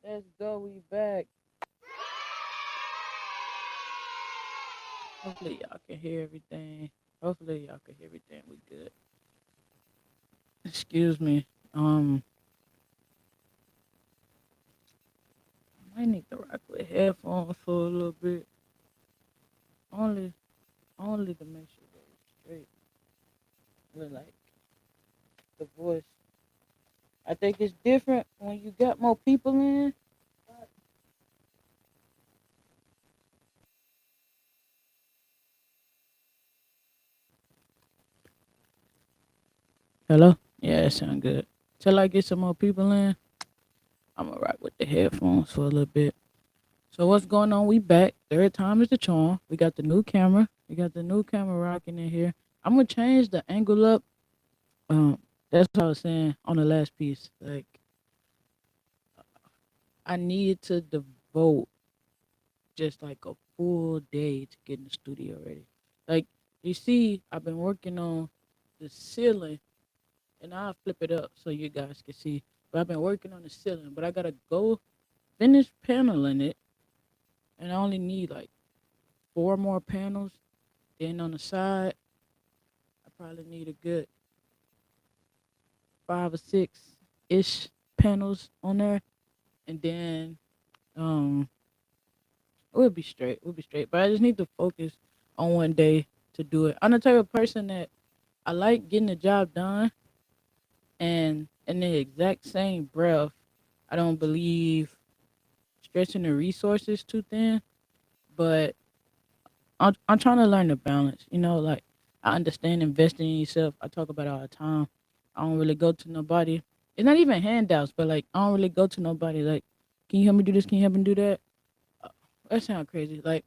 Let's go. We back. Hopefully y'all can hear everything. Hopefully y'all can hear everything. We good. Excuse me. I might need to rock with headphones for a little bit. Only, only to make sure that it's straight. With like the voice. I think it's different when you got more people in. Hello. Yeah, it sound good. Till I get some more people in, I'm gonna rock with the headphones for a little bit. So what's going on? We back. Third time is the charm. We got the new camera. We got the new camera rocking in here. I'm gonna change the angle up. That's what I was saying on the last piece. Like I needed to devote just like a full day to get in the studio ready. Like you see, I've been working on the ceiling, and I'll flip it up so you guys can see. But I've been working on the ceiling, but I gotta go finish paneling it, and I only need like four more panels. Then on the side, I probably need a good 5 or 6 ish panels on there, and then um, we'll be straight. We'll be straight. But I just need to focus on one day to do it. I'm the type of person that I like getting the job done, and in the exact same breath, I don't believe stretching the resources too thin. But I'm trying to learn the balance. Like I understand investing in yourself. I talk about it all the time. I don't really go to nobody. It's not even handouts, but like I don't really go to nobody. Like, can you help me do this? Can you help me do that? Uh, That sounds crazy. Like,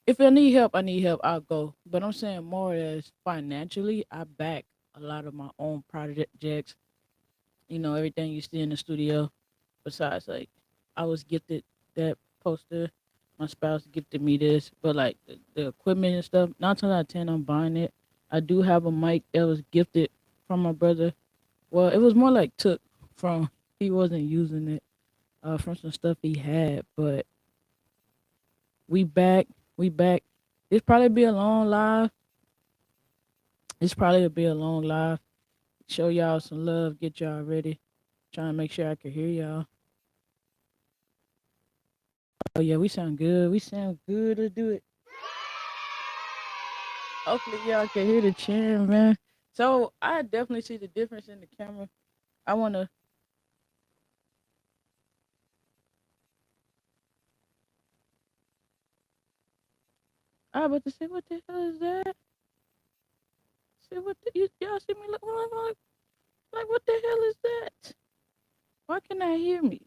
if I need help, I need help. I'll go. But I'm saying more as financially, I back a lot of my own projects. Everything you see in the studio. Besides, like, I was gifted that poster. My spouse gifted me this, but like the equipment and stuff, 9 times out of 10, I'm buying it. I do have a mic that was gifted from my brother. Well, it was more like took from, he wasn't using it, from some stuff he had. But we back, we back. This probably be a long live. This probably be a long live. Show y'all some love, get y'all ready. Trying to make sure I can hear y'all. Oh yeah, we sound good. We sound good. Let's do it. Hopefully y'all can hear the cheering, man. So I definitely see the difference in the camera. I wanna I about to say, what the hell is that? See what y'all see me like what the hell is that? Why can I hear me?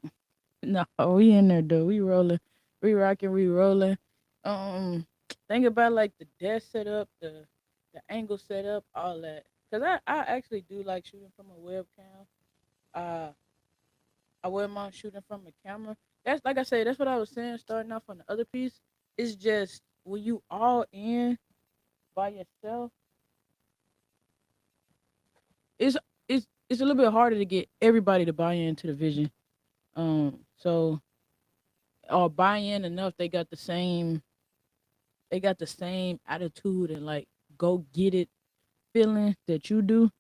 No, we in there though. We rolling. We rocking, we rolling. Um think about like the desk setup, the angle setup, all that. Cause I actually do like shooting from a webcam. Uh I wouldn't mind shooting from a camera. That's like I say, that's what I was saying starting off on the other piece. It's just when you all in by yourself, it's it's a little bit harder to get everybody to buy into the vision. So or buy in enough they got the same attitude and like go get it feeling that you do.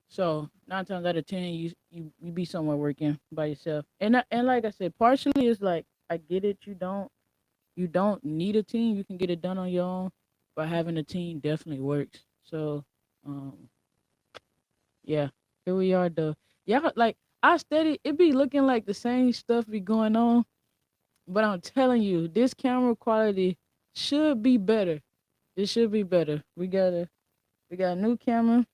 So 9 times out of 10, you be somewhere working by yourself. And like I said, partially it's like I get it. You don't need a team. You can get it done on your own, but having a team definitely works. So, um, yeah, here we are though. Yeah, like I steady, it be looking like the same stuff be going on, but I'm telling you, this camera quality should be better. It should be better. We got a new camera.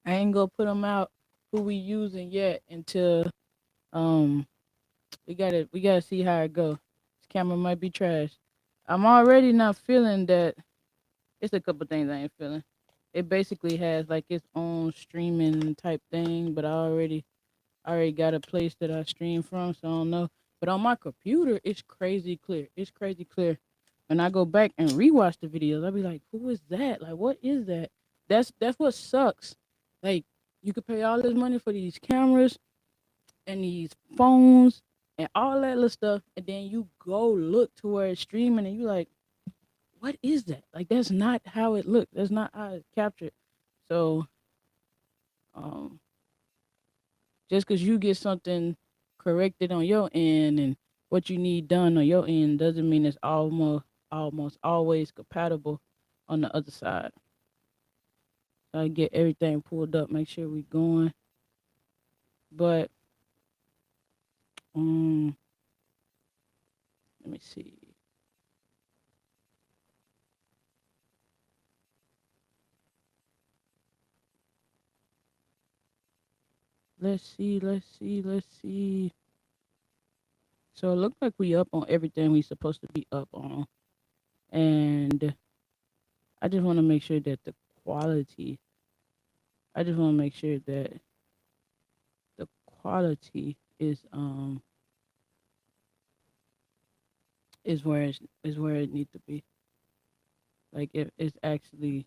I ain't gonna put them out who we using yet until um we gotta see how it go. This camera might be trash. I'm already not feeling that. It's a couple things I ain't feeling. It basically has like its own streaming type thing, but I already got a place that I stream from, so I don't know. But on my computer, it's crazy clear. It's crazy clear. When I go back and rewatch the videos, I'll be like, "Who is that? Like, what is that?" That's what sucks. Like, you could pay all this money for these cameras, and these phones and all that little stuff, and then you go look to where it's streaming, and you like, what is that? Like that's not how it looked. That's not how it's captured. So, um, just because you get something corrected on your end and what you need done on your end doesn't mean it's almost always compatible on the other side. So I get everything pulled up, make sure we going. But um, let me see. Let's see. So it looks like we up on everything we supposed to be up on. And I just want to make sure that the quality, I just want to make sure that the quality is where it needs to be. Like if it's actually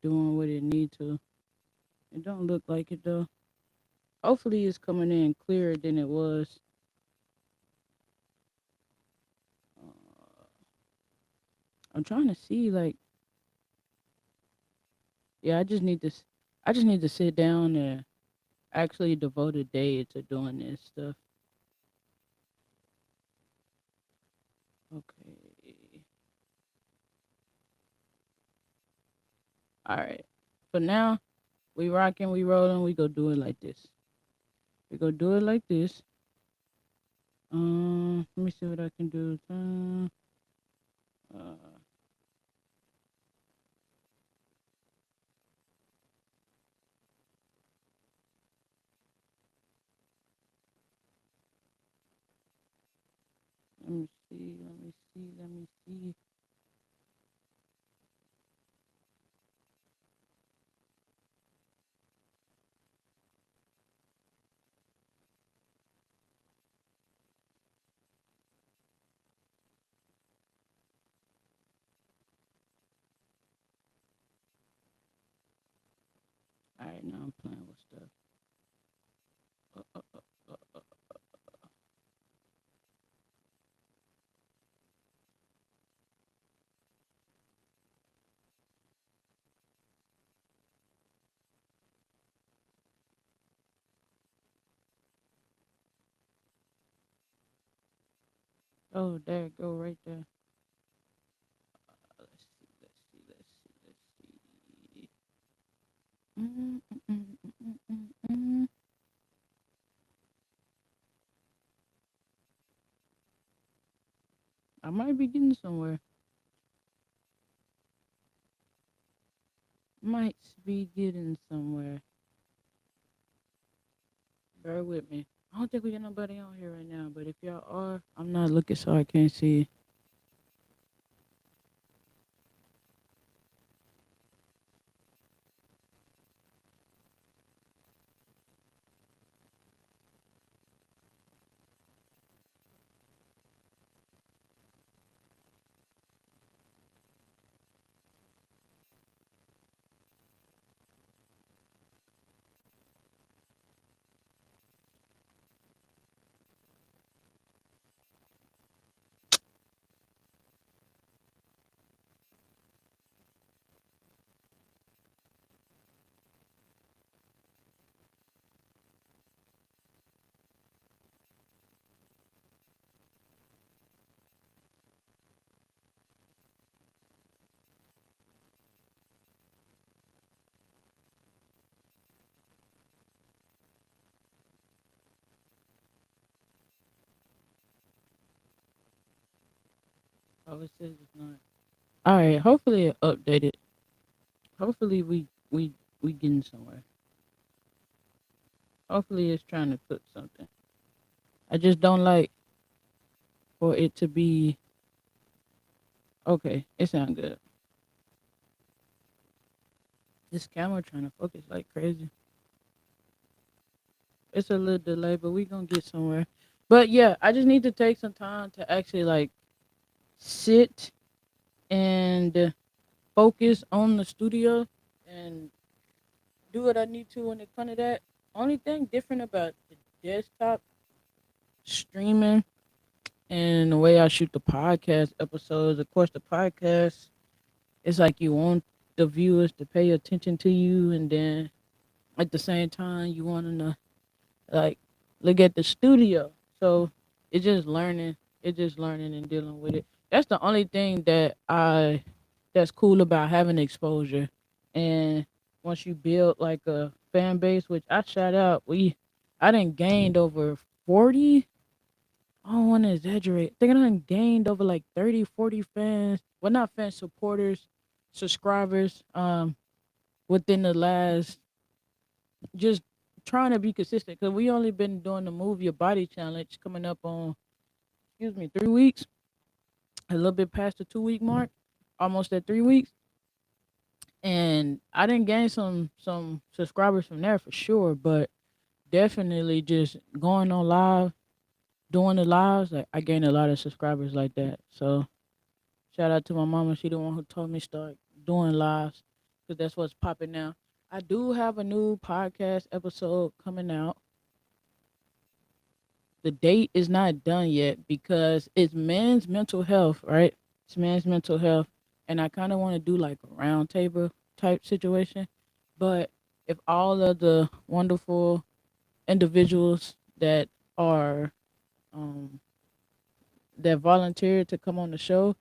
doing what it needs to. It don't look like it though. Hopefully it's coming in clearer than it was. Uh, I'm trying to see like yeah, I just need to sit down and actually devote a day to doing this stuff. Okay. All right. For now, we rocking, we rolling, we go do it like this. We go do it like this. Let me see what I can do. Uh, let me see, let me see, let me see. All right, now I'm playing with stuff. Uh, uh, uh, uh. Oh, there it go right there. Let's see, let's see, let's see, let's see. Mm, mm, mm, mm, mm, mm. I might be getting somewhere. Might be getting somewhere. Bear with me. I don't think we got nobody on here right now, but if y'all are, I'm not looking so I can't see. Oh, it says it's not. All right, hopefully it updated. Hopefully we getting somewhere. Hopefully it's trying to cook something. I just don't like for it to be okay. It sounds good. This camera trying to focus like crazy. It's a little delay, but we gonna get somewhere. But yeah, I just need to take some time to actually like sit and focus on the studio and do what I need to when it comes to that. Only thing different about the desktop streaming and the way I shoot the podcast episodes, of course, the podcast is like you want the viewers to pay attention to you, and then at the same time, you want them to like look at the studio. So it's just learning. It's just learning and dealing with it. That's the only thing that's cool about having exposure. And once you build like a fan base, which I shout out, I didn't gained over 40. I don't want to exaggerate. I think I done gained over like 30, 40 fans. Well, not fans, supporters, subscribers. Within the last, just trying to be consistent, because we only been doing the Move Your Body challenge coming up on, excuse me, 3 weeks, a little bit past the 2 week mark, almost at 3 weeks. And I didn't gain some subscribers from there for sure, but definitely just going on live, doing the lives, like I gained a lot of subscribers like that. So shout out to my mama. She the one who told me start doing lives, because that's what's popping now. I do have a new podcast episode coming out. The date is not done yet because it's men's mental health, right? It's men's mental health, and I kind of want to do like a round table type situation. But if all of the wonderful individuals that are um, that volunteer to come on the show,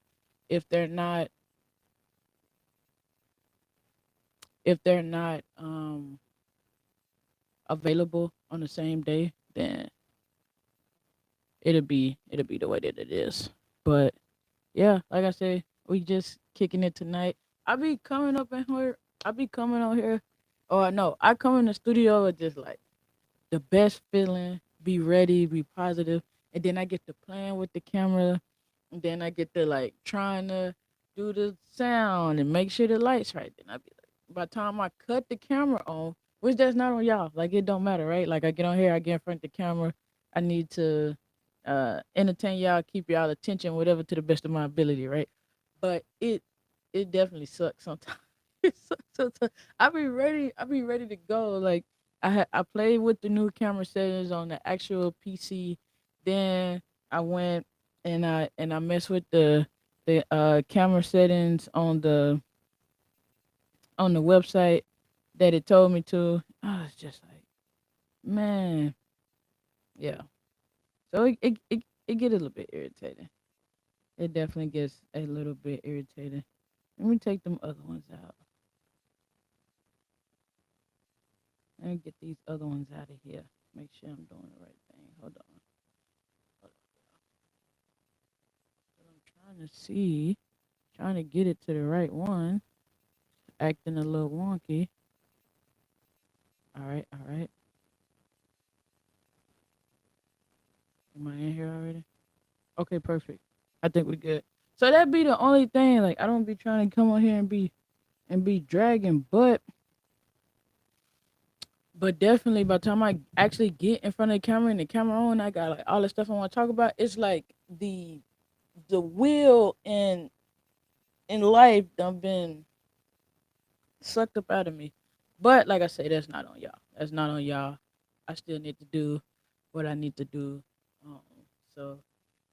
if they're not available on the same day, then it'll be the way that it is. But yeah, like I say, we just kicking it tonight. I be coming up in here. I be coming on here. Or no, I come in the studio with just like the best feeling. Be ready, be positive, and then I get to playing with the camera, and then I get to like trying to do the sound and make sure the lights right. Then I be like, by the time I cut the camera on, which that's not on y'all, like it don't matter, right? Like I get on here, I get in front of the camera. I need to entertain y'all, keep y'all attention, whatever, to the best of my ability, right? But it definitely sucks sometimes. It sucks sometimes. I be ready to go. Like I played with the new camera settings on the actual PC. Then I went and I messed with the camera settings on the website that it told me to. I was just like, man, yeah. So it get a little bit irritating. It definitely gets a little bit irritating. Let me take them other ones out. Let me get these other ones out of here. Make sure I'm doing the right thing. Hold on. Hold on. I'm trying to see, trying to get it to the right one. Acting a little wonky. All right, all right. Am I in here already? Okay, perfect. I think we're good. So that be the only thing. Like I don't be trying to come on here and be dragging, but definitely by the time I actually get in front of the camera and the camera on, I got like all the stuff I want to talk about. It's like the will in life done been sucked up out of me. But like I say, that's not on y'all. That's not on y'all. I still need to do what I need to do. Um, so,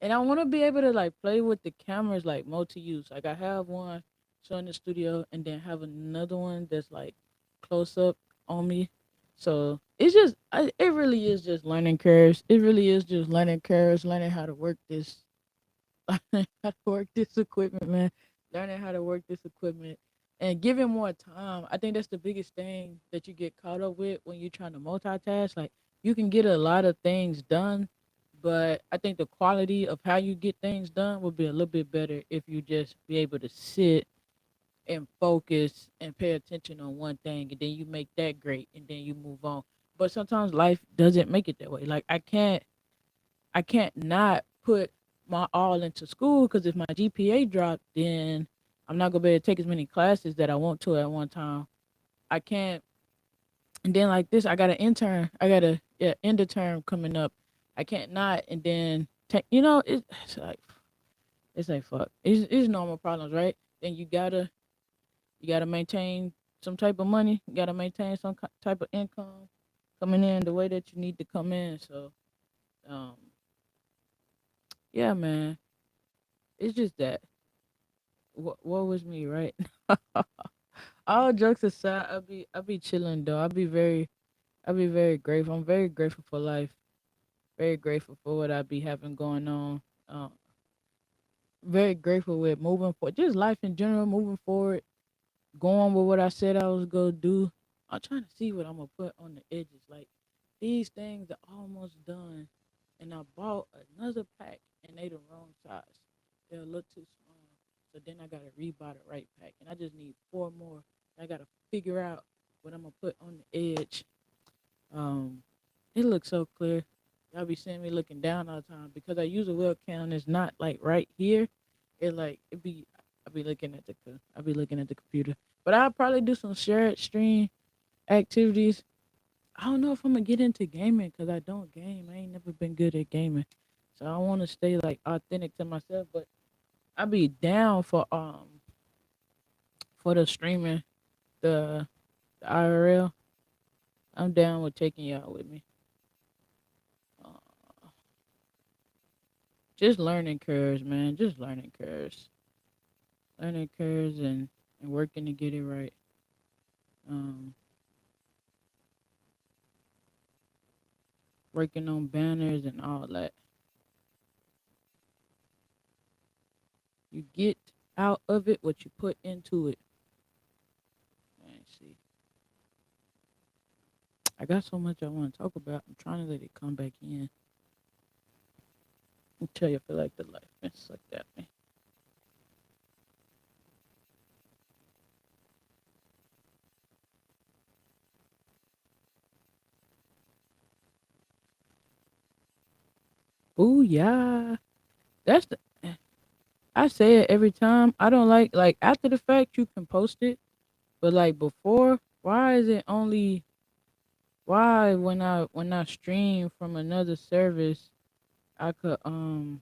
and I want to be able to like play with the cameras like multi use. Like I have one so in the studio, and then have another one that's like close up on me. So it's just, it really is just learning curves. It really is just learning curves, learning how to work this, learning how to work this equipment, man. Learning how to work this equipment and giving more time. I think that's the biggest thing that you get caught up with when you're trying to multitask. Like you can get a lot of things done, but I think the quality of how you get things done would be a little bit better if you just be able to sit and focus and pay attention on one thing, and then you make that great and then you move on. But sometimes life doesn't make it that way. Like I can't not put my all into school, because if my GPA dropped, then I'm not gonna be able to take as many classes that I want to at one time. I can't. And then like this, I got an intern. I got a end of term coming up. I can't not and then take. It's like It's like fuck. It's normal problems, right? Then you gotta maintain some type of money. You gotta maintain some type of income coming in the way that you need to come in. So, um, yeah, man, it's just that. What was me, right? All jokes aside, I be chilling though. I be very grateful. I'm very grateful for life. Very grateful for what I be having going on. Very grateful with moving forward. Just life in general, moving forward, going with what I said I was gonna do. I'm trying to see what I'm gonna put on the edges. Like these things are almost done, and I bought another pack, and they the wrong size. They're a little too small. So then I gotta rebuy the right pack, and I just need four more. I gotta figure out what I'm gonna put on the edge. Um, it looks so clear. Y'all be seeing me looking down all the time because I use a webcam. It's not like right here. I be looking at I be looking at the computer. But I'll probably do some shared stream activities. I don't know if I'm gonna get into gaming because I don't game. I ain't never been good at gaming, so I want to stay like authentic to myself. But I be down for the streaming, the IRL. I'm down with taking y'all with me. Uh, just learning curves, man. Just learning curves, and working to get it right. Um, working on banners and all that. You get out of it what you put into it. Let's see. I got so much I want to talk about. I'm trying to let it come back in until you feel like the life been sucked at me. Ooh yeah, that's the. I say it every time. I don't like after the fact you can post it, but like before, why is it only why when I stream from another service I could hold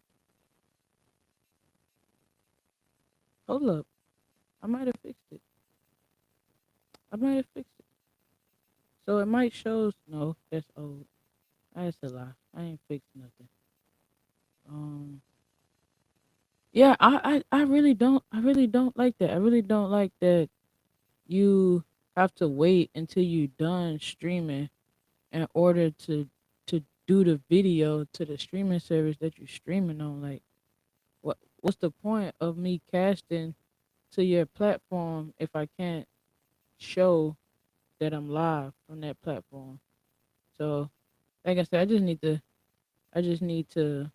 up. I might have fixed it. I might have fixed it. So it might show no, that's old. That's a lie. I ain't fixed nothing. Um yeah, I really don't like that. I really don't like that you have to wait until you done streaming in order to do the video to the streaming service that you're streaming on. Like what's the point of me casting to your platform if I can't show that I'm live on that platform? So like I said, I just need to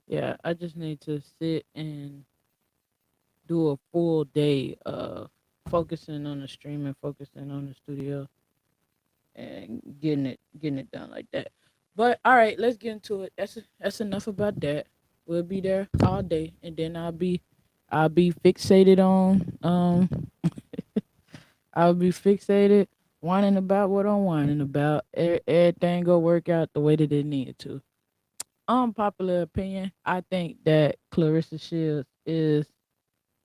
yeah, I just need to sit and do a full day of focusing on the streaming, focusing on the studio, and getting it done like that. But all right, let's get into it. That's enough about that. We'll be there all day, and then I'll be fixated on I'll be fixated whining about what I'm whining about. Everything go work out the way that it needed to. Unpopular opinion, I think that Clarissa Shields is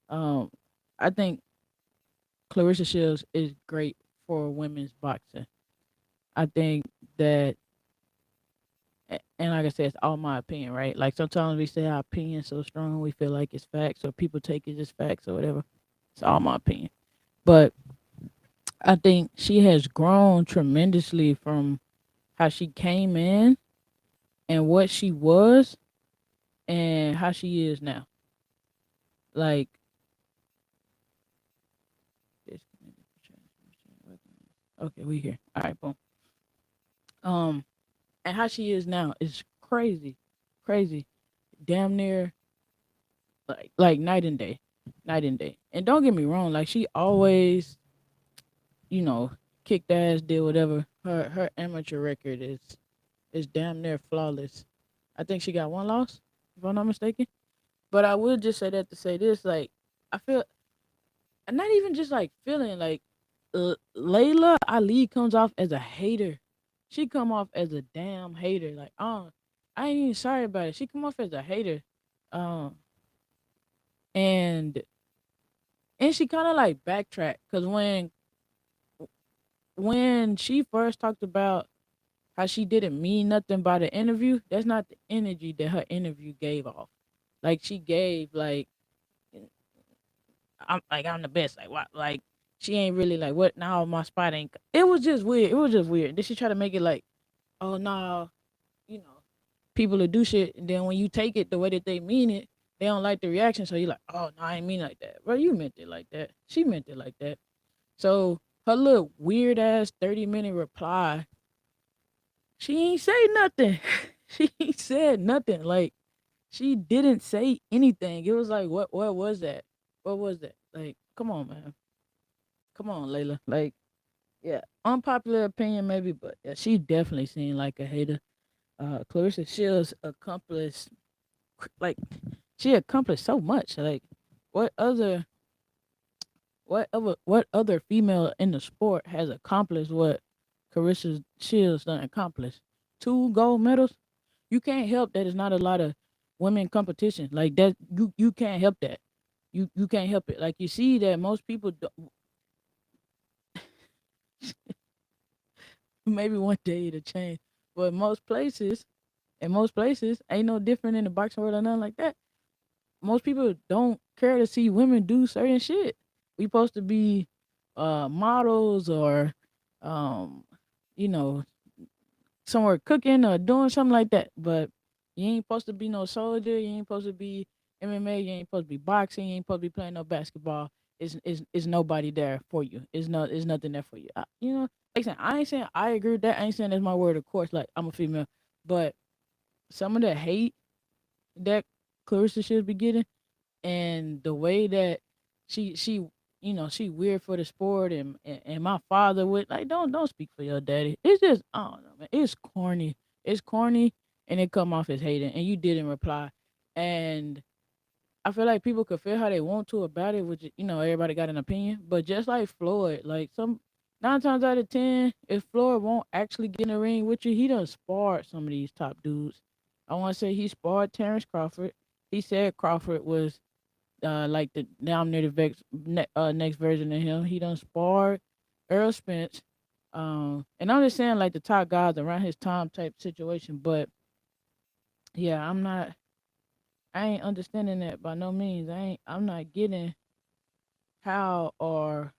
um I think Clarissa Shields is great for women's boxing. I think that and like I said, it's all my opinion, right? Like sometimes we say our opinion so strong we feel like it's facts or people take it as facts or whatever. It's all my opinion. But I think she has grown tremendously from how she came in and what she was and how she is now. Like okay, we here. All right, boom. Um, and how she is now is crazy, crazy, damn near like night and day, night and day. And don't get me wrong, like she always, you know, kicked ass, did whatever. Her amateur record is damn near flawless. I think she got one loss, if I'm not mistaken. But I will just say that to say this, like I feel, and not even just like feeling like Layla Ali comes off as a hater. she come off as a damn hater. Like, I ain't even sorry about it. She come off as a hater. Um, and she kind of like backtracked because when she first talked about how she didn't mean nothing by the interview, that's not the energy that her interview gave off. Like she gave I'm the best. Like what? Like she ain't really like what? Now my spot ain't. It was just weird. It was just weird. Then she try to make it like, oh no, you know, people will do shit, and then when you take it the way that they mean it, they don't like the reaction. So you're like, oh no, I ain't mean like that, bro. You meant it like that. She meant it like that. So her little weird ass 30-minute reply, she ain't say nothing. She ain't said nothing. Like she didn't say anything. It was like, what was that? What was that? Like, come on, man. Come on, Layla. Like, yeah, unpopular opinion maybe, but yeah, she definitely seemed like a hater. Clarissa Shields accomplished like she accomplished so much. Like, what other what other female in the sport has accomplished what Clarissa Shields done accomplished? 2 gold medals. You can't help that. It's not a lot of women competition like that. You can't help that. You can't help it. Like you see that most people maybe one day it'll change, but most places ain't no different in the boxing world or nothing like that. Most people don't care to see women do certain shit. We supposed to be models or um you know somewhere cooking or doing something like that. But you ain't supposed to be no soldier. You ain't supposed to be MMA. You ain't supposed to be boxing. You ain't supposed to be playing no basketball. Is nobody there for you? Is nothing there for you? Like I said, I ain't saying I agree with that. I ain't saying that's my word of course. Like I'm a female, but some of the hate that Clarissa should be getting, and the way that she she weird for the sport, and my father would like don't speak for your daddy. It's just I don't know, man. It's corny. It's corny, and it come off as hating, and you didn't reply. And I feel like people could feel how they want to about it, which everybody got an opinion. But just like Floyd, like some 9 times out of 10, if Floyd won't actually get in the ring with you, he done sparred some of these top dudes. I want to say he sparred Terrence Crawford. He said Crawford was like the damn near the next version of him. He done sparred Earl Spence. And I'm just saying like the top guys around his time type situation. But yeah, I ain't understanding that by no means. I'm not getting how or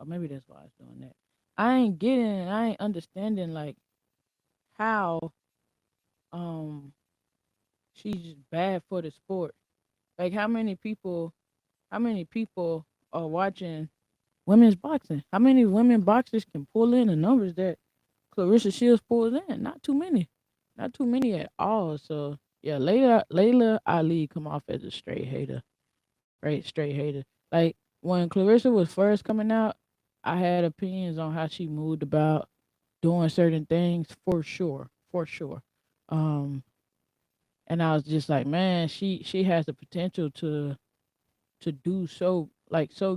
maybe that's why it's doing that. I ain't understanding like how um she's just bad for the sport. Like how many people are watching women's boxing? How many women boxers can pull in the numbers that Clarissa Shields pulls in? Not too many. Not too many at all. So yeah, Layla Ali come off as a straight hater. Right, straight hater. Like when Clarissa was first coming out, I had opinions on how she moved about doing certain things for sure. For sure. Um and I was just like, man, she has the potential to do so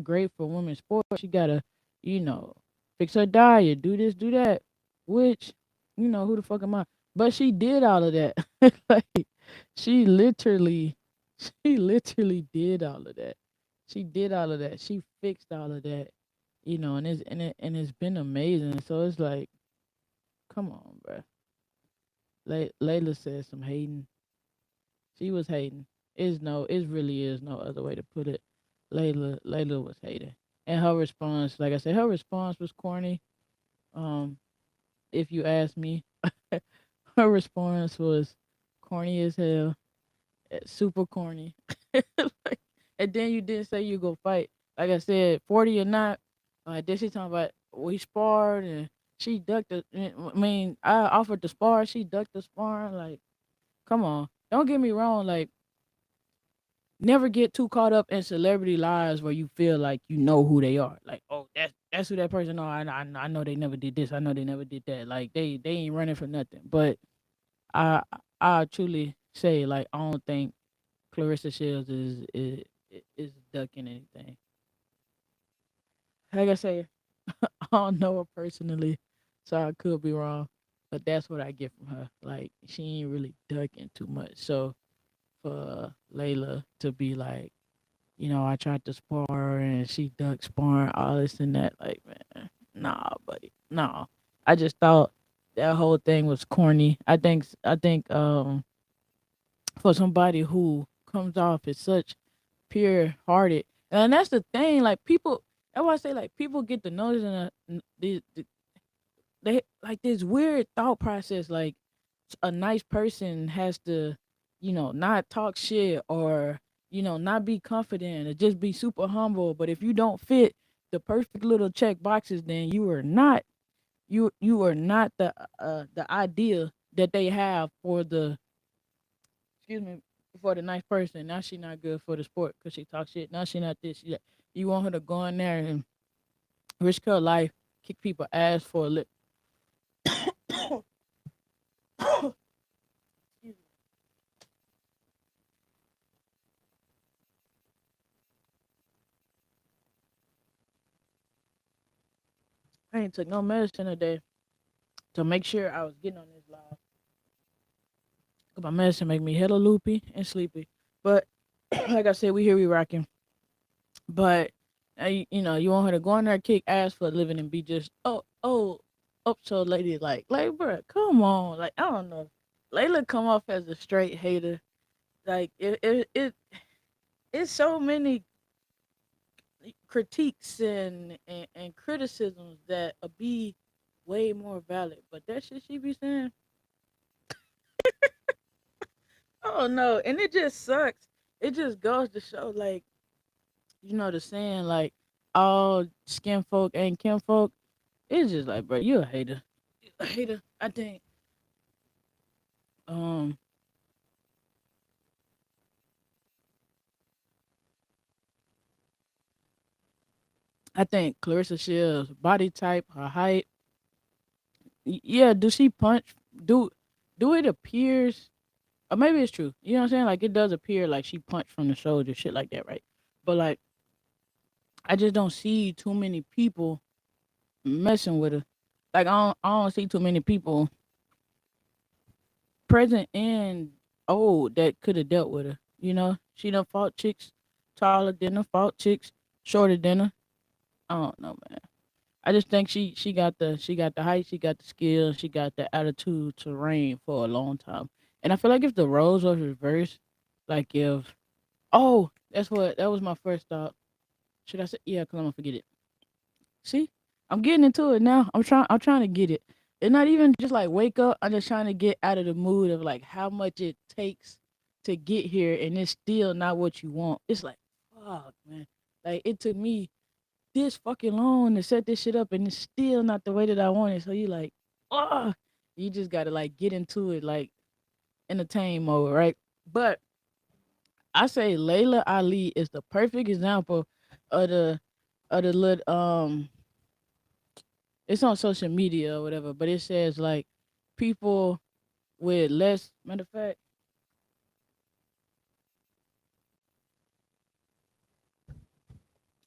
great for women's sports. She gotta, you know, fix her diet, do this, do that. Which, who the fuck am I? But she did all of that. Like she literally, she literally did all of that. She did all of that. She fixed all of that. And it's been amazing. So it's like, come on, bro. Layla said some hating. She was hating. It really is no other way to put it. Layla was hating, and her response, like I said, her response was corny. Um, if you ask me, her response was corny as hell, super corny. Like, and then you didn't say you go fight. Like I said, 40 or not. Then she talking about we sparred and she ducked the. I mean, I offered to spar. She ducked the sparring. Like, come on. Don't get me wrong. Like never get too caught up in celebrity lives where you feel like you know who they are. Like, oh, that's who that person are. I know they never did this. I know they never did that. Like they ain't running for nothing. But I I truly say like I don't think Clarissa Shields is ducking anything. Like I say, I don't know her personally, so I could be wrong. But that's what I get from her. Like she ain't really ducking too much. So for Layla to be like, I tried to spar her and she ducked sparring, all this and that, like, man, nah, buddy. Nah. I just thought that whole thing was corny. I think for somebody who comes off as such pure hearted. And that's the thing, like people that's why I say like people get the notice and they like this weird thought process like a nice person has to, not talk shit or, not be confident or just be super humble. But if you don't fit the perfect little check boxes, then you are not the idea that they have for the excuse me for the nice person. Now she not good for the sport because she talks shit. Now she not this. She that. You want her to go in there and risk her life, kick people ass for a lip. I ain't took no medicine today to make sure I was getting on this live. 'Cause my medicine make me hella loopy and sleepy. But like I said, we here, we rocking. But you want her to go in there, kick ass for a living, and be just so lady like, bro, come on, like I don't know. Layla come off as a straight hater. Like it's so many critiques and criticisms that be way more valid. But that shit she be saying, oh no, and it just sucks. It just goes to show, like, the saying, like, all skin folk ain't kin folk. It's just like, bro, you a hater. You a hater. Um, I think Clarissa Shields' body type, her height, yeah, do she punch? Do do it appears, or maybe it's true. You know what I'm saying? Like it does appear like she punched from the shoulder, shit like that, right? But like, I just don't see too many people messing with her. Like I don't see too many people present and old that could have dealt with her. She done fought chicks taller than her, fought chicks shorter than her. I don't know, man. I just think she got the height, she got the skill, she got the attitude to reign for a long time. And I feel like if the roles was reversed, like if that was my first thought. Should I say yeah? Cause I'm gonna forget it. See, I'm getting into it now. I'm trying to get it. It's not even just like wake up. I'm just trying to get out of the mood of like how much it takes to get here, and it's still not what you want. It's like fuck, man. Like it took me this fucking long to set this shit up, and it's still not the way that I want it. So you like, oh, you just gotta like get into it, like entertain mode, right? But I say Layla Ali is the perfect example of the little it's on social media or whatever, but it says like people with less. Matter of fact,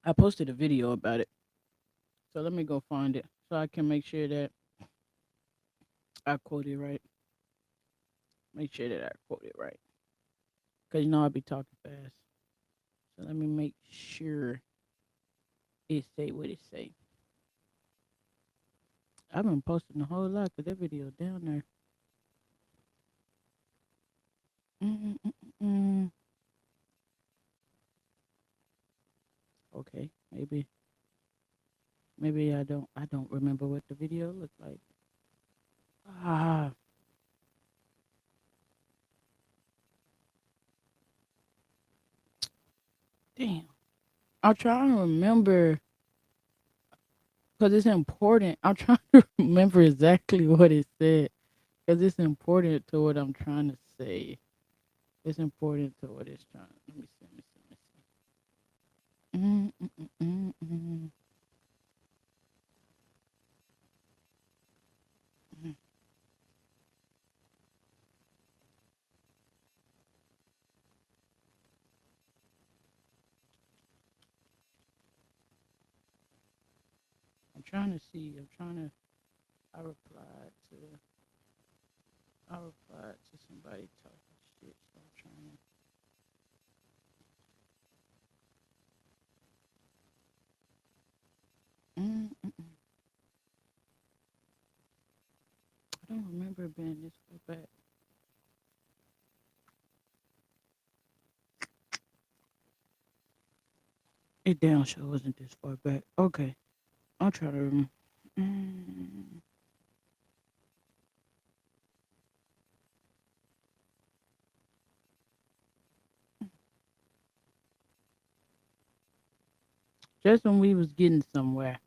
I posted a video about it, so let me go find it so I can make sure that I quote it right. Make sure that I quote it right, cause I be talking fast. So let me make sure it say what it say. I've been posting a whole lot cause that video down there. Mm-mm-mm-mm. Okay, maybe I don't remember what the video looked like. Ah, damn. I'm trying to remember because it's important. I'm trying to remember exactly what it said because it's important to what I'm trying to say. It's important to what it's trying. Let me see. Let me see. Let me see. Mm. I'm trying to see. I'm trying to. I replied to. I replied to somebody talking shit, so I'm trying to. I don't remember it being this far back. It damn sure wasn't this far back. Okay, I'm trying to remember. Mm, just when we was getting somewhere.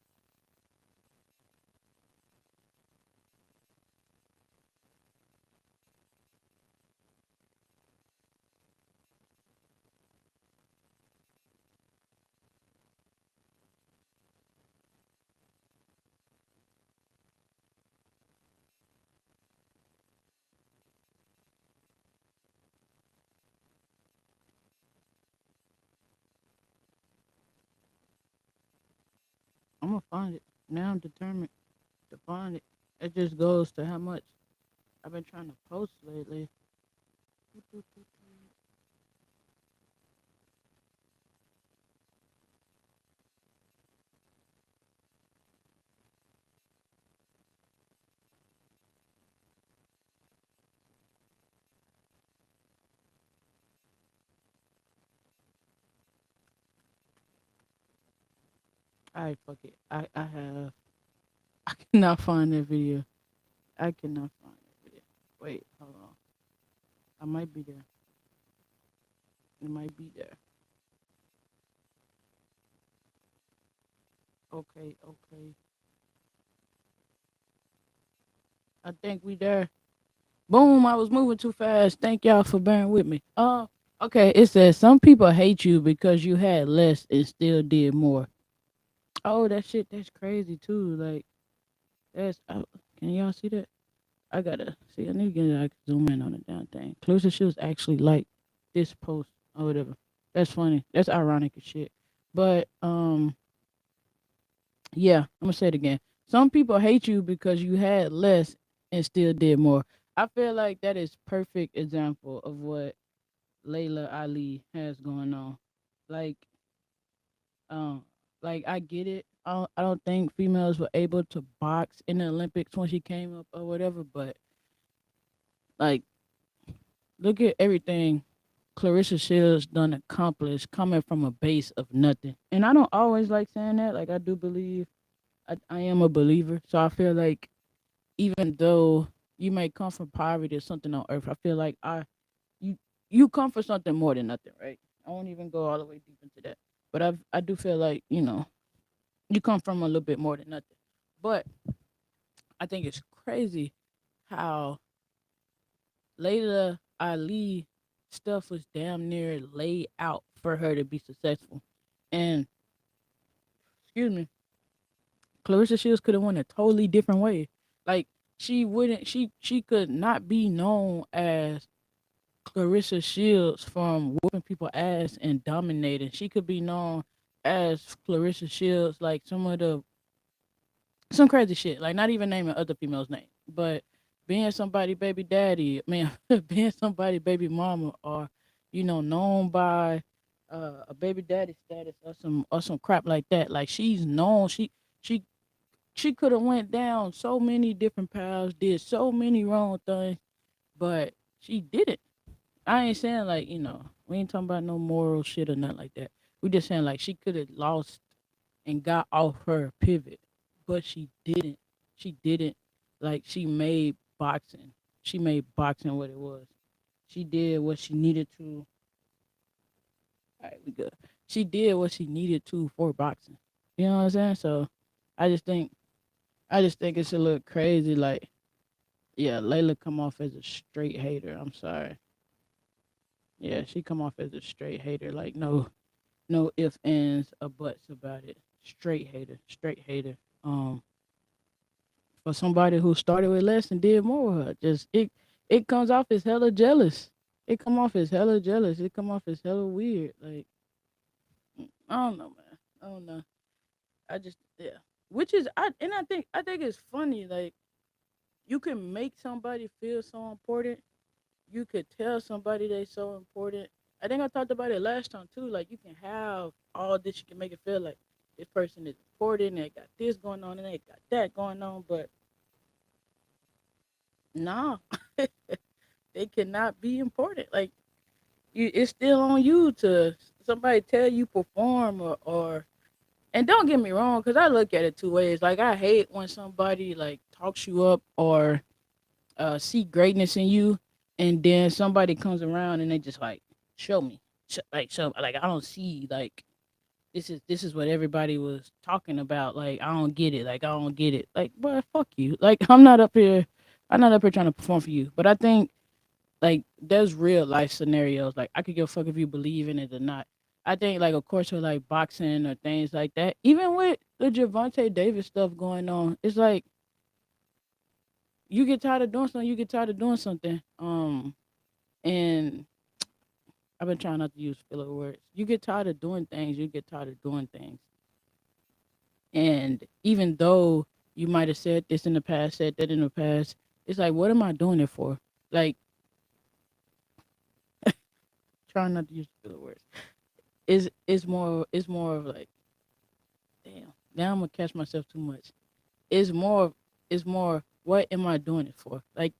I'm gonna find it. Now I'm determined to find it. It just goes to how much I've been trying to post lately. Alright, fuck it. I have. I cannot find that video. I cannot find that video. Wait, hold on. I might be there. It might be there. Okay, okay. I think we there. Boom, I was moving too fast. Thank y'all for bearing with me. Okay, it says some people hate you because you had less and still did more. Oh, that shit, that's crazy too. Like, that's, oh, can y'all see that? I gotta see. I need to get, I can zoom in on the damn thing. Clarissa Shields actually like this post or whatever. That's funny. That's ironic as shit. But, yeah, I'm gonna say it again. Some people hate you because you had less and still did more. I feel like that is perfect example of what Layla Ali has going on. Like, um, like I get it. I don't think females were able to box in the Olympics when she came up or whatever, but like look at everything Clarissa Shields done accomplished coming from a base of nothing. And I don't always like saying that. Like I do believe I am a believer. So I feel like even though you may come from poverty or something on earth, I feel like you you come for something more than nothing, right? I won't even go all the way deep into that. But I do feel like, you come from a little bit more than nothing. But I think it's crazy how Layla Ali stuff was damn near laid out for her to be successful. And excuse me, Clarissa Shields could have went a totally different way. Like she could not be known as Clarissa Shields from whooping people ass and dominating. She could be known as Clarissa Shields, like some crazy shit, like not even naming other females' name, but being somebody baby daddy, I mean, being somebody baby mama, or known by a baby daddy status or some crap like that. Like she's known, she she could have went down so many different paths, did so many wrong things, but she didn't. I ain't saying like we ain't talking about no moral shit or nothing like that. We just saying like she could have lost and got off her pivot, but she didn't. She didn't. Like she made boxing. She made boxing what it was. She did what she needed to. All right, we good. She did what she needed to for boxing. You know what I'm saying? So I just think I just think it's a little crazy. Like, yeah, Layla come off as a straight hater. I'm sorry. Yeah, she come off as a straight hater. Like no ifs, ands, or buts about it. Straight hater. Straight hater. For somebody who started with less and did more with her. Just it comes off as hella jealous. It come off as hella jealous. It come off as hella weird. Like I don't know, man. I don't know. I just yeah. Which is I think it's funny. Like You can make somebody feel so important. You could tell somebody they so important. I think I talked about it last time too. Like you can have all this, you can make it feel like this person is important. They got this going on and they got that going on, but nah, they cannot be important. Like it's still on you to somebody tell you perform or and don't get me wrong, because I look at it two ways. Like I hate when somebody like talks you up or see greatness in you, and then somebody comes around and they just like show me, show like I don't see like this is what everybody was talking about. Like I don't get it. Like I don't get it. Like boy, fuck you. Like I'm not up here trying to perform for you. But I think like there's real life scenarios. Like I could give a fuck if you believe in it or not. I think like of course with like boxing or things like that, even with the Javante Davis stuff going on, it's like you get tired of doing something, you get tired of doing something. And I've been trying not to use filler words. You get tired of doing things, you get tired of doing things. And even though you might have said this in the past, said that in the past, it's like, what am I doing it for? Like, trying not to use filler words. Is more of like, damn. Now I'm gonna catch myself too much. It's more it's more what am I doing it for? Like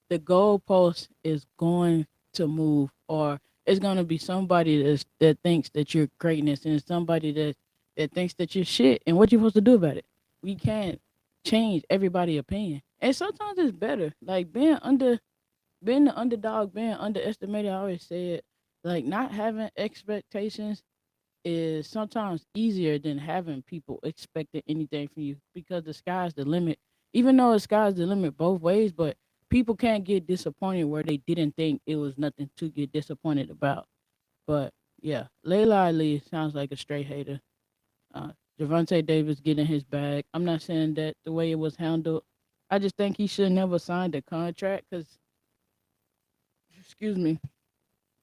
the goalpost is going to move or it's gonna be somebody that thinks that you're greatness and somebody that thinks that you're shit and what you supposed to do about it. We can't change everybody's opinion. And sometimes it's better. Like being the underdog, being underestimated, I always say it, like not having expectations is sometimes easier than having people expecting anything from you because the sky's the limit. Even though the sky's the limit both ways, but people can't get disappointed where they didn't think it was nothing to get disappointed about. But yeah, Layla Ali sounds like a straight hater. Uh, Javante Davis getting his bag. I'm not saying that the way it was handled. I just think he should never signed a contract because, excuse me,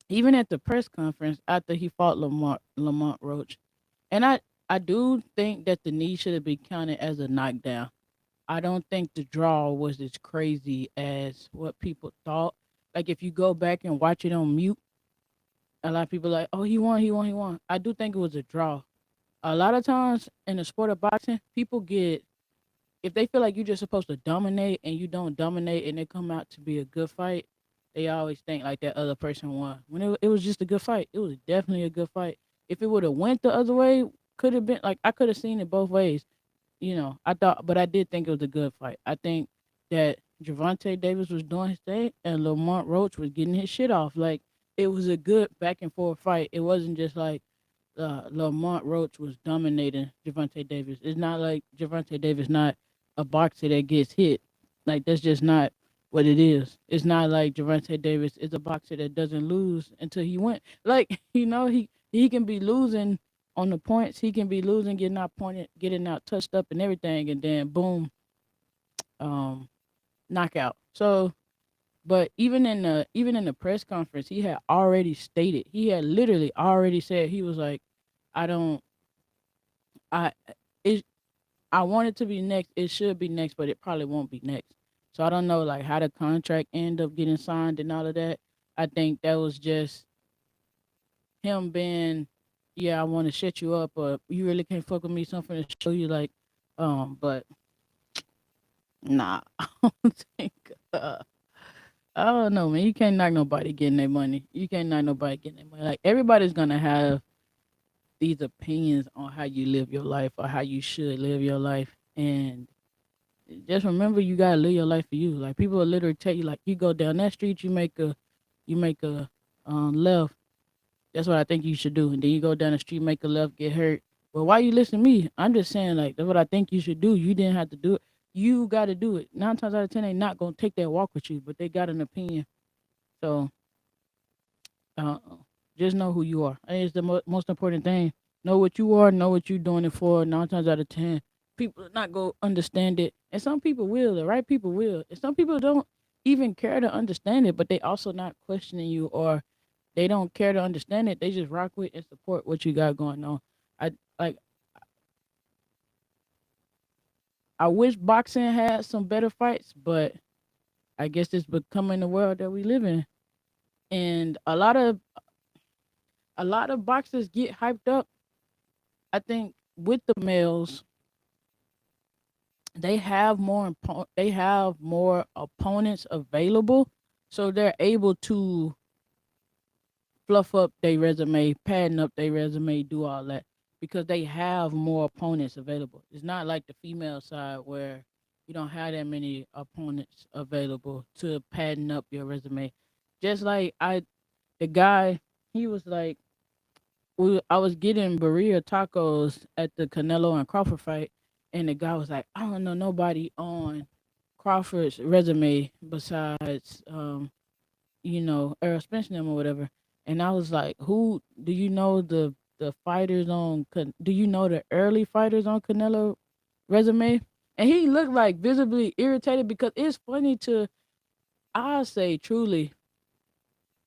even at the press conference after he fought Lamont Roach, and I do think that the knee should have been counted as a knockdown. I don't think the draw was as crazy as what people thought. Like if you go back and watch it on mute, a lot of people are like, oh, he won, he won, he won. I do think it was a draw. A lot of times in the sport of boxing, people get if they feel like you're just supposed to dominate and you don't dominate and it come out to be a good fight, they always think like that other person won. When it was just a good fight, it was definitely a good fight. If it would have went the other way, could have been like I could have seen it both ways. I thought, but I did think it was a good fight. I think that Javante Davis was doing his thing and Lamont Roach was getting his shit off. Like it was a good back and forth fight. It wasn't just like Lamont Roach was dominating Javante Davis. It's not like Javante Davis not a boxer that gets hit. Like that's just not what it is. It's not like Javante Davis is a boxer that doesn't lose until he went. Like he can be losing on the points. He can be losing, getting out pointed, getting out touched up and everything, and then boom, um, knockout. So but even in the press conference, he had already stated, he had literally already said he was like, I don't I it I want it to be next. It should be next, but it probably won't be next. So I don't know like how the contract end up getting signed and all of that. I think that was just him being, yeah, I want to shut you up, or you really can't fuck with me. Something to show you, like, but nah, I don't think. I don't know, man. You can't knock nobody getting their money. You can't knock nobody getting their money. Like everybody's gonna have these opinions on how you live your life or how you should live your life, and just remember you gotta live your life for you. Like people will literally tell you, like you go down that street, you make a left. That's what I think you should do, and then you go down the street, make a left, get hurt. Well, why you listen to me? I'm just saying, like that's what I think you should do. You didn't have to do it. You got to do it. 9 times out of 10, they not gonna take that walk with you, but they got an opinion. So uh, just know who you are. I think it's the most important thing. Know what you are. Know what you're doing it for. 9 times out of 10, people are not go understand it, and some people will. The right people will, and some people don't even care to understand it. But they also not questioning you, or they don't care to understand it. They just rock with and support what you got going on. I like. I wish boxing had some better fights, but I guess it's becoming the world that we live in. And a lot of boxers get hyped up. I think with the males, they have more opponents available, so they're able to fluff up their resume, padding up their resume, do all that because they have more opponents available. It's not like the female side where you don't have that many opponents available to padding up your resume. Just like the guy, he was like, I was getting burrito tacos at the Canelo and Crawford fight, and the guy was like, I don't know nobody on Crawford's resume besides Errol Spence and them or whatever. And I was like, who do you know the fighters on? Do you know the early fighters on Canelo resume? And he looked like visibly irritated because it's funny to I say truly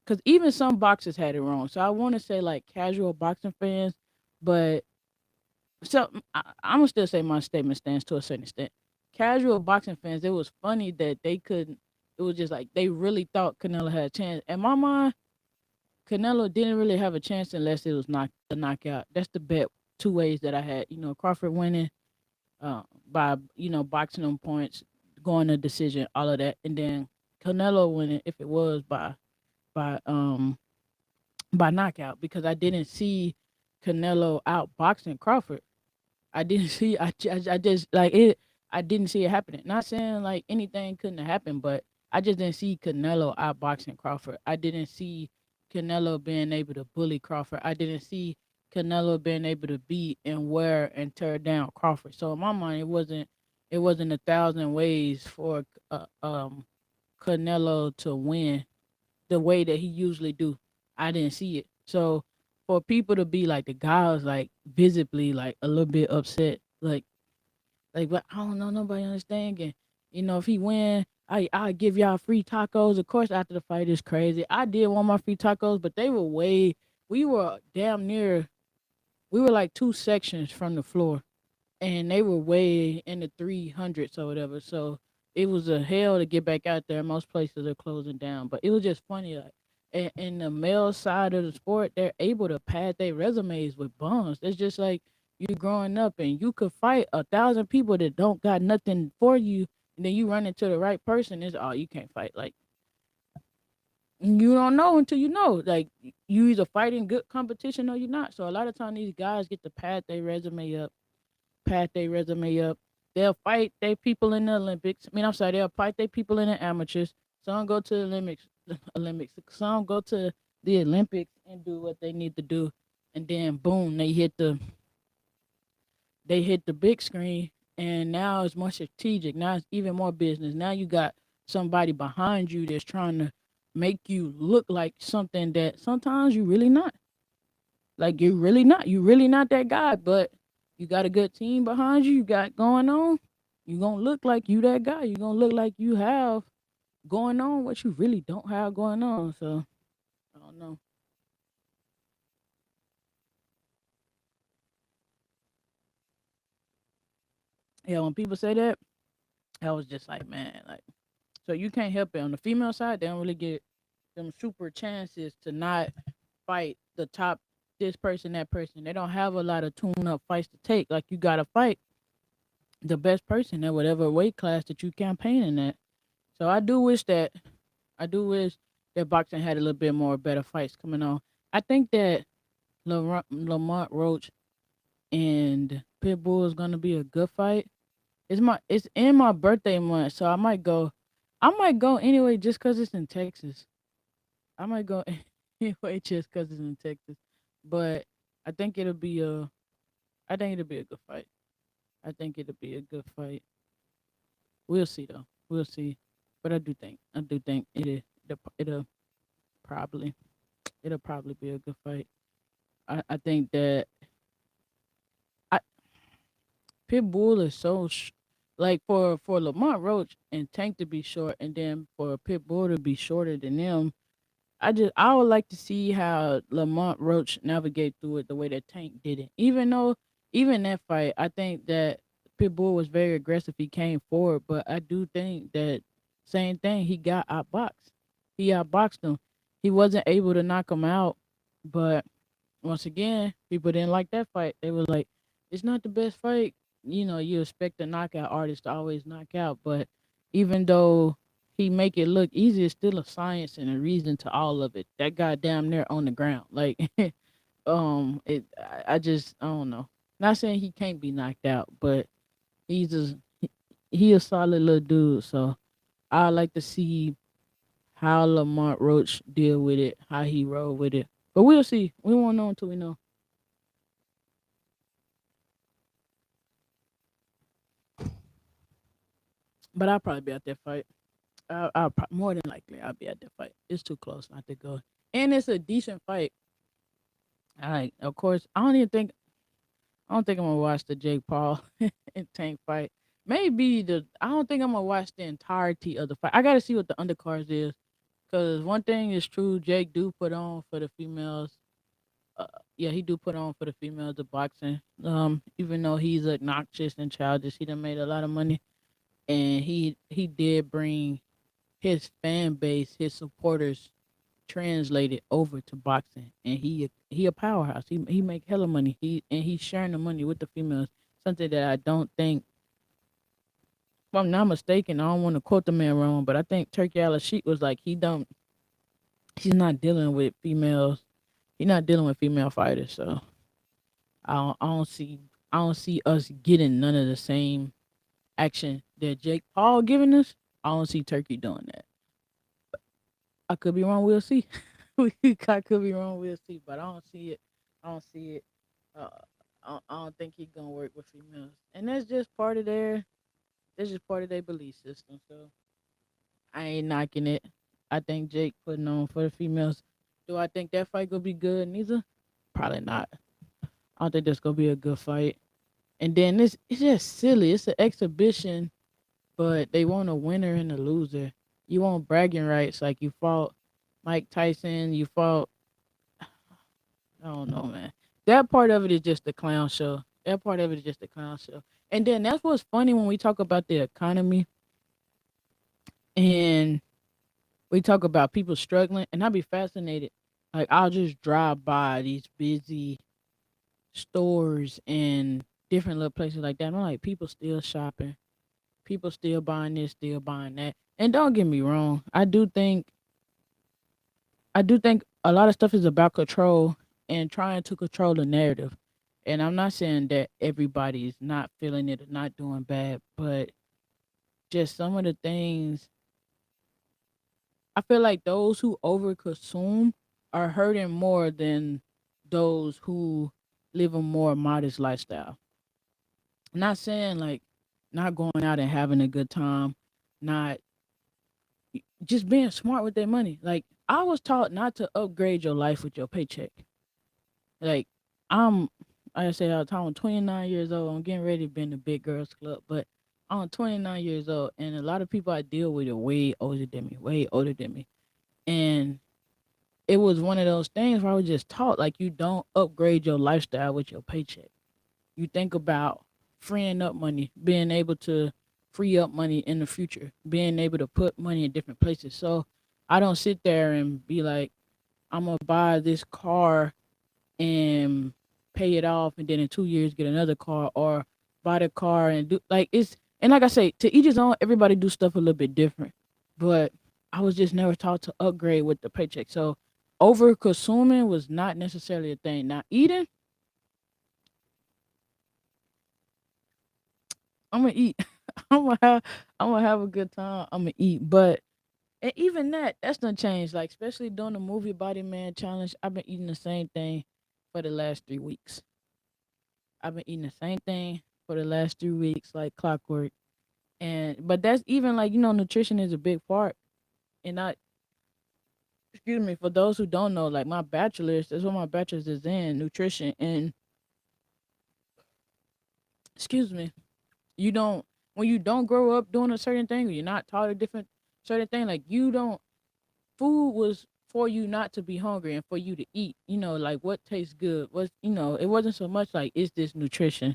because even some boxers had it wrong. So I want to say like casual boxing fans, but I'm gonna still say my statement stands to a certain extent. Casual boxing fans, it was funny that they couldn't. It was just like they really thought Canelo had a chance. In my mind, Canelo didn't really have a chance unless it was a knockout. That's the bet two ways that I had. Crawford winning by boxing on points, going to decision, all of that, and then Canelo winning if it was by um by knockout because I didn't see Canelo outboxing Crawford. I didn't see. I just like it. I didn't see it happening. Not saying like anything couldn't have happened, but I just didn't see Canelo outboxing Crawford. I didn't see Canelo being able to bully Crawford. I didn't see Canelo being able to beat and wear and tear down Crawford. So in my mind, it wasn't a thousand ways for Canelo to win the way that he usually do. I didn't see it. So for people to be like the guy was like visibly like a little bit upset, but I don't know, nobody understand. And if he win, I give y'all free tacos. Of course, after the fight is crazy. I did want my free tacos, but they were we were damn near. We were like two sections from the floor, and they were way in the 300s or whatever. So it was a hell to get back out there. Most places are closing down, but it was just funny. Like, in the male side of the sport, they're able to pad their resumes with bums. It's just like you growing up and you could fight 1,000 people that don't got nothing for you, and then you run into the right person. It's you can't fight. Like you don't know until you know. Like you either fighting good competition or you're not. So a lot of times these guys get to pad their resume up. They'll fight their people in the Olympics. I mean, I'm sorry, they'll fight their people in the amateurs. Some go to the Olympics. Some go to the Olympics and do what they need to do, and then boom, they hit the big screen, and now it's more strategic. Now it's even more business. Now you got somebody behind you that's trying to make you look like something that sometimes you really not. Like you're really not. You really not that guy, but you got a good team behind you. You got going on. You gonna look like you that guy. You gonna look like you have going on what you really don't have going on. So I don't know. Yeah, when people say that, I was just like, man, like so you can't help it. On the female side, they don't really get them super chances to not fight the top this person, that person. They don't have a lot of tune up fights to take. Like you gotta fight the best person at whatever weight class that you campaigning at. So I do wish that boxing had a little bit more better fights coming on. I think that Lamont Roach and Pitbull is gonna be a good fight. It's in my birthday month, so I might go anyway just cause it's in Texas. I might go anyway just cause it's in Texas. But I think it'll be a I think it'll be a good fight. I think it'll be a good fight. We'll see though. We'll see. But I do think it'll probably it'll probably be a good fight. I think that I Pitbull is like for Lamont Roach and Tank to be short, and then for Pitbull to be shorter than them. I would like to see how Lamont Roach navigate through it the way that Tank did it. Even that fight, I think that Pitbull was very aggressive. He came forward, but I do think that Same thing. He got outboxed. He outboxed him. He wasn't able to knock him out, but once again, people didn't like that fight. They were like, "It's not the best fight." You expect a knockout artist to always knock out, but even though he make it look easy, it's still a science and a reason to all of it. That guy damn near on the ground, like, I don't know. Not saying he can't be knocked out, but he's just he a solid little dude. So I like to see how Lamont Roach deal with it, how he roll with it. But we'll see. We won't know until we know. But I'll probably be at that fight. More than likely I'll be at that fight. It's too close not to go, and it's a decent fight. Like, of course, I don't think I'm gonna watch the Jake Paul and Tank fight. Maybe I don't think I'm gonna watch the entirety of the fight. I gotta see what the undercards is, cause one thing is true. Jake do put on for the females. Uh, yeah, he do put on for the females the boxing. Even though he's obnoxious and childish, he done made a lot of money, and he did bring his fan base, his supporters, translated over to boxing, and he a powerhouse. He make hella money. He's sharing the money with the females. Something that I don't think, if I'm not mistaken, I don't want to quote the man wrong, but I think Turkey Al Sheik was like he's not dealing with females. He's not dealing with female fighters, so I don't see us getting none of the same action that Jake Paul giving us. I don't see Turkey doing that. I could be wrong. We'll see. I could be wrong. We'll see. But I don't see it. I don't see it. Uh, I don't think he's gonna work with females, and that's just part of their. That's just part of their belief system. So I ain't knocking it. I think Jake putting on for the females. Do I think that fight gonna be good? Neither. Probably not. I don't think that's gonna be a good fight. And then it's just silly. It's an exhibition, but they want a winner and a loser. You want bragging rights, like you fought Mike Tyson, you fought. I don't know, man. That part of it is just a clown show. That part of it is just a clown show. And then that's what's funny when we talk about the economy and we talk about people struggling, and I'd be fascinated. Like, I'll just drive by these busy stores and different little places like that. And I'm like, people still shopping, people still buying this, still buying that. And don't get me wrong, I do think a lot of stuff is about control and trying to control the narrative. And I'm not saying that everybody's not feeling it or not doing bad, but just some of the things, I feel like those who overconsume are hurting more than those who live a more modest lifestyle. Not saying like not going out and having a good time, not just being smart with their money. Like, I was taught not to upgrade your life with your paycheck. Like, I'm like I say all the time, I'm 29 years old. I'm getting ready to be in the big girls club, but I'm 29 years old, and a lot of people I deal with are way older than me, way older than me. And it was one of those things where I was just taught, like, you don't upgrade your lifestyle with your paycheck. You think about freeing up money, being able to free up money in the future, being able to put money in different places. So I don't sit there and be like, I'm gonna buy this car and pay it off, and then in 2 years get another car, or buy the car and do like it's. And like I say, to each his own. Everybody do stuff a little bit different, but I was just never taught to upgrade with the paycheck. So over consuming was not necessarily a thing. Now eating, I'm gonna eat. I'm gonna have I'm gonna have a good time. I'm gonna eat, but and even that's done changed. Like, especially during the movie Body Man Challenge, I've been eating the same thing for the last 3 weeks. I've been eating the same thing for the last 3 weeks, like clockwork. And but that's even like, nutrition is a big part. And I, excuse me, for those who don't know, like my bachelor's, that's what my bachelor's is in nutrition. And excuse me, you don't when you don't grow up doing a certain thing, or you're not taught a different certain thing, like you don't food was for you not to be hungry and for you to eat. Like what tastes good was, it wasn't so much like, is this nutrition?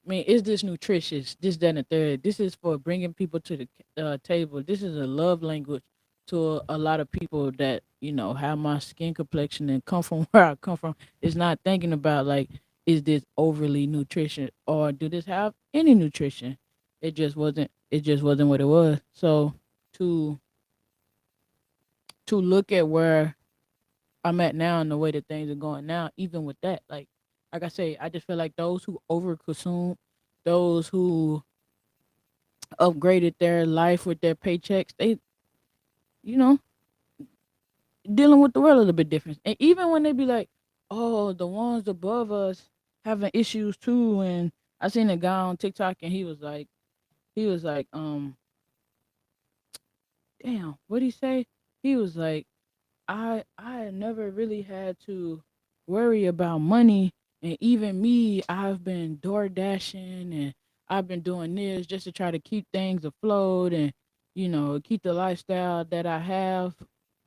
I mean, is this nutritious? This, that, and the third. This is for bringing people to the table. This is a love language to a lot of people that have my skin complexion and come from where I come from. Is not thinking about like, is this overly nutrition or do this have any nutrition? It just wasn't. It just wasn't what it was. So to look at where I'm at now and the way that things are going now, even with that, like I say, I just feel like those who over consume, those who upgraded their life with their paychecks, they, you know, dealing with the world a little bit different. And even when they be like, oh, the ones above us having issues too. And I seen a guy on TikTok and he was like, damn, what'd he say? He was like, I never really had to worry about money, and even me, I've been door dashing and I've been doing this just to try to keep things afloat and keep the lifestyle that I have,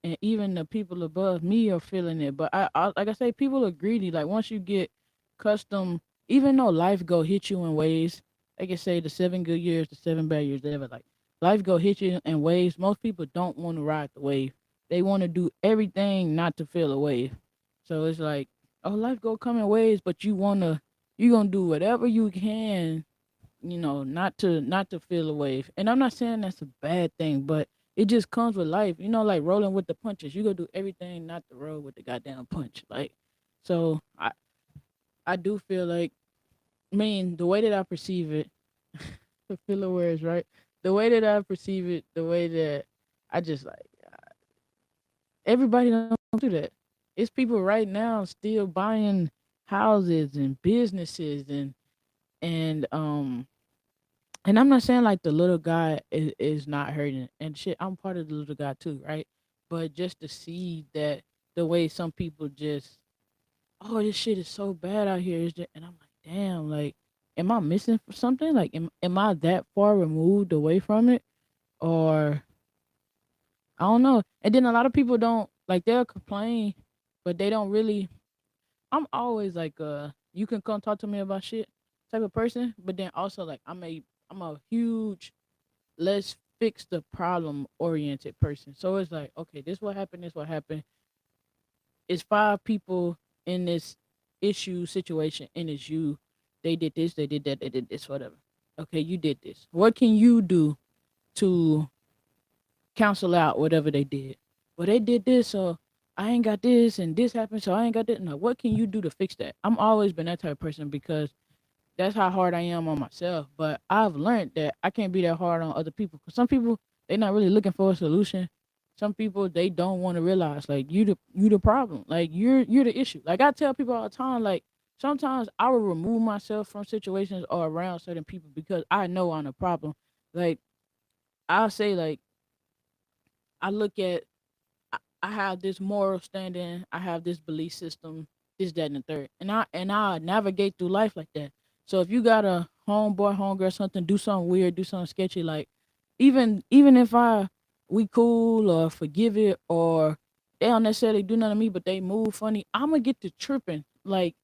and even the people above me are feeling it. But I like I say, people are greedy. Like once you get custom, even though life go hit you in ways, like I say, the 7 good years, the 7 bad years, whatever. Like life go hit you in waves. Most people don't want to ride the wave, they want to do everything not to feel a wave. So it's like, oh, life go come in waves, but you gonna do whatever you can, not to feel a wave. And I'm not saying that's a bad thing, but it just comes with life. Like rolling with the punches. You gonna do everything not to roll with the goddamn punch. Like, so I do feel like, I mean, the way that I perceive it, the filler words, right? The way that I perceive it, the way that I just like everybody don't do that. It's people right now still buying houses and businesses and I'm not saying like the little guy is not hurting and shit. I'm part of the little guy too, right? But just to see that the way some people just, oh, this shit is so bad out here, is just, and I'm like, damn, like, am I missing something? Like, am I that far removed away from it, or I don't know. And then a lot of people don't like, they'll complain, but they don't really. I'm always like, you can come talk to me about shit type of person, but then also like I'm a huge let's fix the problem oriented person. So it's like, okay, this what happened, this what happened. It's five people in this issue situation, and it's you. They did this, they did that, they did this, whatever. Okay, you did this. What can you do to cancel out whatever they did? Well, they did this, so I ain't got this, and this happened, so I ain't got this. No, what can you do to fix that? I'm always been that type of person because that's how hard I am on myself. But I've learned that I can't be that hard on other people. Cause some people they're not really looking for a solution. Some people they don't want to realize like you the problem. Like you're the issue. Like I tell people all the time, like sometimes I will remove myself from situations or around certain people because I know I'm the problem. Like I'll say like I look at I have this moral standing, I have this belief system, this, that, and the third. And I navigate through life like that. So if you got a homeboy, homegirl, something, do something weird, do something sketchy, like even if we cool or forgive it or they don't necessarily do nothing to me, but they move funny, I'ma get to tripping. Like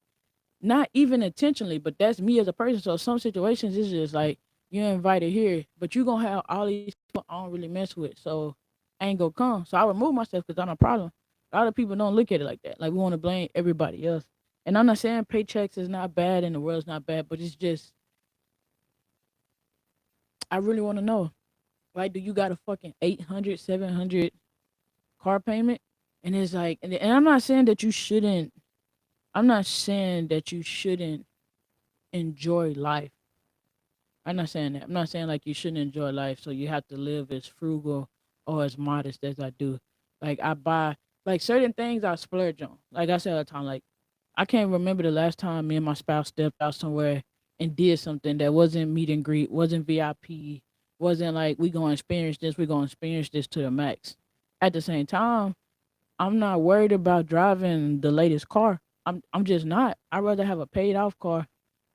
not even intentionally, but that's me as a person. So some situations it's just like you're invited here, but you gonna have all these people I don't really mess with. So I ain't gonna come. So I remove myself because I'm a problem. A lot of people don't look at it like that. Like we want to blame everybody else. And I'm not saying paychecks is not bad and the world's not bad, but it's just I really want to know. Like, do you got a fucking 800, 700 car payment? And it's like, and I'm not saying that you shouldn't. I'm not saying that you shouldn't enjoy life. I'm not saying that. I'm not saying like you shouldn't enjoy life, so you have to live as frugal or as modest as I do. Like I buy like certain things I splurge on. Like I said all the time, like I can't remember the last time me and my spouse stepped out somewhere and did something that wasn't meet and greet, wasn't VIP, wasn't like we gonna experience this, we gonna experience this to the max. At the same time, I'm not worried about driving the latest car. I'm just not. I'd rather have a paid off car.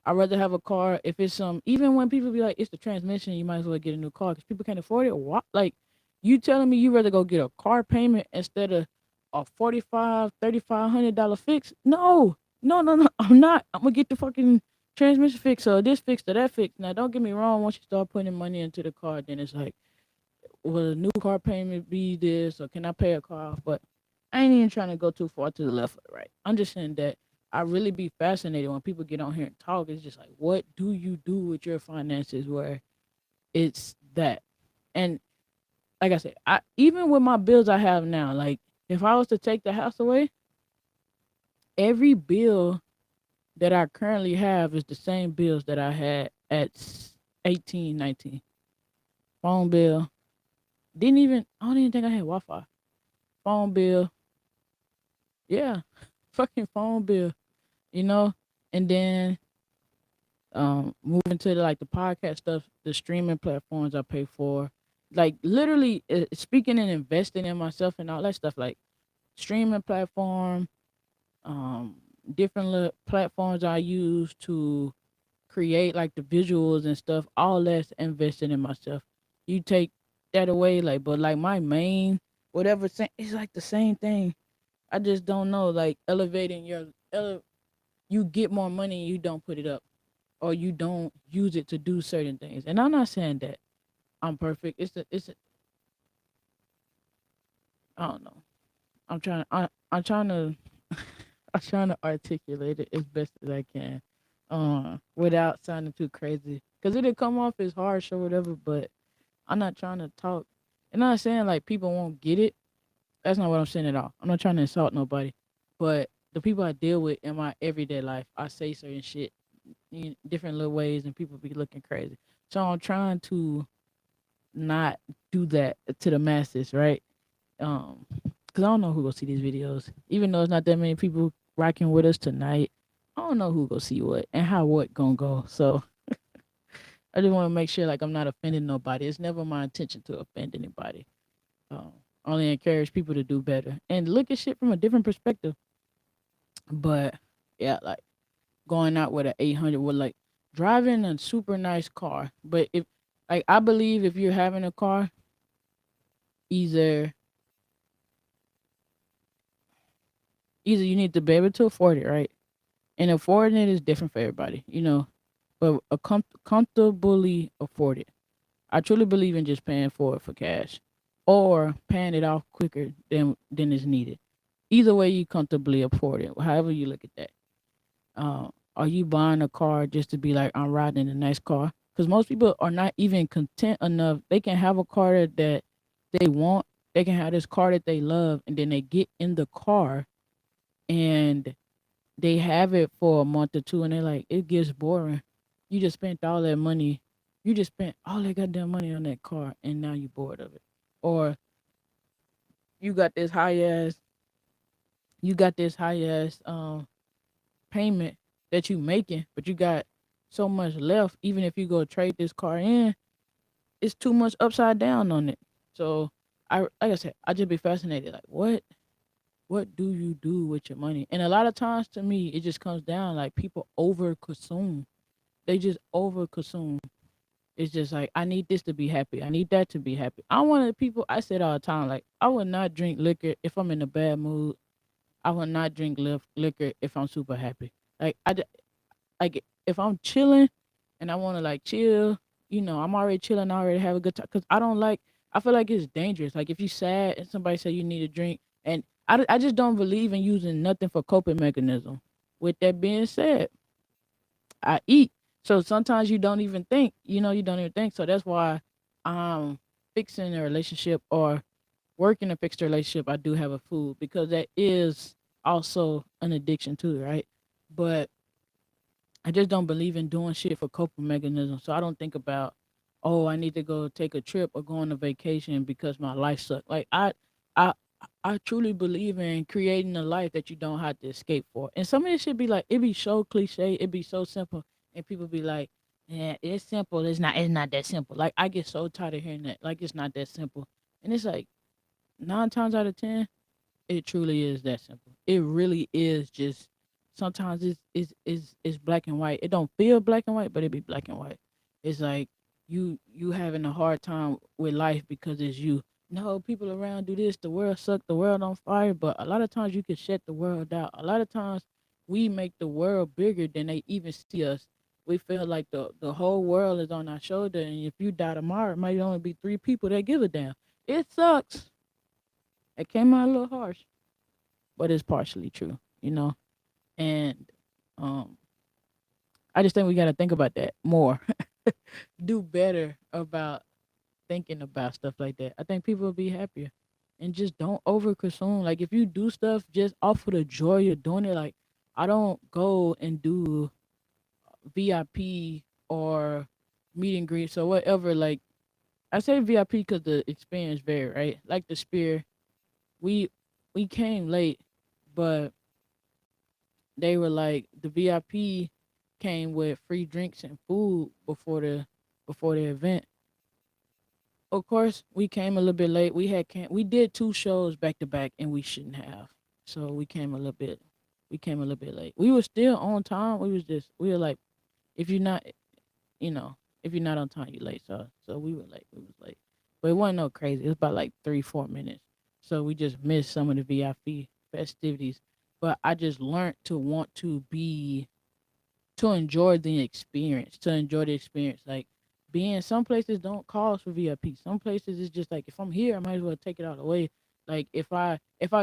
I'd rather have a car if it's even when people be like it's the transmission, you might as well get a new car because people can't afford it. What like you telling me you rather go get a car payment instead of a 45, $3,500 fix? No, no, no, no. I'm not. I'm gonna get the fucking transmission fix, so this fix, or that fix. Now, don't get me wrong. Once you start putting money into the car, then it's like, will a new car payment be this, or can I pay a car off? But I ain't even trying to go too far to the left or the right. I'm just saying that I really be fascinated when people get on here and talk. It's just like, what do you do with your finances where it's that? And like I said, I even with my bills I have now, like if I was to take the house away, every bill that I currently have is the same bills that I had at 18, 19. Phone bill. I don't even think I had Wi Fi. Phone bill. Yeah. Fucking phone bill, you know? And then moving to like the podcast stuff, the streaming platforms I pay for. Like literally speaking and investing in myself and all that stuff, like streaming platform, um, different platforms I use to create like the visuals and stuff, all that's invested in myself. You take that away, like, but like my main whatever thing, it's like the same thing. I just don't know, like elevating you get more money, you don't put it up, or you don't use it to do certain things. And I'm not saying that I'm perfect. I don't know. I'm trying to I'm trying to articulate it as best as I can, without sounding too crazy. Cause it'll come off as harsh or whatever, but I'm not trying to talk. And I'm not saying like people won't get it. That's not what I'm saying at all. I'm not trying to insult nobody, but the people I deal with in my everyday life, I say certain shit in different little ways, and people be looking crazy. So I'm trying to not do that to the masses, right? Cause I don't know who gonna see these videos, even though it's not that many people rocking with us tonight. I don't know who gonna see what and how what gonna go. So I just want to make sure like I'm not offending nobody. It's never my intention to offend anybody. Um, Only encourage people to do better and look at shit from a different perspective. But yeah, like going out with an 800 with like driving a super nice car. But if like I believe if you're having a car, either either you need to be able to afford it, right? And affording it is different for everybody, but comfortably afford it. I truly believe in just paying for it for cash or paying it off quicker than is needed. Either way, you comfortably afford it. However you look at that. Are you buying a car just to be like I'm riding in a nice car? Because most people are not even content enough. They can have a car that they want. They can have this car that they love, and then they get in the car and they have it for a month or two, and they're like, it gets boring. You just spent all that money. You just spent all that goddamn money on that car, and now you're bored of it. Or you got this high ass, you got this high ass payment that you making, but you got so much left. Even if you go trade this car in, it's too much upside down on it. So like I said, I just be fascinated. Like what do you do with your money? And a lot of times to me, it just comes down like people over consume. They just over consume. It's just like I need this to be happy. I need that to be happy. I'm one of the people I said all the time, like I would not drink liquor if I'm in a bad mood. I would not drink liquor if I'm super happy. Like like if I'm chilling and I want to like chill, I'm already chilling. I already have a good time because I don't like. I feel like it's dangerous. Like if you sad and somebody say you need a drink, and I just don't believe in using nothing for coping mechanism. With that being said, I eat. So sometimes you don't even think, you don't even think. So that's why I'm fixing a relationship or working to fix the relationship. I do have a food because that is also an addiction too, right? But I just don't believe in doing shit for coping mechanism. So I don't think about, oh, I need to go take a trip or go on a vacation because my life sucks. Like I, I truly believe in creating a life that you don't have to escape for. And some of this should be like, it be so cliche, it be so simple, and people be like, yeah, it's simple. It's not that simple. Like I get so tired of hearing that. Like it's not that simple. And it's like 9 times out of 10, it truly is that simple. It really is just sometimes it's black and white. It don't feel black and white, but it be black and white. It's like you having a hard time with life because it's you. No, people around do this, the world suck, the world on fire, but a lot of times you can shut the world out. A lot of times we make the world bigger than they even see us. We feel like the whole world is on our shoulder, and if you die tomorrow, it might only be three people that give a damn. It sucks. It came out a little harsh, but it's partially true, you know. And um, I just think we got to think about that more. Do better about thinking about stuff like that. I think people will be happier, and just don't over consume. Like if you do stuff just off of the joy of doing it, like I don't go and do VIP or meet and greets or whatever. Like I say VIP because the experience vary, right? Like the Spear, we we came late, but they were like the VIP came with free drinks and food before the event. Of course, we came a little bit late. We did two shows back to back, and we shouldn't have. So we came a little bit late. We were still on time. We were like, if you're not, you know, if you're not on time, you're late. So we were late. We was late, but it wasn't no crazy. It was about like 3 4 minutes. So we just missed some of the VIP festivities. But I just learned to want to enjoy the experience, to enjoy the experience. Like being some places don't call for VIP. Some places it's just like if I'm here, I might as well take it all the way. Like if I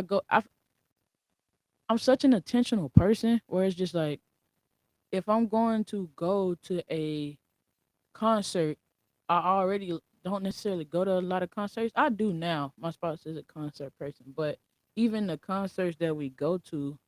go, I'm such an intentional person where it's just like if I'm going to go to a concert, I already don't necessarily go to a lot of concerts. I do now. My spouse is a concert person, but even the concerts that we go to,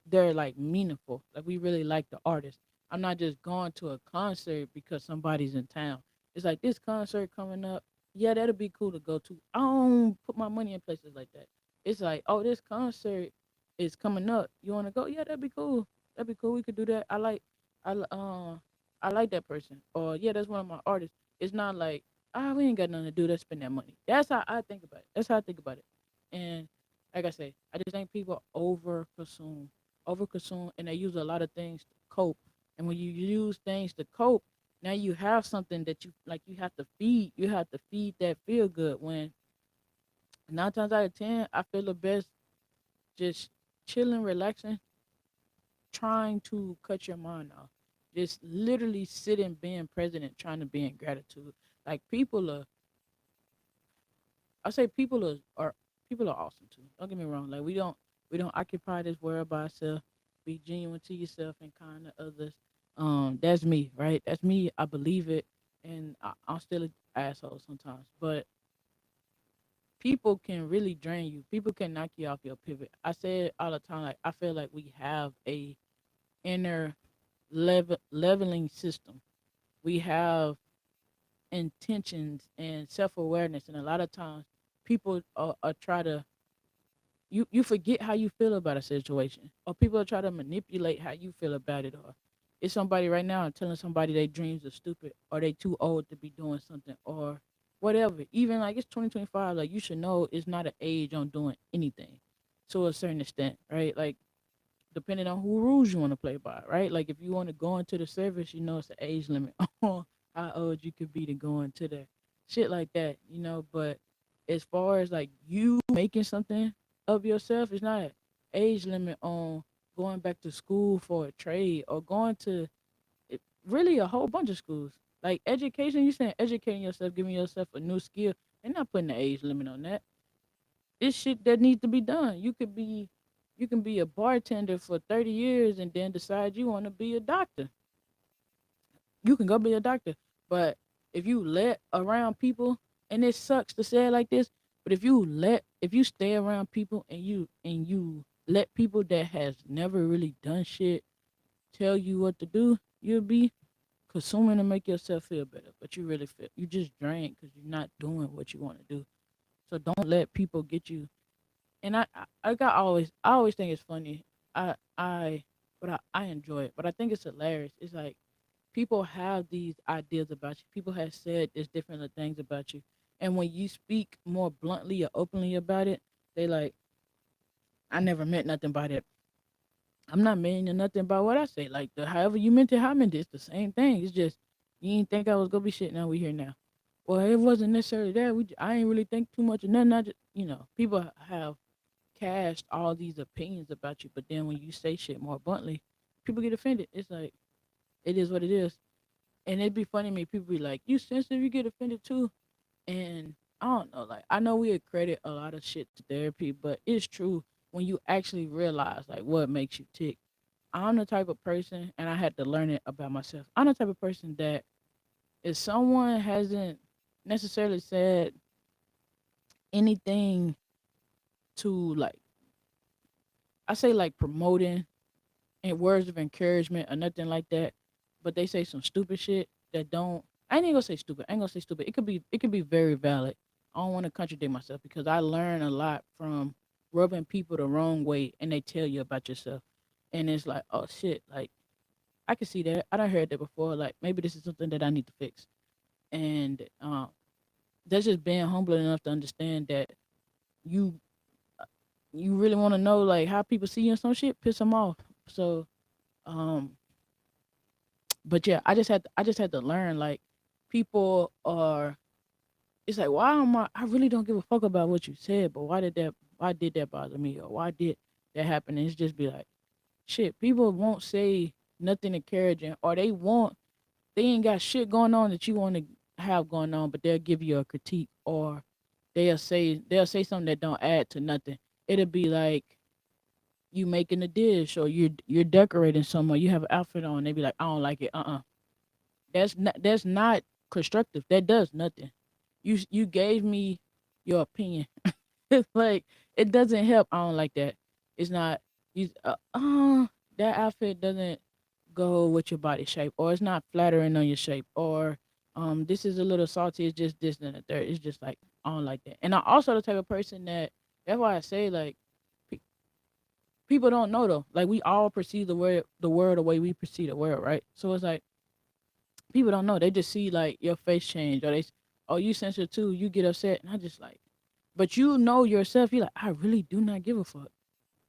they're like meaningful. Like we really like the artist. I'm not just going to a concert because somebody's in town. It's like this concert coming up. Yeah, that'll be cool to go to. I don't put my money in places like that. It's like, oh, this concert is coming up. You want to go? Yeah, that'd be cool. That'd be cool. We could do that. I li- I like that person. Or yeah, that's one of my artists. It's not like we ain't got nothing to do. Let's spend that money. That's how I think about it. That's how I think about it. And like I say, I just think people overconsume and they use a lot of things to cope. And when you use things to cope, now you have something that you have to feed. You have to feed that feel good. When 9 times out of 10, I feel the best just chilling, relaxing, trying to cut your mind off. Just literally sitting, being present, and trying to be in gratitude. Like I say people are awesome too. Don't get me wrong. Like we don't occupy this world by ourselves. Be genuine to yourself and kind to others. That's me, right? That's me. I believe it, and I'm still an asshole sometimes. But people can really drain you. People can knock you off your pivot. I say it all the time. Like I feel like we have a inner leveling system. We have intentions and self awareness, and a lot of times people are try to you forget how you feel about a situation, or people try to manipulate how you feel about it, or it's somebody right now telling somebody their dreams are stupid or they too old to be doing something or whatever. Even like it's 2025, like you should know it's not an age on doing anything to a certain extent, right? Like depending on who rules you want to play by, right? Like if you want to go into the service, it's an age limit on how old you could be to go into there, shit like that, But as far as like you making something of yourself, it's not an age limit on going back to school for a trade or going to really a whole bunch of schools. Like education, you saying educating yourself, giving yourself a new skill. They're not putting an age limit on that. It's shit that needs to be done. You can be a bartender for 30 years and then decide you want to be a doctor. You can go be a doctor. But if you let around people, and it sucks to say it like this, but if you stay around people and you let people that has never really done shit tell you what to do, you'll be consuming to make yourself feel better. But you just drain because you're not doing what you want to do. So don't let people get you. And I always think it's funny. I enjoy it, but I think it's hilarious. It's like people have these ideas about you. People have said there's different things about you, and when you speak more bluntly or openly about it, they like, I never meant nothing by that. I'm not meaning nothing about what I say. Like the however you meant it, how I meant it, it's the same thing. It's just you didn't think I was gonna be shit. Now we here now. Well, it wasn't necessarily that. I ain't really think too much of nothing. I just, people have cast all these opinions about you, but then when you say shit more bluntly, people get offended. It's like It is what it is. And it'd be funny to me. People be like, "You sensitive? You get offended too?" And I don't know. Like I know we accredit a lot of shit to therapy, but it's true when you actually realize like what makes you tick. I'm the type of person, and I had to learn it about myself. I'm the type of person that if someone hasn't necessarily said anything to like, I say like promoting and words of encouragement or nothing like that, but they say some stupid shit that don't. I ain't gonna say stupid. I ain't gonna say stupid. It could be very valid. I don't want to contradict myself because I learn a lot from rubbing people the wrong way and they tell you about yourself, and it's like, oh shit, like I can see that. I done heard that before. Like maybe this is something that I need to fix, and that's just being humble enough to understand that you you really want to know like how people see you and some shit piss them off. So um but yeah, I just had to learn like people are. It's like why am I really don't give a fuck about what you said, but why did that bother me or why did that happen? And it's just be like shit. People won't say nothing encouraging or they ain't got shit going on that you want to have going on, but they'll give you a critique or they'll say something that don't add to nothing. It'll be like you making a dish or you're decorating somewhere. You have an outfit on. They be like, I don't like it. That's not constructive. That does nothing. You gave me your opinion. It's like it doesn't help. I don't like that. It's not you. That outfit doesn't go with your body shape, or it's not flattering on your shape, or this is a little salty. It's just this and the third. It's just like I don't like that. And I also the type of person that. That's why I say like pe- people don't know though. Like we all perceive the world the way we perceive the world, right? So it's like people don't know. They just see like your face change, or oh, you sensitive too. You get upset, and I just like, but you know yourself. You're like, I really do not give a fuck.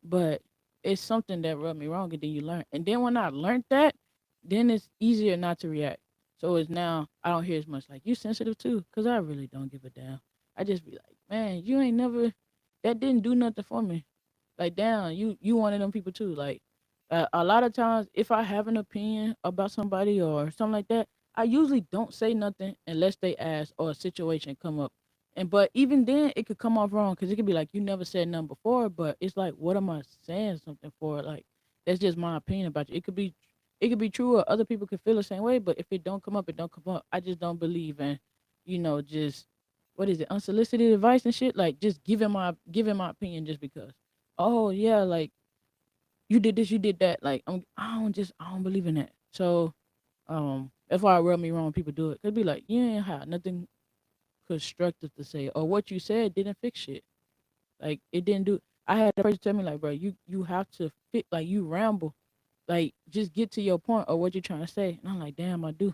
But it's something that rubbed me wrong, and then you learn. And then when I learned that, then it's easier not to react. So it's now I don't hear as much like you sensitive too, cause I really don't give a damn. I just be like, man, you ain't never. That didn't do nothing for me. Like, damn, you one of them people too. Like, a lot of times, if I have an opinion about somebody or something like that, I usually don't say nothing unless they ask or a situation come up. And but even then, it could come off wrong because it could be like you never said nothing before, but it's like, what am I saying something for? Like, that's just my opinion about you. It could be true, or other people could feel the same way. But if it don't come up, it don't come up. I just don't believe in, just what is it, unsolicited advice and shit. Like, just giving my opinion just because oh yeah, like you did this, you did that. Like I don't believe in that. So that's why it rub me wrong when people do it. It'd be like you ain't have nothing constructive to say, or what you said didn't fix shit. Like it didn't do. I had a person tell me like, bro, you have to fit like you ramble, like just get to your point or what you're trying to say. And I'm like, damn, I do.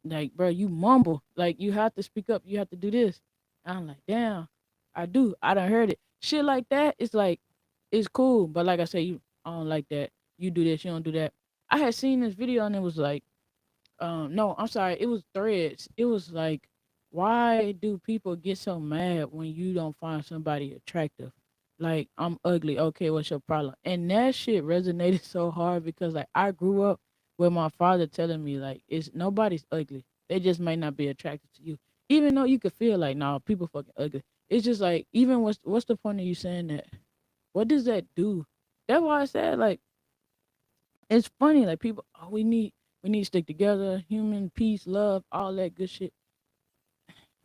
Like, bro, you mumble. Like you have to speak up. You have to do this. And I'm like, damn, I do. I done heard it. Shit like that. It's like it's cool, but like I say, I don't like that. You do this, you don't do that. I had seen this video and it was like, no, I'm sorry, it was threads. It was like, why do people get so mad when you don't find somebody attractive? Like, I'm ugly. Okay, what's your problem? And that shit resonated so hard because like I grew up with my father telling me like it's nobody's ugly. They just may not be attracted to you. Even though you could feel like, nah, people fucking ugly. It's just like even what's the point of you saying that? What does that do? That's why I said like it's funny. Like people, oh, we need to stick together, human peace, love, all that good shit.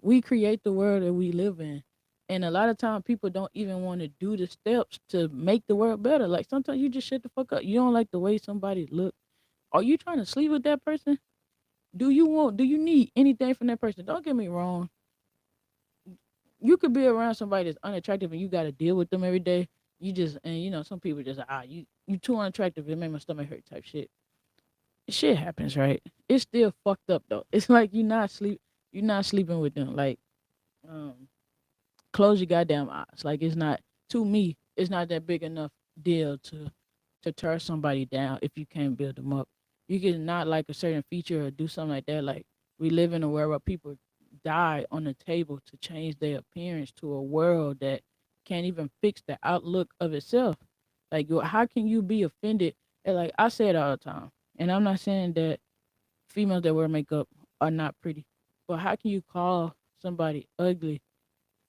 We create the world that we live in, and a lot of time people don't even want to do the steps to make the world better. Like sometimes you just shut the fuck up. You don't like the way somebody look. Are you trying to sleep with that person? Do you need anything from that person? Don't get me wrong. You could be around somebody that's unattractive and you got to deal with them every day. You just and some people just you too unattractive. It made my stomach hurt type shit. Shit happens, right? It's still fucked up though. It's like you're not sleeping with them. Like um, close your goddamn eyes. Like it's not to me. It's not that big enough deal to tear somebody down if you can't build them up. You can not like a certain feature or do something like that. Like we live in a world where people die on the table to change their appearance to a world that can't even fix the outlook of itself. Like how can you be offended? And like I say it all the time, and I'm not saying that. females that wear makeup are not pretty. But how can you call somebody ugly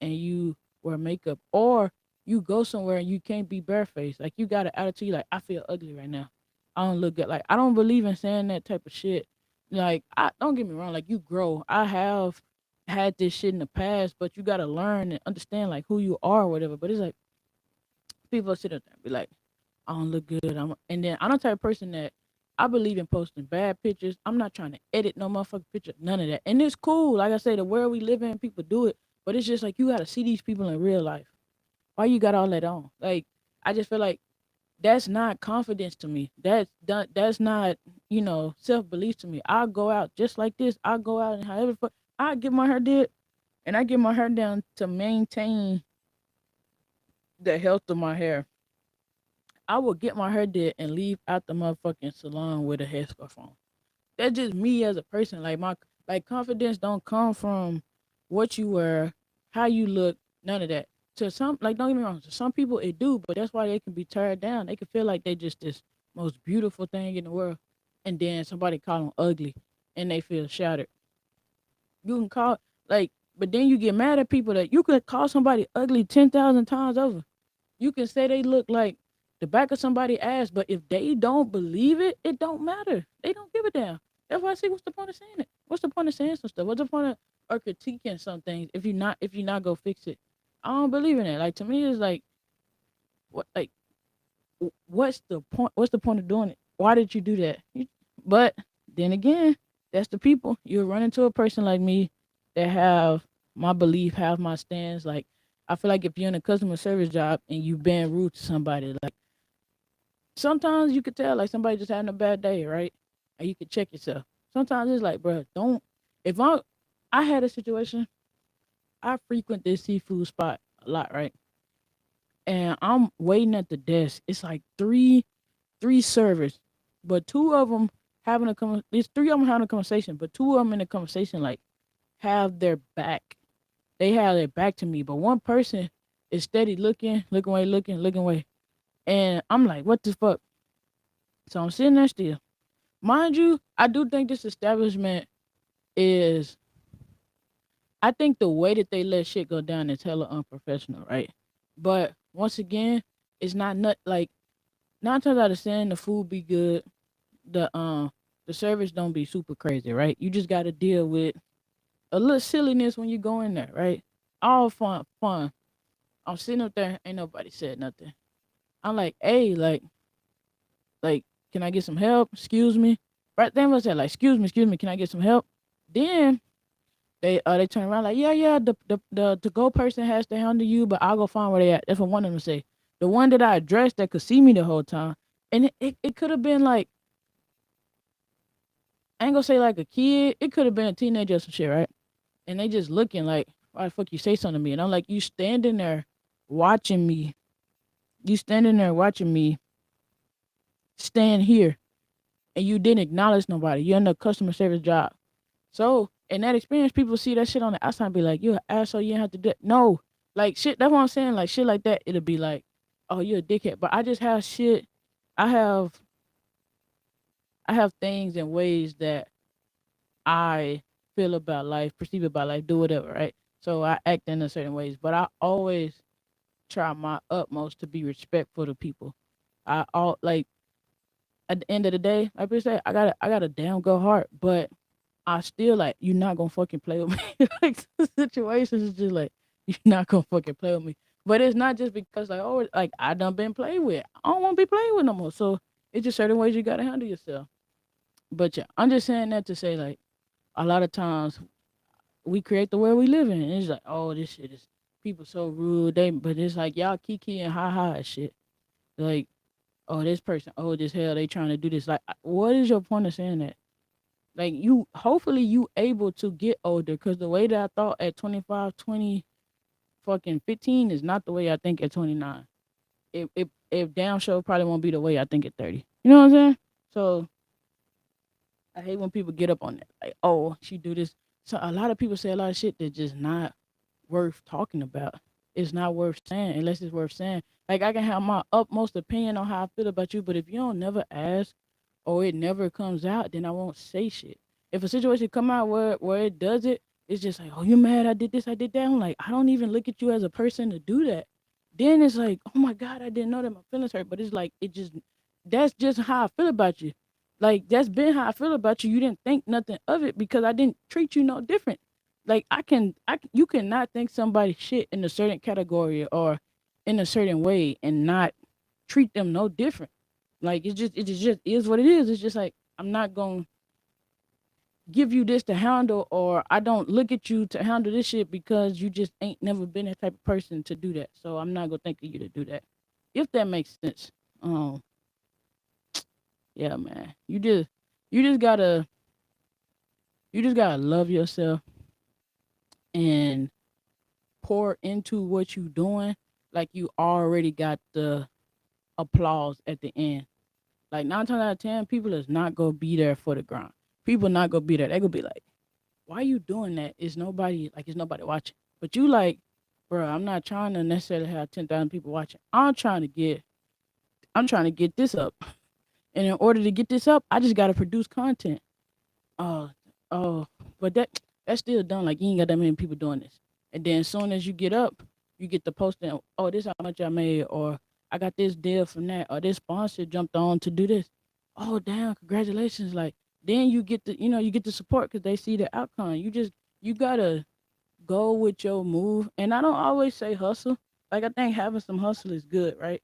and you wear makeup, or you go somewhere and you can't be barefaced? Like you got an attitude like I feel ugly right now. I don't look good. Like I don't believe in saying that type of shit. Like I don't get me wrong. Like you grow. I have had this shit in the past, but you gotta learn and understand like who you are or whatever. But it's like people sit up there and be like, I don't look good. And then I'm the type of person that I believe in posting bad pictures. I'm not trying to edit no motherfucking picture, none of that. And it's cool. Like I say, the world we live in, people do it. But it's just like you gotta see these people in real life. Why you got all that on? Like I just feel like that's not confidence to me. That's not, self belief to me. I'll go out just like this. I'll go out and however I get my hair did, and I get my hair down to maintain the health of my hair. I will get my hair did and leave out the motherfucking salon with a headscarf on. That's just me as a person. Like my confidence don't come from what you wear, how you look, none of that. To some, like, don't get me wrong, to some people it do, but that's why they can be teared down. They can feel like they just this most beautiful thing in the world, and then somebody call them ugly, and they feel shattered. You can call but then you get mad at people that you could call somebody ugly 10,000 times over. You can say they look like the back of somebody's ass, but if they don't believe it, it don't matter. They don't give a damn. That's why I say, what's the point of saying it? What's the point of saying some stuff? What's the point of or critiquing some things if you not go fix it? I don't believe in it. Like to me, it's like what like what's the point? What's the point of doing it? Why did you do that? But then again, that's the people. You'll run into a person like me that have my belief, have my stance. Like I feel like if you're in a customer service job and you've been rude to somebody, like sometimes you could tell like somebody just having a bad day, right? And you could check yourself. Sometimes it's like, bro, don't. If I had a situation, I frequent this seafood spot a lot, right? And I'm waiting at the desk. It's like three servers, but two of them having a there's three of them having a conversation, but two of them in the conversation like have their back. They have their back to me, but one person is steady looking away, looking away, and I'm like, what the fuck? So I'm sitting there still. Mind you, I do think this establishment is. I think the way that they let shit go down is hella unprofessional, right? But once again, it's not like 9 times out of 10 the food be good, the service don't be super crazy, right? You just got to deal with a little silliness when you go in there, right? All fun. I'm sitting up there, ain't nobody said nothing. I'm like, hey, like, can I get some help? Excuse me. Right then was that like, excuse me, can I get some help? Then they turn around like, yeah, the to go person has to handle you, but I'll go find where they at. That's what one of them say. The one that I addressed that could see me the whole time, and it could have been like, I ain't gonna say like a kid. It could have been a teenager or some shit, right? And they just looking like, why the fuck you say something to me? And I'm like, you standing there watching me. You standing there watching me stand here, and you didn't acknowledge nobody. You're in a customer service job. So in that experience, people see that shit on the outside and be like, you an asshole, you didn't have to do it. No. Like shit, that's what I'm saying. Like shit like that, it'll be like, oh, you're a dickhead. But I just have shit. I have I have things and ways that I feel about life, perceive about life, do whatever, right? So I act in a certain ways. But I always try my utmost to be respectful to people. I all like at the end of the day, like I said, I got a damn good heart, but I still like you're not gonna fucking play with me. Like situations is just like you're not gonna fucking play with me. But it's not just because like oh like I done been played with. I don't want to be played with no more. So it's just certain ways you gotta handle yourself. But yeah, I'm just saying that to say like a lot of times we create the world we live in. And it's like oh this shit is people so rude. But it's like y'all kiki and ha ha and shit. Like oh this person old as hell. They trying to do this. Like what is your point of saying that? Like you, hopefully you able to get older because the way that I thought at 25, 20, fucking 15 is not the way I think at 29. If down show probably won't be the way I think at 30. You know what I'm saying? So I hate when people get up on that. Like, oh, she do this. So a lot of people say a lot of shit that just not worth talking about. It's not worth saying unless it's worth saying. Like I can have my utmost opinion on how I feel about you, but if you don't never ask or it never comes out, then I won't say shit. If a situation come out where it does it, it's just like, oh, you mad? I did this, I did that. I'm like, I don't even look at you as a person to do that. Then it's like, oh my God, I didn't know that my feelings hurt. But it's like, that's just how I feel about you. Like that's been how I feel about you. You didn't think nothing of it because I didn't treat you no different. Like you cannot think somebody shit in a certain category or in a certain way and not treat them no different. Like it just is what it is. It's just like I'm not gonna give you this to handle, or I don't look at you to handle this shit because you just ain't never been that type of person to do that. So I'm not gonna think of you to do that. If that makes sense. Um, yeah, man. You just gotta you just gotta love yourself and pour into what you doing like you already got the applause at the end. Like 9 times out of 10, people is not gonna be there for the grind. People not gonna be there. They gonna be like, why you doing that? It's nobody watching. But you like, bro, I'm not trying to necessarily have 10,000 people watching. I'm trying to get this up. And in order to get this up, I just gotta produce content. Oh, oh, but that's still done. Like you ain't got that many people doing this. And then as soon as you get up, you get the posting. Oh, this how much I made, or I got this deal from that, or this sponsor jumped on to do this. Oh, damn! Congratulations! Like then you get you get the support because they see the outcome. You gotta go with your move. And I don't always say hustle. Like I think having some hustle is good, right?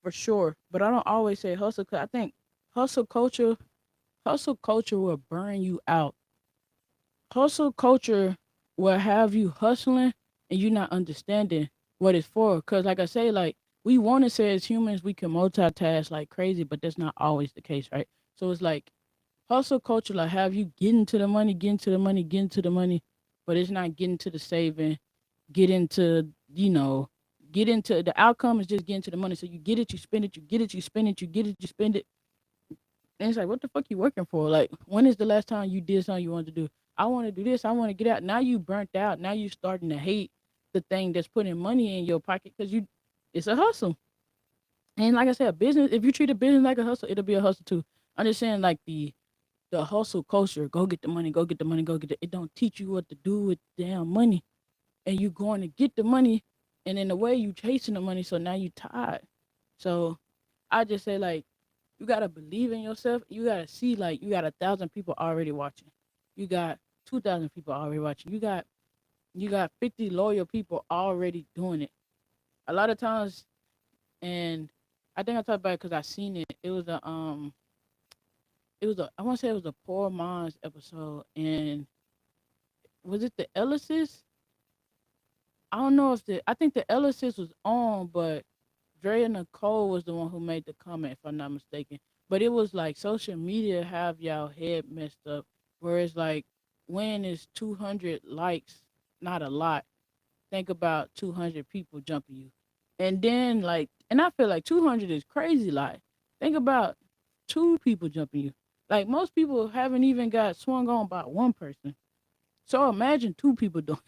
For sure. But I don't always say hustle because I think hustle culture hustle culture will burn you out. Hustle culture will have you hustling and you not understanding what it's for. Cause like I say, like we want to say as humans we can multitask like crazy, but that's not always the case, right? So it's like hustle culture will have you getting to the money, getting to the money, getting to the money, but it's not getting to the saving, get into get into the outcome is just getting to the money. So you get it, you spend it, you get it, you spend it, you get it, you spend it. And it's like, what the fuck you working for? Like, when is the last time you did something you wanted to do? I want to do this. I want to get out. Now you burnt out. Now you starting to hate the thing that's putting money in your pocket because it's a hustle. And like I said, a business. If you treat a business like a hustle, it'll be a hustle too. I'm just saying, like the hustle culture. Go get the money. Go get the money. Go get it. It don't teach you what to do with damn money, and you going to get the money, and in a way you chasing the money. So now you tired. So I just say like you gotta believe in yourself. You gotta see like you got 1,000 people already watching. You got 2,000 people already watching. You got 50 loyal people already doing it. A lot of times, and I think I talked about it because I seen it. I want to say it was a Poor Minds episode, and was it the Ellises? I don't know if I think the Ellises was on, but Drea Nicole was the one who made the comment, if I'm not mistaken. But it was like social media have y'all head messed up. Whereas like when is 200 likes not a lot? Think about 200 people jumping you. And then like, and I feel like 200 is crazy. Like, think about two people jumping you. Like most people haven't even got swung on by one person. So imagine two people doing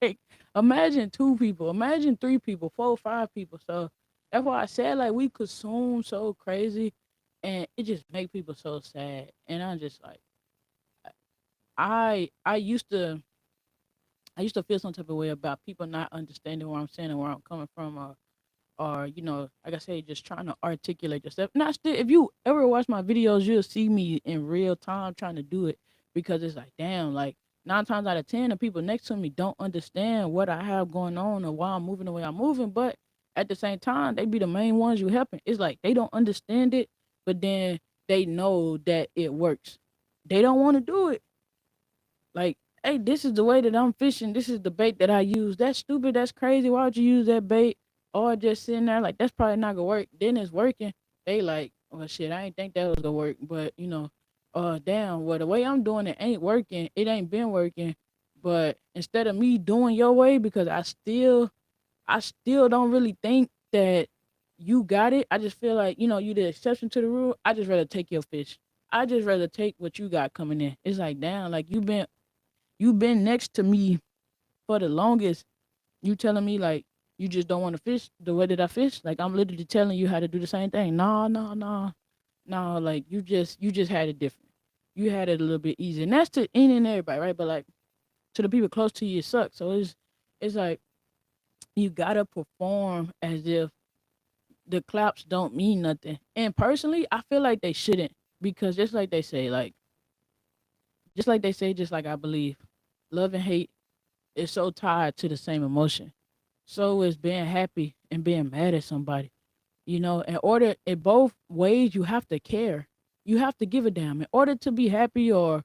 like imagine two people, imagine three people, four, five people. So that's why I said like we consume so crazy and it just make people so sad. And I'm just like I I used to feel some type of way about people not understanding where I'm saying and where I'm coming from or like I say, just trying to articulate yourself. Not still if you ever watch my videos, you'll see me in real time trying to do it because it's like damn, like 9 times out of 10 the people next to me don't understand what I have going on or why I'm moving the way I'm moving, but at the same time they be the main ones you helping. It's like they don't understand it, but then they know that it works. They don't want to do it. Like, hey, this is the way that I'm fishing. This is the bait that I use. That's stupid. That's crazy. Why would you use that bait? Or just sitting there like that's probably not gonna work. Then it's working. They like, well, shit, I ain't think that was gonna work. But damn. Well, the way I'm doing it ain't working. It ain't been working. But instead of me doing your way, because I still don't really think that you got it. I just feel like you the exception to the rule. I just rather take your fish. I just rather take what you got coming in. It's like damn, like you've been next to me for the longest. You telling me like you just don't want to fish the way that I fish? Like I'm literally telling you how to do the same thing. No, no, no, no. Like you just had it different. you had it a little bit easier. And that's to any and everybody, right? But like to the people close to you, it sucks. So it's like you gotta perform as if the claps don't mean nothing. And personally, I feel like they shouldn't, because just like I believe, love and hate is so tied to the same emotion. So is being happy and being mad at somebody. In order, in both ways, you have to care. You have to give a damn. In order to be happy or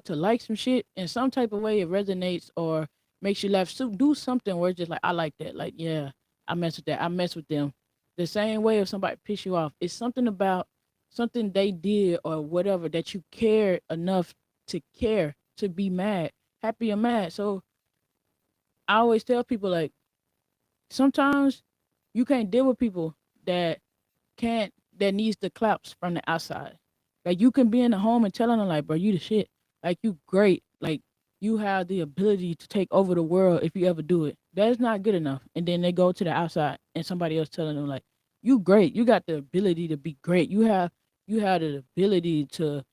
to like some shit in some type of way, it resonates or makes you laugh. So do something where it's just like, I like that. Like, yeah, I mess with that. I mess with them. The same way if somebody piss you off, it's something about something they did or whatever that you care enough to care, to be mad, happy or mad. So I always tell people, like, sometimes you can't deal with people that can't that needs the claps from the outside. Like, you can be in the home and telling them, like, bro, you the shit. Like, you great. Like, you have the ability to take over the world if you ever do it. That's not good enough. And then they go to the outside and somebody else telling them, like, you great. You got the ability to be great. You have the ability to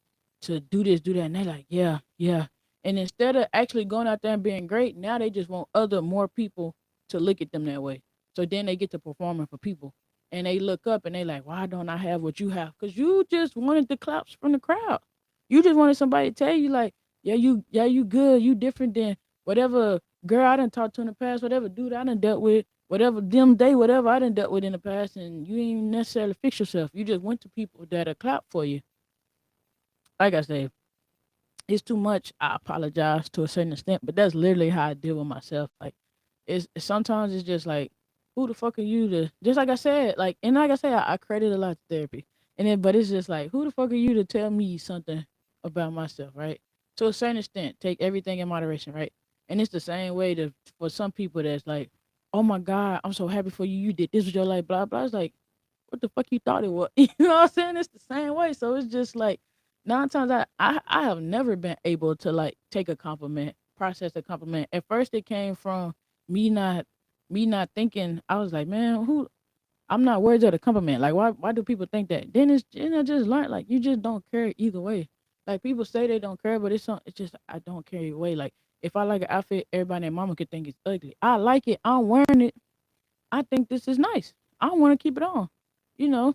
do this, do that. And they're like, yeah, yeah. And instead of actually going out there and being great, now they just want more people to look at them that way. So then they get to performing for people, and they look up and they like, why don't I have what you have? Because you just wanted the claps from the crowd. You just wanted somebody to tell you, like, yeah, you good, you different than whatever girl I done talked to in the past, whatever dude I done dealt with, whatever I done dealt with in the past, and you ain't necessarily fix yourself. You just went to people that are clap for you. Like I say, it's too much. I apologize to a certain extent, but that's literally how I deal with myself. Like, sometimes it's just like, who the fuck are you to, just like I said, like, and like I said, I credit a lot to therapy. And then, but it's just like, who the fuck are you to tell me something about myself, right? To a certain extent, take everything in moderation, right? And it's the same way to for some people that's like, oh my God, I'm so happy for you. You did this with your life, blah blah. It's like, what the fuck you thought it was? You know what I'm saying? It's the same way. So it's just like, nine times I have never been able to like take a compliment, process a compliment. At first it came from me not me not thinking. I was like, man, who, I'm not worthy of the compliment. Like, why do people think that? Then I just learned, like, you just don't care either way. Like, people say they don't care, but it's just, I don't care either way. Like, if I like an outfit, everybody and mama could think it's ugly. I like it. I'm wearing it. I think this is nice. I want to keep it on. You know,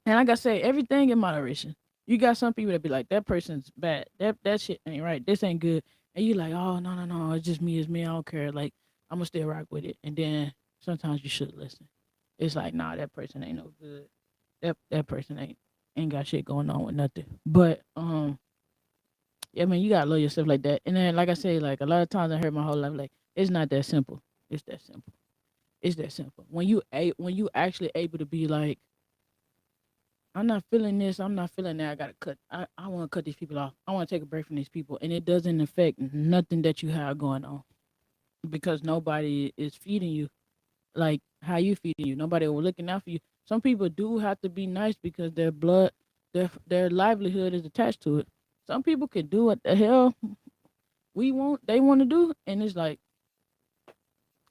and like I say, everything in moderation. You got some people that be like, that person's bad. That shit ain't right. This ain't good. And you like, oh no, no, no, it's just me, it's me. I don't care. Like, I'm gonna still rock with it. And then sometimes you should listen. It's like, nah, that person ain't no good. That person ain't got shit going on with nothing. But yeah, I mean, you gotta love yourself like that. And then, like I say, like, a lot of times I heard my whole life, like, it's not that simple. It's that simple. It's that simple. When you actually able to be like, I'm not feeling this. I'm not feeling that. I gotta cut. I want to cut these people off. I want to take a break from these people, and it doesn't affect nothing that you have going on, because nobody is feeding you like how you feeding you. Nobody will looking out for you. Some people do have to be nice because their blood, their livelihood is attached to it. Some people can do what the hell they want to do, and it's like,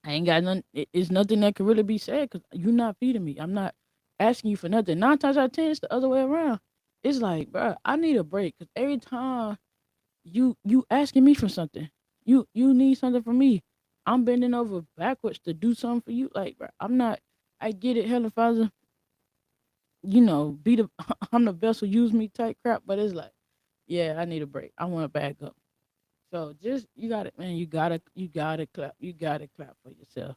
I ain't got nothing. It's nothing that can really be said because you're not feeding me. I'm not asking you for nothing. Nine times out of ten, it's the other way around. It's like, bro, I need a break because every time you asking me for something, you need something from me. I'm bending over backwards to do something for you. Like, bro, I'm not. I get it, Heavenly Father. Be the I'm the vessel, use me type crap. But it's like, yeah, I need a break. I want to back up. So just, you got to, man. You gotta clap. You gotta clap for yourself.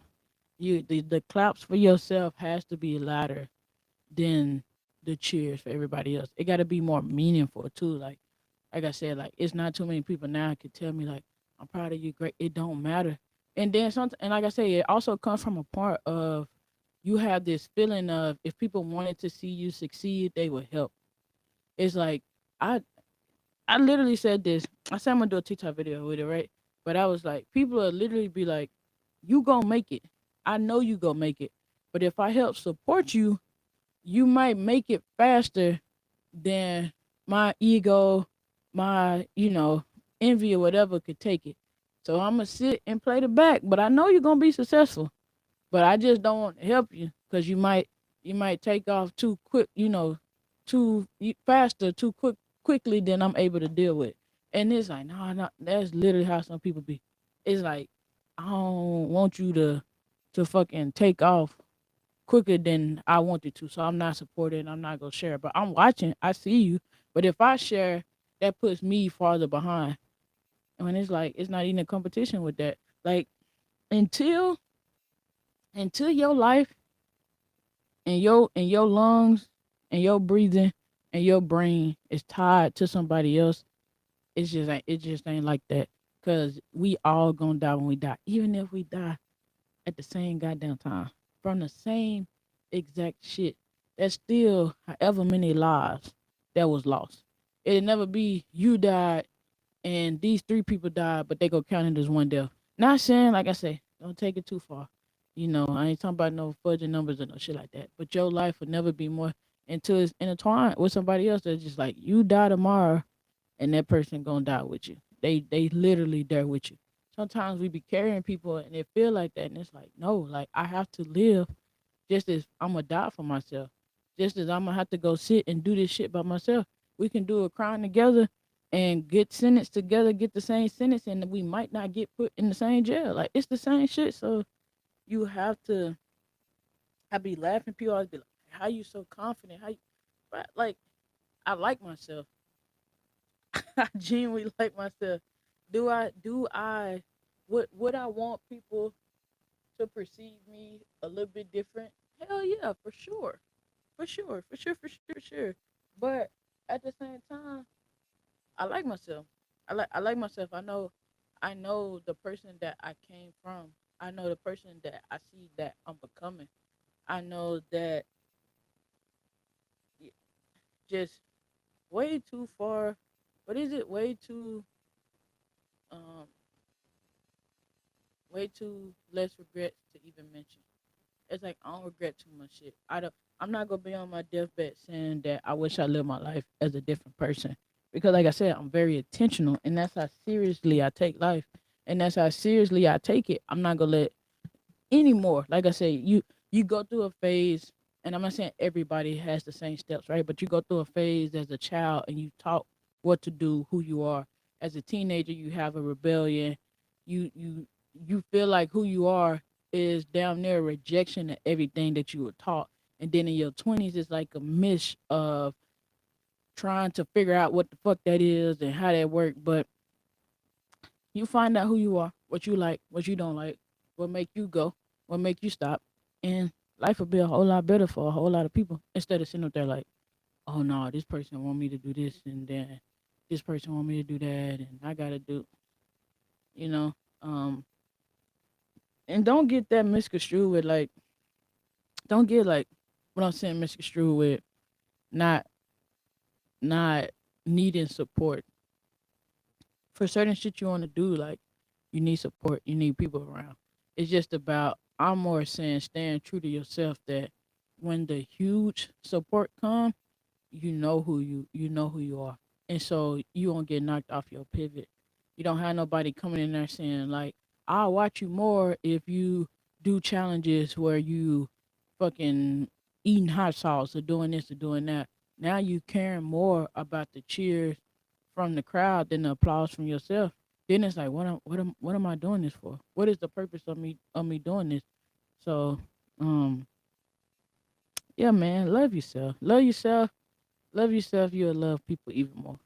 The claps for yourself has to be louder than the cheers for everybody else. It got to be more meaningful too. Like I said, like, it's not too many people now can tell me, like, I'm proud of you, great. It don't matter. And then something, and like I say, it also comes from a part of, you have this feeling of, if people wanted to see you succeed, they would help. It's like, I I literally said this. I said I'm gonna do a TikTok video with it, right? But I was like, people will literally be like, you gonna make it. I know you gonna make it. But if I help support you, you might make it faster than my ego, my, envy or whatever could take it. So I'm gonna sit and play the back, but I know you're gonna be successful. But I just don't want to help you because you might take off too quick, too faster, too quickly than I'm able to deal with. And it's like, no, no, that's literally how some people be. It's like, I don't want you to fucking take off quicker than I wanted to. So I'm not supporting, I'm not gonna share. But I'm watching, I see you. But if I share, that puts me farther behind. And when it's like it's not even a competition with that. Like until your life and your lungs and your breathing and your brain is tied to somebody else, it just ain't like that. Cause we all gonna die when we die. Even if we die at the same goddamn time. From the same exact shit. That's still however many lives that was lost. It'll never be you died and these three people died, but they go count it as one death. Not saying, like I say, don't take it too far. I ain't talking about no fudging numbers or no shit like that. But your life will never be more until it's intertwined with somebody else that's just like you die tomorrow and that person gonna die with you. They literally there with you. Sometimes we be carrying people and it feel like that and it's like, no, like I have to live just as I'm gonna die for myself. Just as I'm gonna have to go sit and do this shit by myself. We can do a crime together and get sentenced together, get the same sentence, and we might not get put in the same jail. Like it's the same shit. So you have to. I be laughing. People always be like, "How you so confident? How you?" But like, I like myself. I genuinely like myself. Do I? Do I? Would I want people to perceive me a little bit different? Hell yeah, for sure, for sure. But at the same time, I like myself. I like myself. I know the person that I came from. I know the person that I see that I'm becoming. I know that y- just way too far. What is it? Um way too less regrets to even mention. It's like I don't regret too much shit. I'm not gonna be on my deathbed saying that I wish I lived my life as a different person. Because like I said, I'm very intentional and that's how seriously I take life. And that's how seriously I take it. I'm not gonna let anymore. Like I said, you go through a phase and I'm not saying everybody has the same steps, right? But you go through a phase as a child and you taught what to do, who you are. As a teenager, you have a rebellion. You feel like who you are is down there a rejection of everything that you were taught. And then in your 20s, it's like a mish of trying to figure out what the fuck that is and how that work. But you find out who you are, what you like, what you don't like, what make you go, what make you stop, and life will be a whole lot better for a whole lot of people instead of sitting up there like, oh no, this person want me to do this and then this person want me to do that and I gotta do, you know, um, and don't get that misconstrued with like, don't get like what I'm saying misconstrued with not not needing support for certain shit you want to do. Like you need support, you need people around. It's just about I'm more saying staying true to yourself that when the huge support come, you know who you are. And so you won't get knocked off your pivot. You don't have nobody coming in there saying like, I'll watch you more if you do challenges where you fucking eating hot sauce or doing this or doing that. Now you caring more about the cheers from the crowd than the applause from yourself. Then it's like, what am I doing this for? What is the purpose of me doing this? So, um, yeah, man, love yourself. Love yourself. Love yourself. You'll love people even more.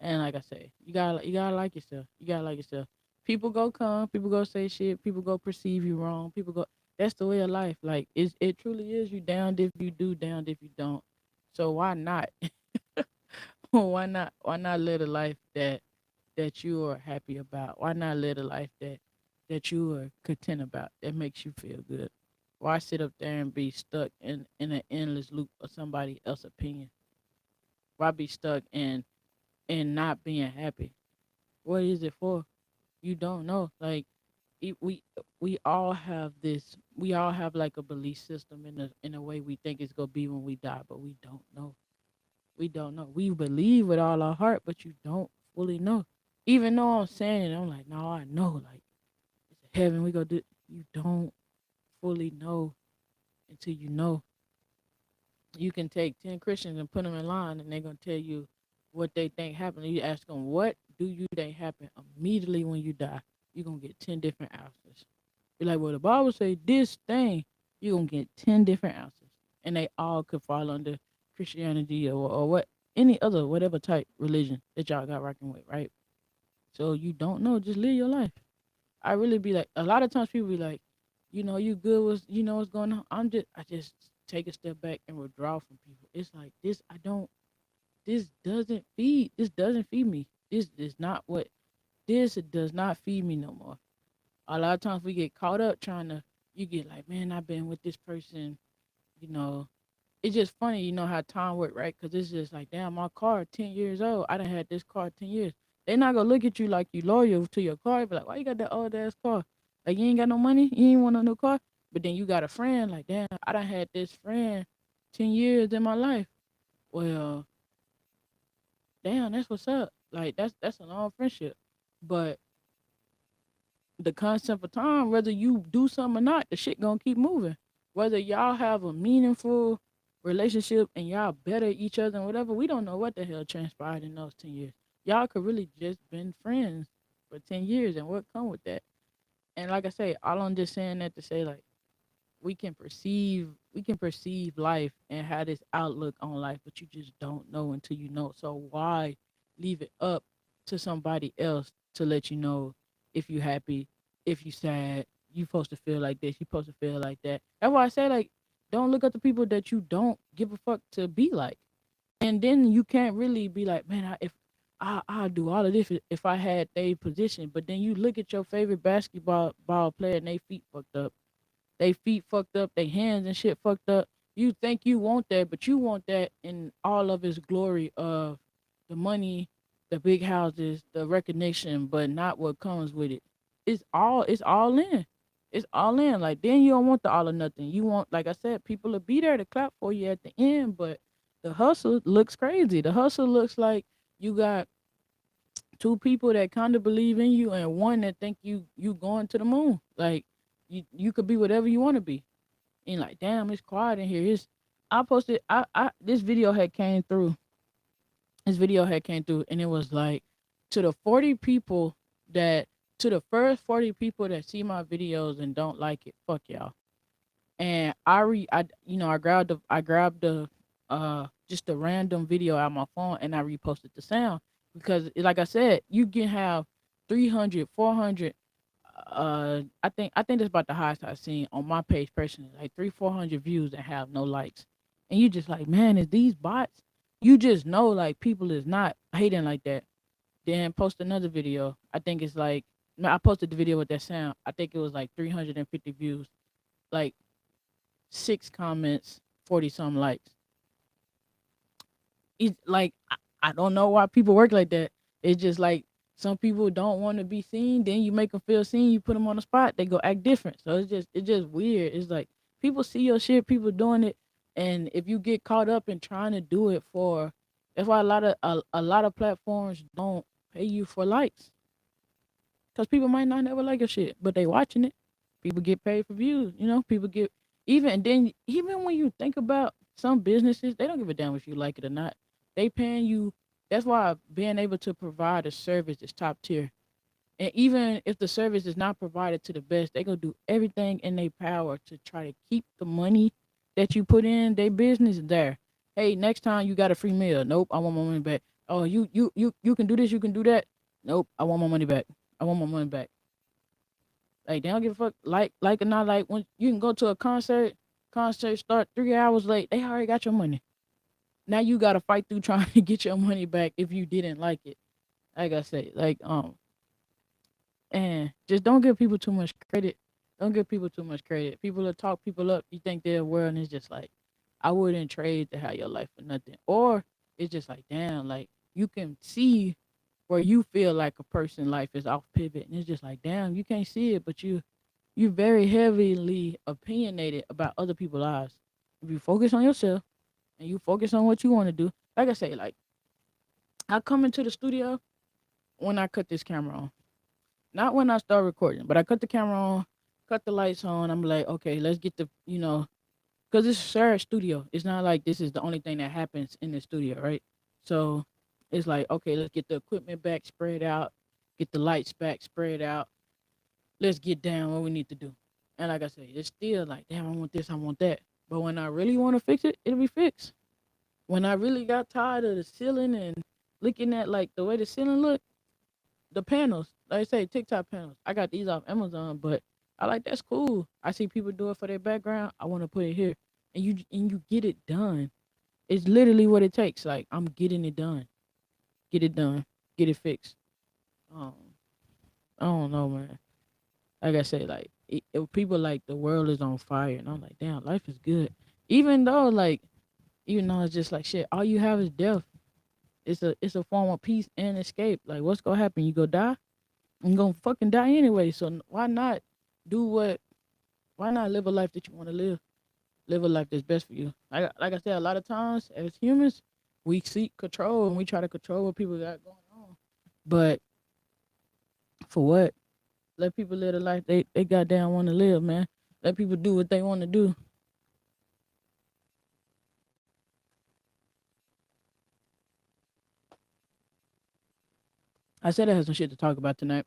And like I say, you gotta like yourself. You gotta like yourself. People go come. People go say shit. People go perceive you wrong. People go. That's the way of life. Like it truly is. You downed if you do, downed if you don't. So why not? Why not live a life that you are happy about? Why not live a life that you are content about? That makes you feel good. Why sit up there and be stuck in an endless loop of somebody else's opinion? Why be stuck in not being happy? What is it for? You don't know. Like it, we all have this. We all have like a belief system in a way we think it's gonna be when we die, but we don't know. We don't know. We believe with all our heart, but you don't fully know. Even though I'm saying it, I'm like, no, I know. Like it's a heaven. We go do. You don't fully know until you know. You can take 10 Christians and put them in line, and they're gonna tell you what they think happened. You ask them, what do you think happened immediately when you die? You're gonna get 10 different answers. You're like, well, the Bible say this thing, you're gonna get 10 different answers. And they all could fall under Christianity or what any other whatever type religion that y'all got rocking with, right? So you don't know, just live your life. I really be like, a lot of times people be like, you good with, what's going on. I just take a step back and withdraw from people. It's like this doesn't feed me. This is not what, this does not feed me no more. A lot of times we get caught up trying to, you get like, man, I've been with this person, you know, it's just funny, how time work, right? Because it's just like, damn, my car 10 years old. I done had this car 10 years. They not gonna look at you like you loyal to your car. Be like, why you got that old ass car? Like, you ain't got no money? You ain't want a new car? But then you got a friend, like, damn, I done had this friend 10 years in my life. Well, damn, that's what's up. Like, that's a long friendship. But the concept of time, whether you do something or not, the shit gonna keep moving. Whether y'all have a meaningful relationship and y'all better each other and whatever, we don't know what the hell transpired in those 10 years. Y'all could really just been friends for 10 years and what come with that. And like I say, all I'm just saying that to say like we can perceive life and have this outlook on life, but you just don't know until you know. So why leave it up to somebody else to let you know if you happy, if you sad, you supposed to feel like this, you supposed to feel like that. That's why I say like don't look at the people that you don't give a fuck to be like. And then you can't really be like, man, if I'll do all of this if I had their position. But then you look at your favorite basketball ball player and they feet fucked up, they feet fucked up, they hands and shit fucked up. You think you want that, but you want that in all of its glory of the money, the big houses, the recognition, but not what comes with it. It's all in. It's all in. Like then you don't want the all or nothing. You want, like I said, people will be there to clap for you at the end, but the hustle looks crazy. The hustle looks like you got two people that kind of believe in you and one that think you going to the moon. Like you could be whatever you want to be. And like, damn, it's quiet in here. It's I posted I this video had came through. This video had came through and it was like to the 40 people that to the first 40 people that see my videos and don't like it, fuck y'all. And I grabbed the just a random video out my phone and I reposted the sound because like I said, you can have 300, 400. I think that's about the highest I've seen on my page personally, like 400 views and have no likes. And you just like, man, is these bots? You just know like people is not hating like that. Then post another video. I think it's like no, I posted the video with that sound. I think it was like 350 views, like 6 comments, 40 some likes. It's like I don't know why people work like that. It's just like some people don't want to be seen. Then you make them feel seen. You put them on the spot. They go act different. So it's just weird. It's like people see your shit. People doing it, and if you get caught up in trying to do it for, that's why a lot of platforms don't pay you for likes. Cause people might not never like your shit, but they watching it. People get paid for views. People get even when you think about some businesses, they don't give a damn if you like it or not. They paying you. That's why being able to provide a service is top tier. And even if the service is not provided to the best, they gonna do everything in their power to try to keep the money that you put in their business there. Hey, next time you got a free meal. Nope, I want my money back. Oh, you can do this, you can do that. Nope, I want my money back. I want my money back. Like they don't give a fuck. Like or not like when you can go to a concert start 3 hours late. They already got your money. Now you gotta fight through trying to get your money back if you didn't like it. Like I say, and just don't give people too much credit. Don't give people too much credit. People will talk people up. You think they're aware, and it's just like, I wouldn't trade to have your life for nothing. Or it's just like, damn, like you can see where you feel like a person' life is off pivot, and it's just like, damn, you can't see it, but you very heavily opinionated about other people's lives. If you focus on yourself and you focus on what you want to do, like I say, like I come into the studio when I cut this camera on. Not when I start recording, but I cut the camera on, cut the lights on. I'm like, okay, let's get because it's a shared studio. It's not like this is the only thing that happens in the studio, right? So It's like, okay, let's get the equipment back spread out, get the lights back spread out. Let's get down what we need to do. And like I say, it's still like, damn, I want this, I want that. But when I really want to fix it, it'll be fixed. When I really got tired of the ceiling and looking at like the way the ceiling look, the panels, like I say, TikTok panels. I got these off Amazon, but I like that's cool. I see people do it for their background. I want to put it here, and you get it done. It's literally what it takes. Like I'm getting it done. Get it done. Get it fixed. Um, I don't know, man. Like I say, like if people like the world is on fire, and I'm like, damn, life is good. Even though, like, even though it's just like shit, all you have is death. It's a form of peace and escape. Like, what's gonna happen? You go die? I'm gonna fucking die anyway. So why not do what? Why not live a life that you want to live? Live a life that's best for you. Like I said, a lot of times as humans, we seek control and we try to control what people got going on. But for what? Let people live the life they goddamn want to live, man. Let people do what they want to do. I said I had some shit to talk about tonight,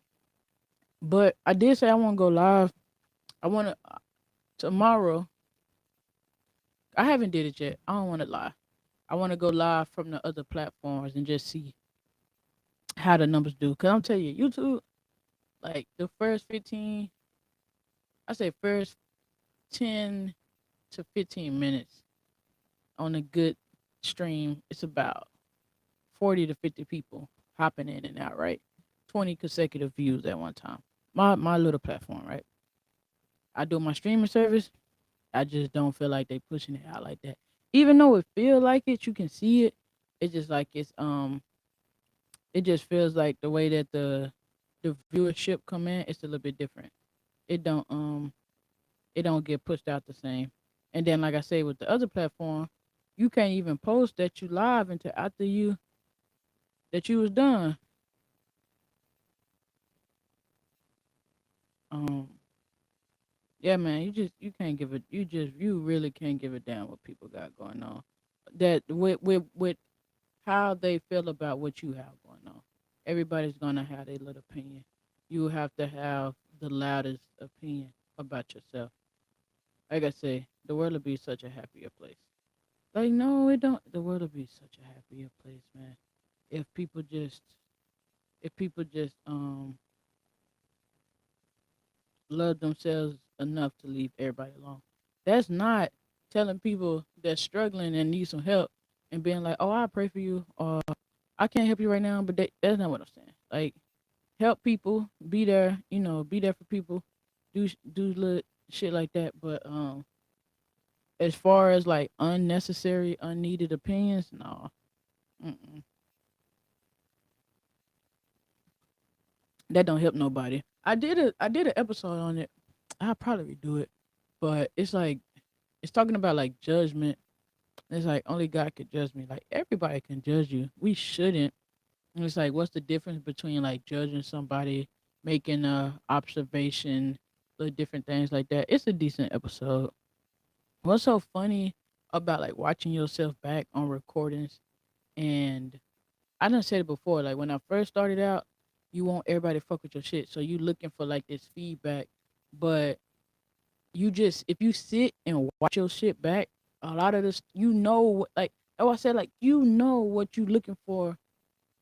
but I did say I want to go live. I want to tomorrow. I haven't did it yet. I don't want to lie. I want to go live from the other platforms and just see how the numbers do. Cause I'm telling you, YouTube, like the first 15, I say first 10 to 15 minutes on a good stream, it's about 40 to 50 people hopping in and out, right? 20 consecutive views at one time. My little platform, right? I do my streaming service. I just don't feel like they pushing it out like that. Even though it feel like it, you can see it. It's just like it just feels like the way that the viewership come in, it's a little bit different. It don't get pushed out the same. And then like I say with the other platform, you can't even post that you live until after you was done. Um yeah, man, you can't give it you really can't give a damn what people got going on. That with how they feel about what you have going on. Everybody's gonna have their little opinion. You have to have the loudest opinion about yourself. Like I say, the world will be such a happier place. Like no, it don't. The world will be such a happier place, man. If people just if people just love themselves enough to leave everybody alone. That's not telling people that's struggling and need some help and being like, "Oh, I pray for you," or "I can't help you right now." But that's not what I'm saying. Like, help people, be there, be there for people, do little shit like that. But as far as like unnecessary, unneeded opinions, no, mm-mm. That don't help nobody. I did an episode on it. I'll probably redo it, but it's like it's talking about like judgment. It's like only God could judge me. Like everybody can judge you. We shouldn't. And it's like what's the difference between like judging somebody, making a observation, the different things like that. It's a decent episode. What's so funny about like watching yourself back on recordings, and I done said it before, like when I first started out, you want everybody to fuck with your shit. So you looking for like this feedback. But you just if you sit and watch your shit back, a lot of this like oh I said like what you looking for.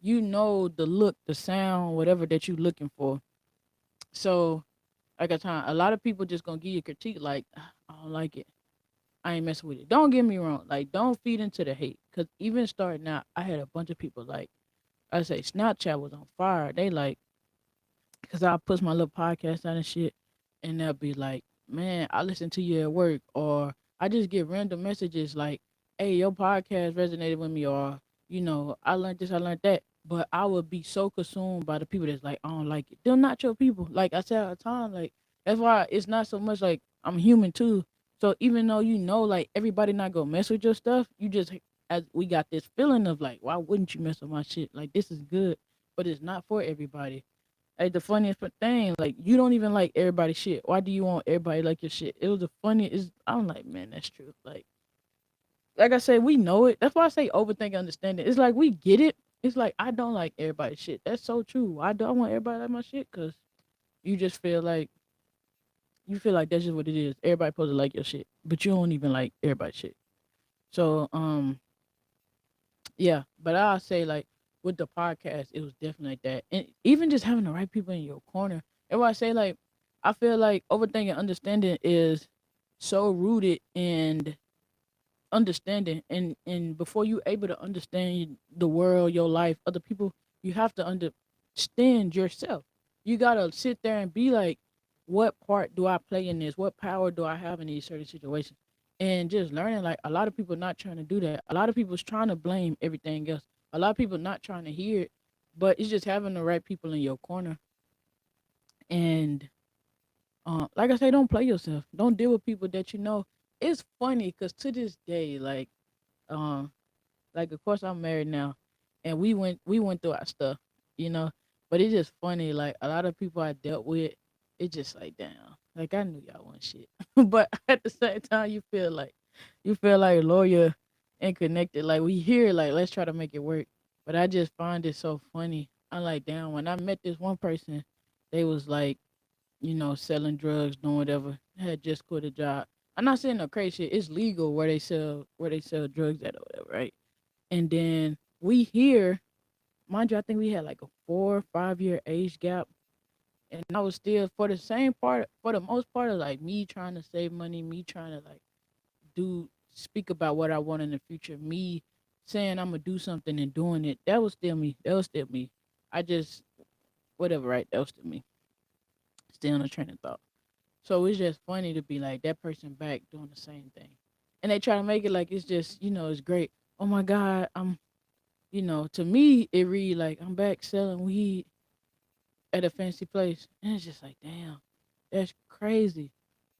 You know the look, the sound, whatever that you looking for. So like a lot of people just gonna give you critique like I don't like it. I ain't messing with it. Don't get me wrong. Like don't feed into the hate. Cause even starting out, I had a bunch of people like I say Snapchat was on fire. They like because I post my little podcast out and shit, and they'll be like, "Man, I listen to you at work," or I just get random messages like, "Hey, your podcast resonated with me," or I learned this, I learned that. But I would be so consumed by the people that's like, "I don't like it." They're not your people. Like I said all the time, like that's why it's not so much like I'm human too. So even though like everybody not gonna mess with your stuff, you just as we got this feeling of like, why wouldn't you mess with my shit? Like this is good, but it's not for everybody. Like the funniest thing, like you don't even like everybody's shit. Why do you want everybody like your shit? It was the funniest. I'm like, man, that's true. Like I said, we know it. That's why I say overthink, understand it. It's like we get it. It's like I don't like everybody's shit. That's so true. I don't want everybody to like my shit because you just feel like that's just what it is. Everybody supposed to like your shit, but you don't even like everybody's shit. So yeah. But I'll say like with the podcast, it was definitely like that, and even just having the right people in your corner. And what I say like, I feel like overthinking and understanding is so rooted in understanding, and before you able to understand the world, your life, other people, you have to understand yourself. You gotta sit there and be like, what part do I play in this? What power do I have in these certain situations? And just learning, like, a lot of people not trying to do that. A lot of people's trying to blame everything else. A lot of people not trying to hear it, but it's just having the right people in your corner. And like I say, don't play yourself. Don't deal with people that you know. It's funny because to this day, um like, of course, I'm married now, and we went through our stuff, you know. But it's just funny, like, a lot of people I dealt with, it's just like, damn, like, I knew y'all wasn't shit. But at the same time, you feel like lawyer and connected. Like, we here, like, let's try to make it work. But I just find it so funny. I'm like, damn, when I met this one person, they was like, selling drugs, doing whatever, had just quit a job. I'm not saying no crazy shit. It's legal where they sell drugs at or whatever, right? And then we here, mind you, I think we had like a 4 or 5 year age gap. And I was still for the most part of like me trying to save money, me trying to like speak about what I want in the future, me saying I'm gonna do something and doing it. That was still me. That was still me. I just whatever, right? That was still me. Still on the train of thought. So it's just funny to be like that person back doing the same thing. And they try to make it like it's just, it's great. Oh my God, to me, it read like I'm back selling weed at a fancy place. And it's just like, damn, that's crazy.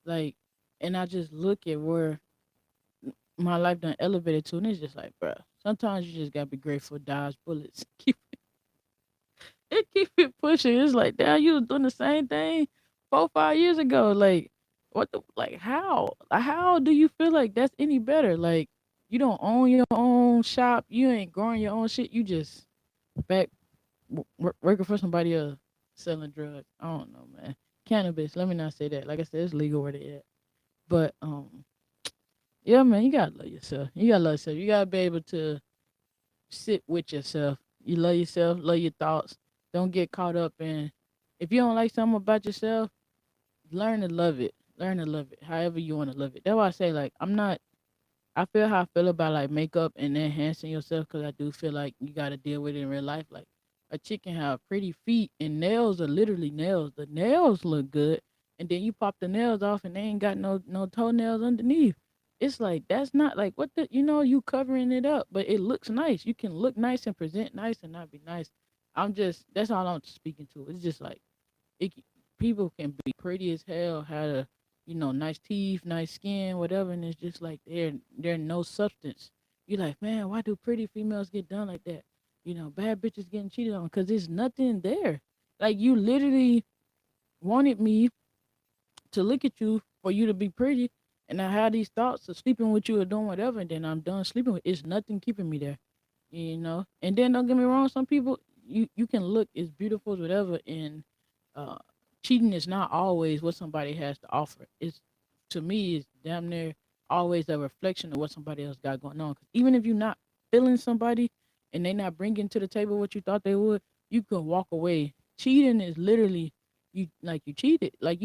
Like, and I just look at where my life done elevated to, and it's just like, bruh, sometimes you just gotta be grateful, dodge bullets. Keep it pushing. It's like, damn, you was doing the same thing 4, 5 years ago. Like, what the, like, how? How do you feel like that's any better? Like, you don't own your own shop, you ain't growing your own shit, you just back working for somebody else selling drugs. I don't know, man. Cannabis. Let me not say that. Like I said, it's legal where they at. But yeah, man, you gotta love yourself. You gotta love yourself. You gotta be able to sit with yourself. You love yourself. Love your thoughts. Don't get caught up in. If you don't like something about yourself, learn to love it. Learn to love it. However you want to love it. That's why I say like I'm not. I feel how I feel about like makeup and enhancing yourself because I do feel like you got to deal with it in real life. Like a chick can have pretty feet and nails are literally nails. The nails look good, and then you pop the nails off and they ain't got no toenails underneath. It's like that's not like what the you covering it up, but it looks nice. You can look nice and present nice and not be nice. I'm just that's all I'm speaking to. It's just like people can be pretty as hell, had a nice teeth, nice skin, whatever, and it's just like they're no substance. You're like, man, why do pretty females get done like that? Bad bitches getting cheated on because there's nothing there. Like you literally wanted me to look at you for you to be pretty, and I had these thoughts of sleeping with you or doing whatever, and then I'm done sleeping with. It's nothing keeping me there, And then don't get me wrong, some people you can look as beautiful as whatever, and uh, cheating is not always what somebody has to offer. It's to me, it's damn near always a reflection of what somebody else got going on. 'Cause even if you're not feeling somebody and they not bringing to the table what you thought they would, you can walk away. Cheating is literally you cheated, like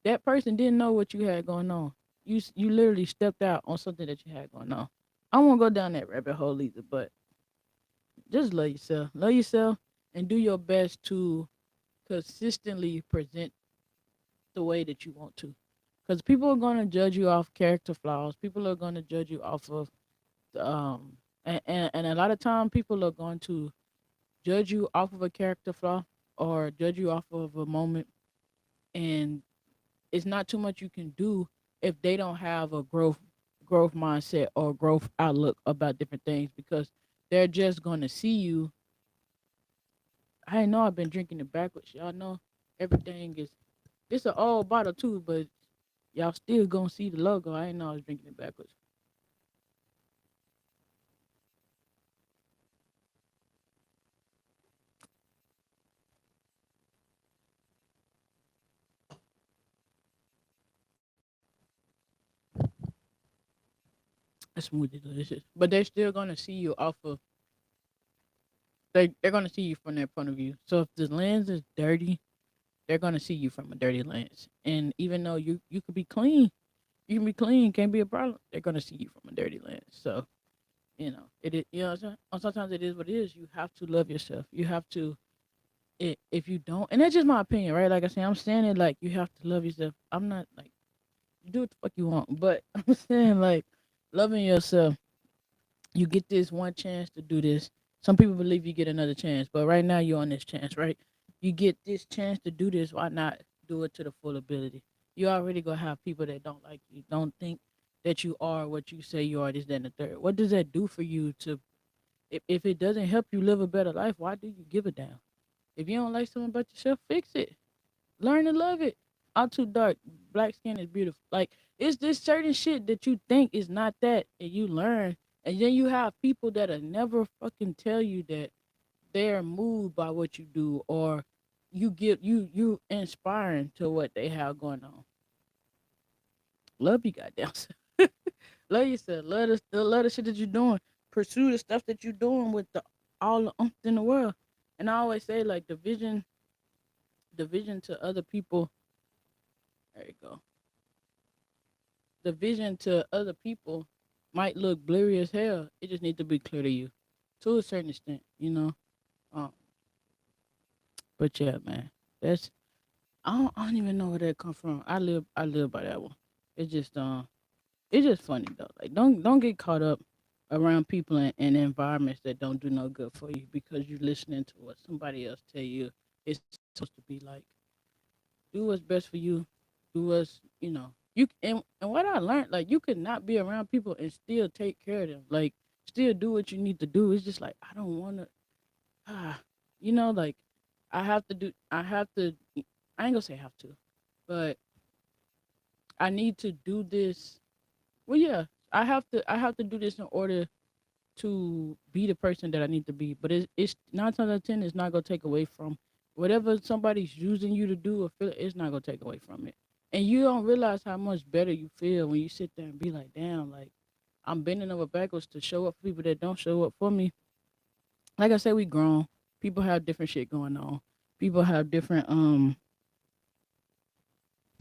that person didn't know what you had going on. You literally stepped out on something that you had going on. I won't go down that rabbit hole either, but just love yourself, and do your best to consistently present the way that you want to. Because people are going to judge you off character flaws. People are going to judge you off of, and a lot of time people are going to judge you off of a character flaw or judge you off of a moment. And it's not too much you can do if they don't have a growth mindset or growth outlook about different things because they're just going to see you. I know I've been drinking it backwards. Y'all know everything is. It's an old bottle too, but y'all still gonna see the logo. I ain't know I was drinking it backwards. A smoothie delicious, but they're still gonna see you off of they're gonna see you from their point of view. So if the lens is dirty, they're gonna see you from a dirty lens. And even though you could be clean, you can be clean, can't be a problem. They're gonna see you from a dirty lens. So it is. Sometimes it is what it is. You have to love yourself. You have to. If you don't, and that's just my opinion, right? Like I say, I'm saying it like you have to love yourself. I'm not like you do what the fuck you want, but I'm saying like loving yourself. You get this one chance to do this. Some people believe you get another chance, but right now you're on this chance, right? You get this chance to do this. Why not do it to the full ability? You already gonna have people that don't like you, don't think that you are what you say you are. This, that, and the third. What does that do for you? To if it doesn't help you live a better life, why do you give a damn? If you don't like something about yourself, fix it. Learn to love it. I'm too dark. Black skin is beautiful. Like it's this certain shit that you think is not that, and you learn, and then you have people that'll never fucking tell you that they're moved by what you do, or you inspiring to what they have going on. Love you, goddamn. Love yourself. Love the shit that you're doing. Pursue the stuff that you're doing with all the umph in the world. And I always say like the vision to other people. There you go. The vision to other people might look blurry as hell. It just needs to be clear to you, to a certain extent. Um, but yeah, man, that's I don't even know where that come from. I live by that one. It's just it's just funny though. Like don't get caught up around people and environments that don't do no good for you because you're listening to what somebody else tell you it's supposed to be like. Do what's best for you. Do what's and what I learned, like you could not be around people and still take care of them. Like still do what you need to do. It's just like I don't wanna ah like I ain't gonna say have to, but I need to do this. Well yeah, I have to do this in order to be the person that I need to be. But it's 9 times out of 10, it's not gonna take away from whatever somebody's using you to do or feel. It's not gonna take away from it, and you don't realize how much better you feel when you sit there and be like, damn, like I'm bending over backwards to show up for people that don't show up for me. Like I said, we grown. People have different shit going on. People have different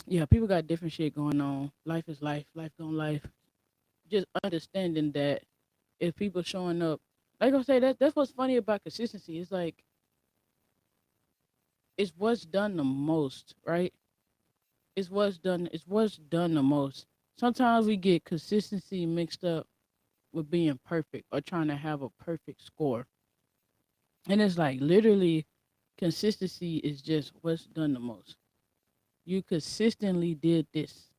yeah. People got different shit going on. Life is life. Life gonna life. Just understanding that if people showing up, like I say, that's what's funny about consistency. It's like it's what's done the most, right? It's what's done the most. Sometimes we get consistency mixed up with being perfect or trying to have a perfect score. And it's like literally consistency is just what's done the most. You consistently did this.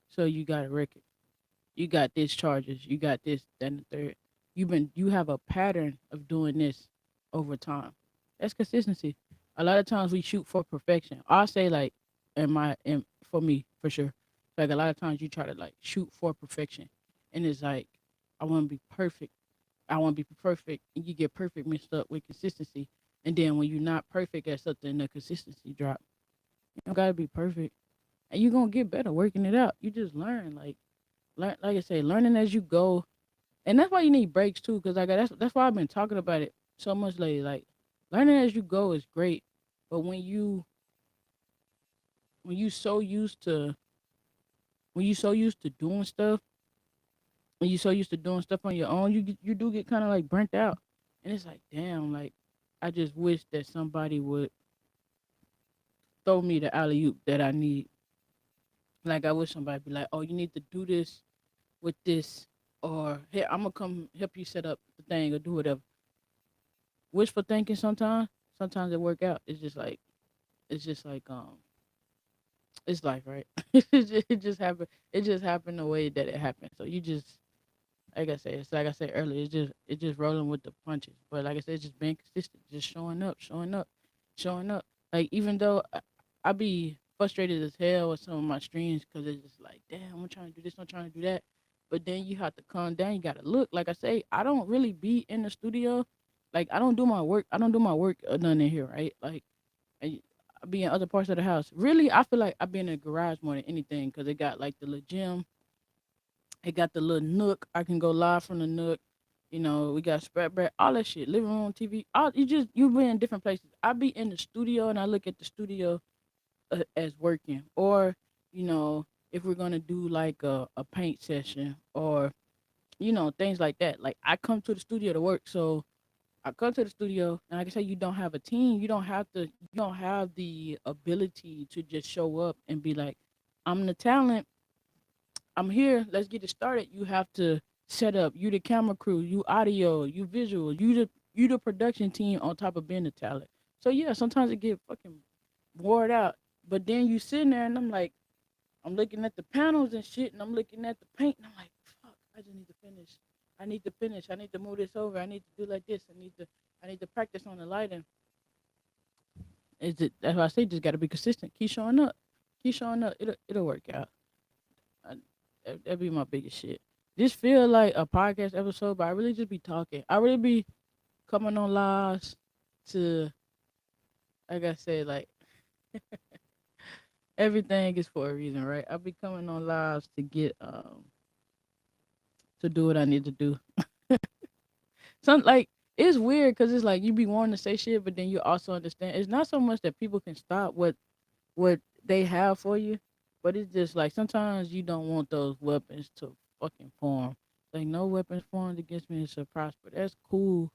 So you got a record. You got this charges. You got this, that, and the third. You have a pattern of doing this over time. That's consistency. A lot of times we shoot for perfection. I'll say like in for me for sure. Like a lot of times you try to like shoot for perfection, and it's like I want to be perfect. I want to be perfect, and you get perfect mixed up with consistency. And then when you're not perfect at something, the consistency drop. You don't gotta be perfect, and you're gonna get better working it out. You just learn like I say, learning as you go, and that's why you need breaks too. Cause like that's why I've been talking about it so much lately. Like learning as you go is great, but when you so used to when you so used to doing stuff, when you so used to doing stuff on your own, you do get kind of like burnt out, and it's like damn, like I just wish that somebody would throw me the alley oop that I need. Like I wish somebody be like, oh, you need to do this with this, or hey, I'm gonna come help you set up the thing or do whatever. Wishful thinking sometimes it work out. It's just like it's life, right? It just happened the way that it happened. So you just like I said, it's like I said earlier, it's just rolling with the punches. But like I said, it's just being consistent, just showing up, showing up, showing up. Like even though I be frustrated as hell with some of my streams because it's just like, damn, I'm trying to do this, I'm trying to do that. But then you have to calm down. You gotta look. Like I say, I don't really be in the studio. Like I don't do my work. I don't do my work none in here, right? Like I be in other parts of the house. Really, I feel like I be in the garage more than anything because it got like the little gym It got the little nook. I can go live from the nook. You know, we got spread bread, all that shit. Living room TV. All you be in different places. I be in the studio and I look at the studio as working, or you know, if we're gonna do like a paint session or things like that. Like I come to the studio to work, so I come to the studio and like I say, you don't have a team. You don't have the ability to just show up and be like, I'm the talent. I'm here. Let's get it started. You have to set up. You the camera crew. You audio. You visual. You the production team on top of being the talent. So yeah, sometimes it get fucking wore out. But then you sitting there and I'm like, I'm looking at the panels and shit, and I'm looking at the paint, and I'm like, fuck, I just need to finish. I need to finish. I need to move this over. I need to do like this. I need to practice on the lighting. Is it? That's why I say just got to be consistent. Keep showing up. Keep showing up. It'll work out. I, that'd be my biggest shit. This feel like a podcast episode, but I really just be talking. I really be coming on lives to, like I said, like everything is for a reason, right? I be coming on lives to get to do what I need to do. Some like it's weird because it's like you be wanting to say shit, but then you also understand it's not so much that people can stop what they have for you, but it's just like sometimes you don't want those weapons to fucking form. Like no weapons formed against me shall prosper. That's cool,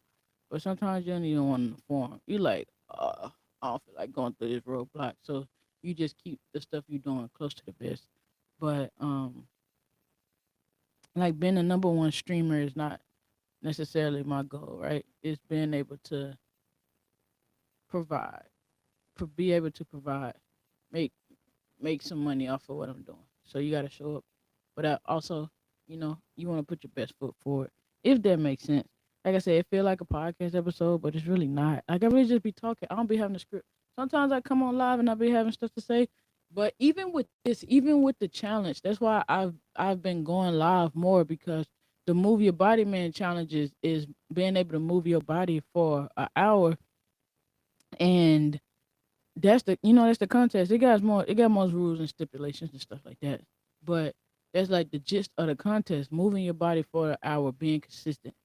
but sometimes you don't even want them to form. You like, I don't feel like going through this roadblock, so you just keep the stuff you doing close to the best. But like being a number one streamer is not necessarily my goal, right? It's being able to provide, be able to provide, make make some money off of what I'm doing. So you got to show up, but I also, you want to put your best foot forward, if that makes sense. Like I said, it feel like a podcast episode, but it's really not. Like I really just be talking. I don't be having a script. Sometimes I come on live and I be having stuff to say, but even with this, even with the challenge, that's why I've been going live more because the move your body man challenges is being able to move your body for an hour, and that's the contest. It got most rules and stipulations and stuff like that. But that's like the gist of the contest: moving your body for an hour, being consistent.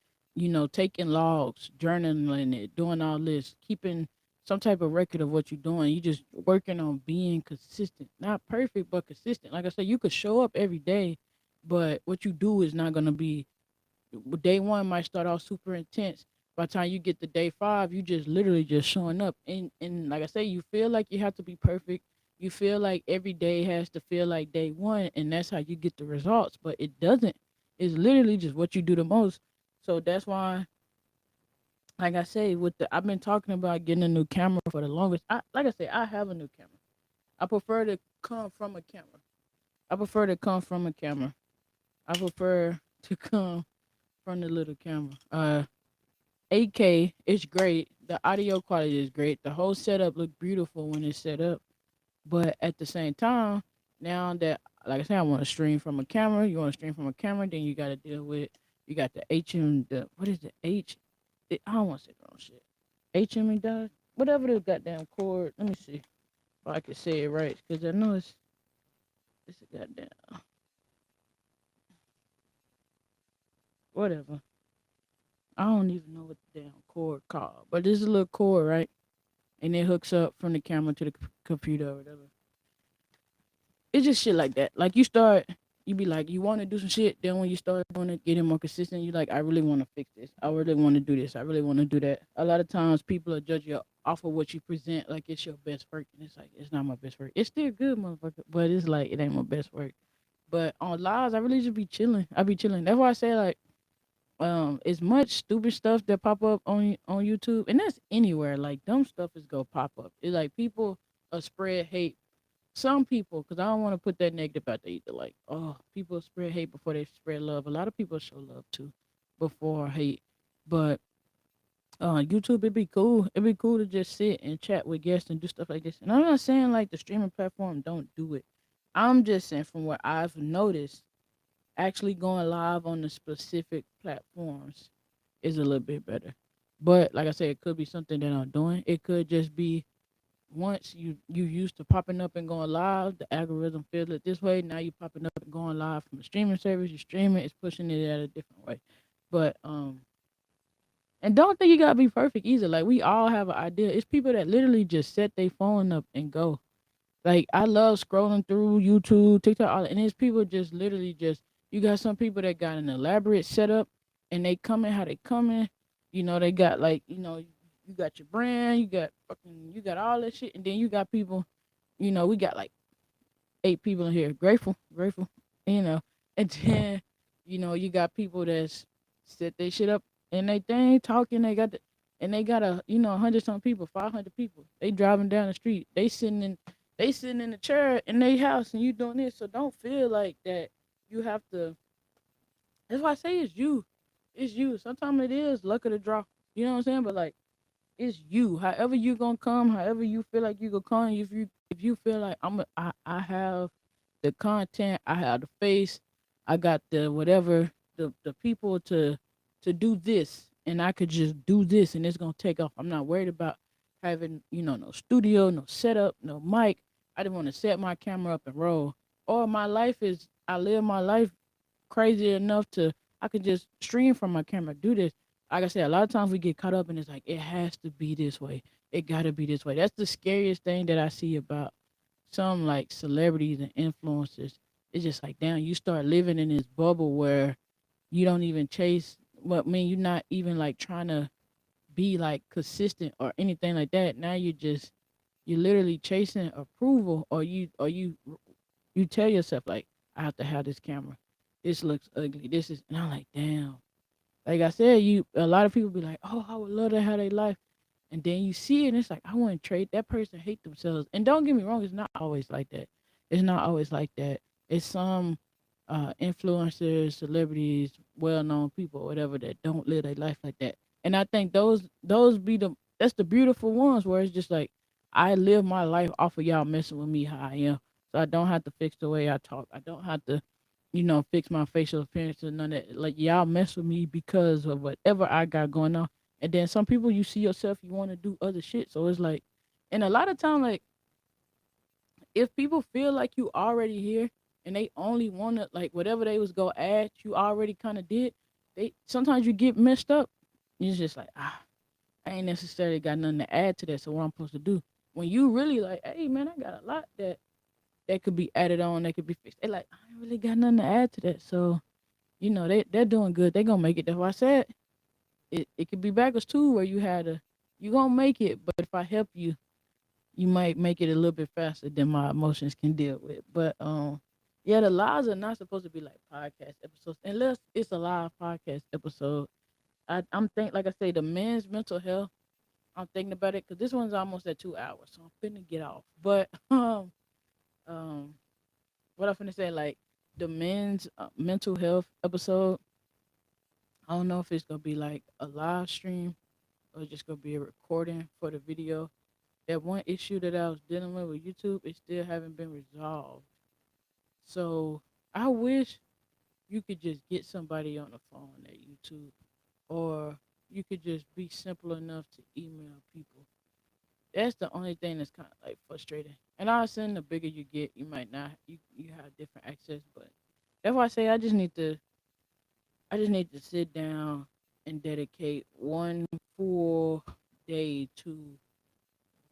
Taking logs, journaling it, doing all this, keeping some type of record of what you're doing. You just working on being consistent, not perfect but consistent. Like I said, you could show up every day, but what you do is not gonna be. Day one might start off super intense. By the time you get to day five, you just literally just showing up. And like I say, you feel like you have to be perfect. You feel like every day has to feel like day one, and that's how you get the results. But it doesn't. It's literally just what you do the most. So that's why, like I say, I've been talking about getting a new camera for the longest. Like I say, I have a new camera. I prefer to come from a camera. I prefer to come from a camera. I prefer to come from the little camera. 8K, it's great. The audio quality is great. The whole setup look beautiful when it's set up. But at the same time, now that like I said, I want to stream from a camera. You want to stream from a camera, then you got to deal with you got the HM the what is the H? I don't want to say the wrong shit. HME dot whatever the goddamn cord. Let me see if I can say it right because I know it's a goddamn whatever. I don't even know what the damn cord called, but this is a little cord, right? And it hooks up from the camera to the computer or whatever. It's just shit like that. Like you be like, you want to do some shit. Then when you start doing it, getting more consistent, you like, I really want to fix this. I really want to do this. I really want to do that. A lot of times people are judge you off of what you present, like it's your best work, and it's like it's not my best work. It's still good, motherfucker, but it's like it ain't my best work. But on lives, I really just be chilling. I be chilling. That's why I say like it's much stupid stuff that pop up on YouTube, and that's anywhere. Like dumb stuff is gonna pop up. It's like people spread hate. Some people, because I don't want to put that negative out there either. Like, oh, people spread hate before they spread love. A lot of people show love too, before hate. But YouTube, it'd be cool. It'd be cool to just sit and chat with guests and do stuff like this. And I'm not saying like the streaming platform don't do it. I'm just saying from what I've noticed actually going live on the specific platforms is a little bit better. But like I said, it could be something that I'm doing. It could just be once you used to popping up and going live, the algorithm feels it this way. Now you popping up and going live from a streaming service. You stream it, it's pushing it at a different way. But and don't think you gotta be perfect either. Like we all have an idea. It's people that literally just set their phone up and go. Like I love scrolling through YouTube, TikTok, and it's people just literally just. You got some people that got an elaborate setup, and they coming how they coming. You know they got like you got your brand, you got all that shit, and then you got people. We got like 8 people in here. Grateful. You know, and then you got people that's set their shit up and they ain't talking. And they got 100 some people, 500 people. They driving down the street. They sitting in the chair in their house, and you doing this. So don't feel like that. You have to. That's why I say it's you. It's you. Sometimes it is luck of the draw. You know what I'm saying? But like it's you. However you gonna come, however you feel like you gonna come. If you feel like I have the content, I have the face, I got the whatever, the people to do this, and I could just do this, and it's gonna take off. I'm not worried about having no studio, no setup, no mic. I just want to set my camera up and roll. Or my life is I live my life crazy enough to I can just stream from my camera, do this. Like I said, a lot of times we get caught up and it's like it has to be this way. It gotta be this way. That's the scariest thing that I see about some like celebrities and influencers. It's just like damn, you start living in this bubble where you don't even chase what I mean, you're not even like trying to be like consistent or anything like that. Now you're literally chasing approval or you tell yourself like I have to have this camera. This looks ugly. This is and I'm like, damn. Like I said, you a lot of people be like, oh, I would love to have their life. And then you see it and it's like, I want to trade that person hate themselves. And don't get me wrong, it's not always like that. It's not always like that. It's some influencers, celebrities, well known people, whatever, that don't live their life like that. And I think those be that's the beautiful ones where it's just like I live my life off of y'all messing with me how I am. So I don't have to fix the way I talk. I don't have to fix my facial appearance or none of that. Like y'all mess with me because of whatever I got going on. And then some people you see yourself, you want to do other shit. So it's like, and a lot of time, like if people feel like you already here and they only want to like whatever they was go add, you already kind of did. They sometimes you get messed up. It's just like I ain't necessarily got nothing to add to that. So what I'm supposed to do? When you really like, hey man, I got a lot that could be added on, that could be fixed. They like, I ain't really got nothing to add to that. So they're doing good. They gonna make it. That's why I said it could be backwards too, where you gonna make it, but if I help you, you might make it a little bit faster than my emotions can deal with. But yeah, the lives are not supposed to be like podcast episodes unless it's a live podcast episode. I'm think like I say, the men's mental health. I'm thinking about it because this one's almost at 2 hours, so I'm finna get off. But um, what I'm finna say, like the men's mental health episode. I don't know if it's gonna be like a live stream or just gonna be a recording for the video. That one issue that I was dealing with YouTube, it still haven't been resolved. So I wish you could just get somebody on the phone at YouTube, or you could just be simple enough to email people. That's the only thing that's kind of like frustrating. And I understand the bigger you get, you might not you have different access, but that's why I say I just need to sit down and dedicate one full day to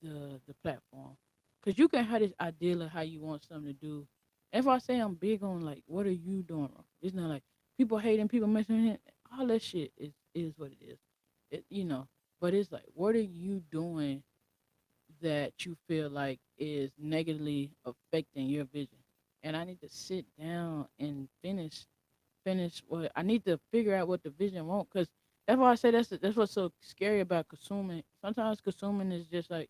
the platform. Cause you can have this ideal of how you want something to do. If I say I'm big on like what are you doing wrong? It's not like people hating, people messing with it. All that shit is what it is. But it's like what are you doing that you feel like is negatively affecting your vision? And I need to sit down and finish what I need to figure out what the vision won't, because that's why I say that's what's so scary about consuming. Sometimes consuming is just like,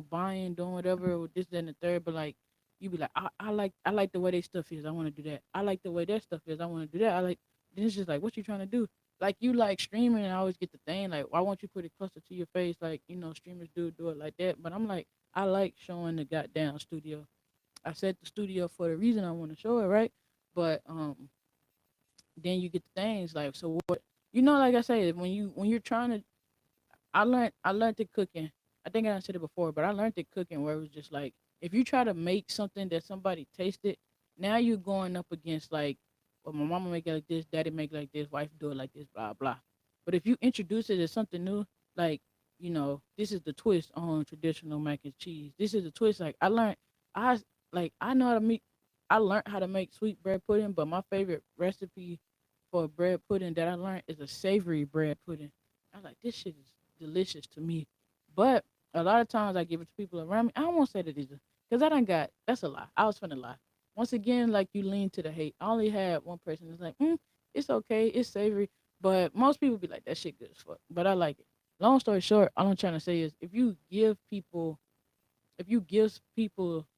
buying, doing whatever with this, that, and the third, but like you be like, I like the way their stuff is, I want to do that. I like the way their stuff is, I want to do that. I like then it's just like what you trying to do? Like you like streaming and I always get the thing like why won't you put it closer to your face like streamers do it like that. But I'm like I like showing the goddamn studio. I set the studio for the reason I want to show it, right? But then you get the things like so what like I said when you're trying to I learned the cooking I think I said it before, but I learned it cooking where it was just like if you try to make something that somebody tasted, now you're going up against like, well, my mama make it like this, daddy make it like this, wife do it like this, blah blah. But if you introduce it as something new, like this is the twist on traditional mac and cheese. This is the twist. Like I I know how to make. I learned how to make sweet bread pudding, but my favorite recipe for bread pudding that I learned is a savory bread pudding. I was like, this shit is delicious to me. But a lot of times I give it to people around me. I don't want to say that either. Because I done got, that's a lie. I was finna lie. Once again, like you lean to the hate. I only had one person that's like, it's okay, it's savory. But most people be like, that shit good as fuck. But I like it. Long story short, all I'm trying to say is if you give people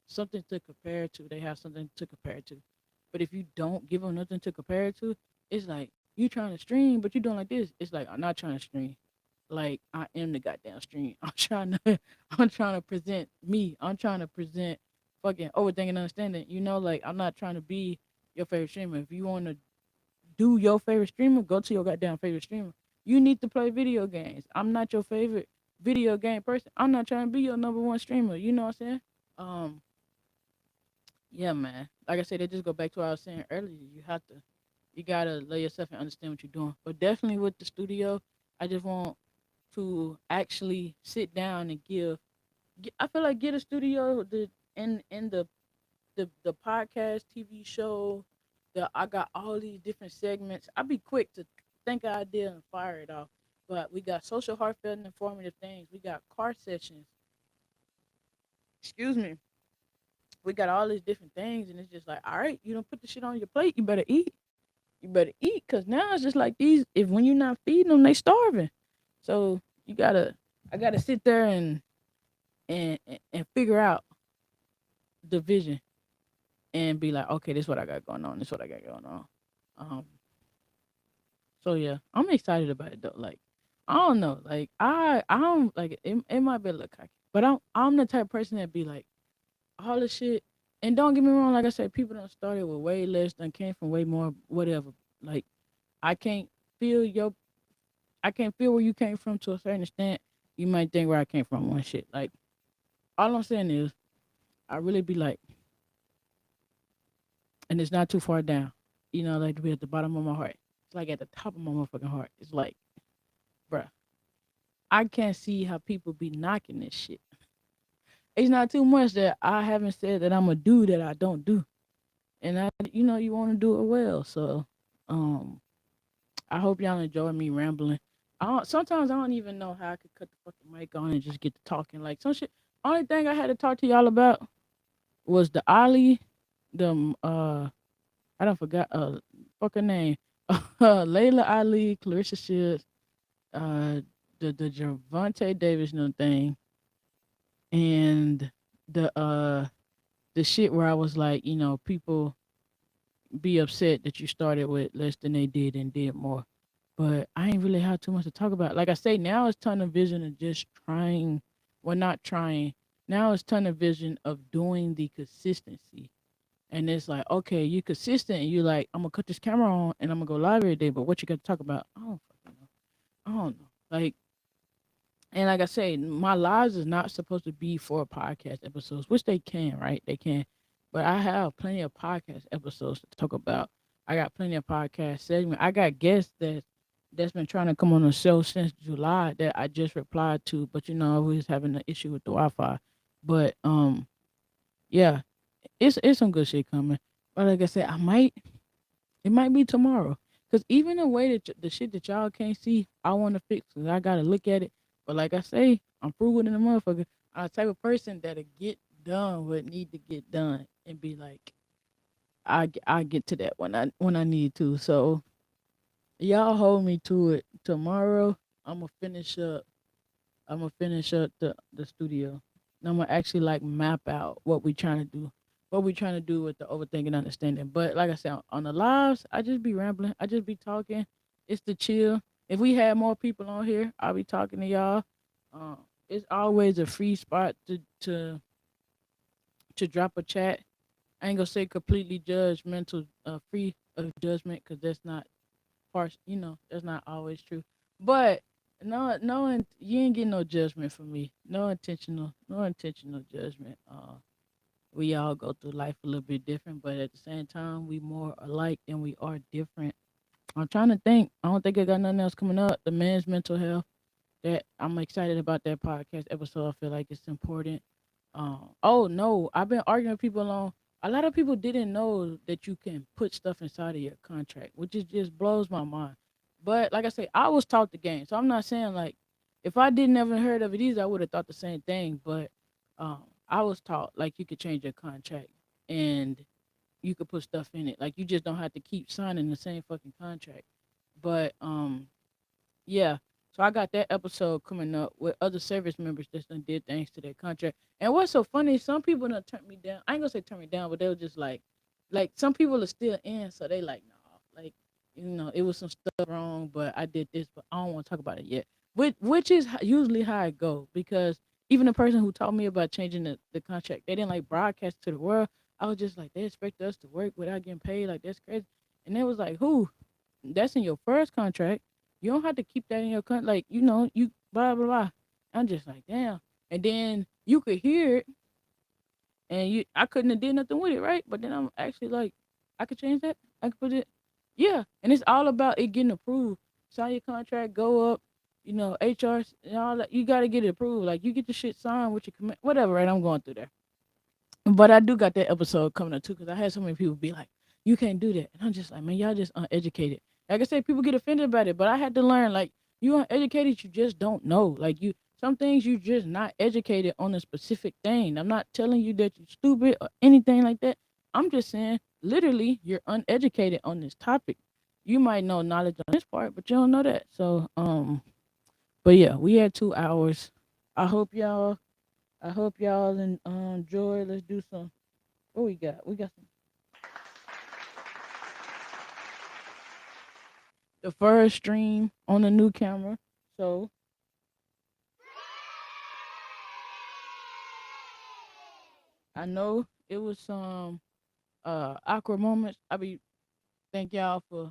something to compare to, they have something to compare to. But if you don't give them nothing to compare to, it's like you trying to stream, but you doing like this. It's like I'm not trying to stream. Like I am the goddamn stream. I'm trying to present me. I'm trying to present fucking overthinking understanding. Like I'm not trying to be your favorite streamer. If you want to do your favorite streamer, go to your goddamn favorite streamer. You need to play video games. I'm not your favorite video game person. I'm not trying to be your number one streamer. You know what I'm saying? Um, yeah, man. Like I said, they just go back to what I was saying earlier. You gotta lay yourself and understand what you're doing. But definitely with the studio, I just want to actually sit down and I feel like get a studio in the podcast, TV show. I got all these different segments. I'd be quick to think of an idea and fire it off. But we got social, heartfelt, and informative things. We got car sessions. Excuse me. We got all these different things, and it's just like, all right, you don't put the shit on your plate. You better eat. You better eat, cause now it's just like these. If when you're not feeding them, they starving. So I gotta sit there and figure out the vision and be like, okay, this is what I got going on. This is what I got going on. Um, so yeah, I'm excited about it though. Like, I don't know. Like, I don't like it might be a little cocky, but I'm the type of person that be like all the shit. And don't get me wrong, like I said, people don't started with way less than came from way more, whatever. Like, I can't feel your, I can't feel where you came from to a certain extent. You might think where I came from one shit. Like, all I'm saying is, I really be like, and it's not too far down. Like to be at the bottom of my heart. It's like at the top of my motherfucking heart. It's like, bruh, I can't see how people be knocking this shit. It's not too much that I haven't said that I'm gonna do that I don't do, and you want to do it well. So, um, I hope y'all enjoy me rambling. Sometimes I don't even know how I could cut the fucking mic on and just get to talking. Like some shit. Only thing I had to talk to y'all about was the Ali, the I don't forgot fucking name. Layla Ali, Clarissa Shields, uh the Javante Davis no thing, and the shit where I was like, people be upset that you started with less than they did and did more. But I ain't really had too much to talk about. Like I say, now it's ton of vision of just trying, well, not trying. Now it's ton of vision of doing the consistency. And it's like, okay, you consistent and you like, I'm gonna cut this camera on and I'm gonna go live every day, but what you got to talk about? I don't fucking know. I don't know. Like, and like I say, my lives is not supposed to be for podcast episodes, which they can, right? They can. But I have plenty of podcast episodes to talk about. I got plenty of podcast segments. I got guests that's been trying to come on the show since July that I just replied to, but I was having an issue with the Wi-Fi. But yeah, it's some good shit coming. But like I said, it might be tomorrow. Cause even the way that the shit that y'all can't see, I want to fix. Cause I gotta look at it. But like I say, I'm frugal in the motherfucker. I'm the type of person that'll get done what need to get done and be like, I get to that when I need to. So y'all hold me to it. Tomorrow I'm gonna finish up. I'm gonna finish up the studio. And I'm gonna actually like map out what we trying to do. What we trying to do with the overthinking understanding. But like I said, on the lives, I just be rambling. I just be talking. It's the chill. If we had more people on here, I'll be talking to y'all. It's always a free spot to drop a chat. I ain't gonna say completely judgmental, free of judgment, because that's not harsh. That's not always true. But you ain't getting no judgment from me. No intentional judgment. We all go through life a little bit different, but at the same time, we more alike than we are different. I'm trying to think. I don't think I got nothing else coming up. The men's mental health. That I'm excited about that podcast episode. I feel like it's important. Oh no, I've been arguing with people on. A lot of people didn't know that you can put stuff inside of your contract, which is just blows my mind. But like I say, I was taught the game, so I'm not saying like if I didn't ever heard of it either, I would have thought the same thing. But I was taught like you could change your contract and you could put stuff in it. Like you just don't have to keep signing the same fucking contract. But yeah. So I got that episode coming up with other service members that done did things to their contract. And what's so funny, some people done turned me down. I ain't gonna say turn me down, but they were just like some people are still in, so they like, nah, like, it was some stuff wrong, but I did this, but I don't want to talk about it yet. Which is usually how I go because even the person who taught me about changing the contract, they didn't like broadcast to the world. I was just like, they expect us to work without getting paid, like that's crazy. And they was like, who? That's in your first contract. You don't have to keep that in your contract. Like, you blah, blah, blah. I'm just like, damn. And then you could hear it and I couldn't have did nothing with it, right? But then I'm actually like, I could change that. I could put it, yeah. And it's all about it getting approved. Sign your contract, go up, HR and all that. You got to get it approved. Like, you get the shit signed with your commit, whatever, right? I'm going through there. But I do got that episode coming up too, because I had so many people be like, "You can't do that," and I'm just like, "Man, y'all just uneducated." Like I said, people get offended about it, but I had to learn. Like you uneducated, you just don't know. Like some things you just not educated on a specific thing. I'm not telling you that you're stupid or anything like that. I'm just saying, literally, you're uneducated on this topic. You might know knowledge on this part, but you don't know that. So, but yeah, we had 2 hours. I hope y'all I hope y'all enjoy. Let's do some. What we got? We got some. The first stream on the new camera. So I know it was some awkward moments. Thank y'all for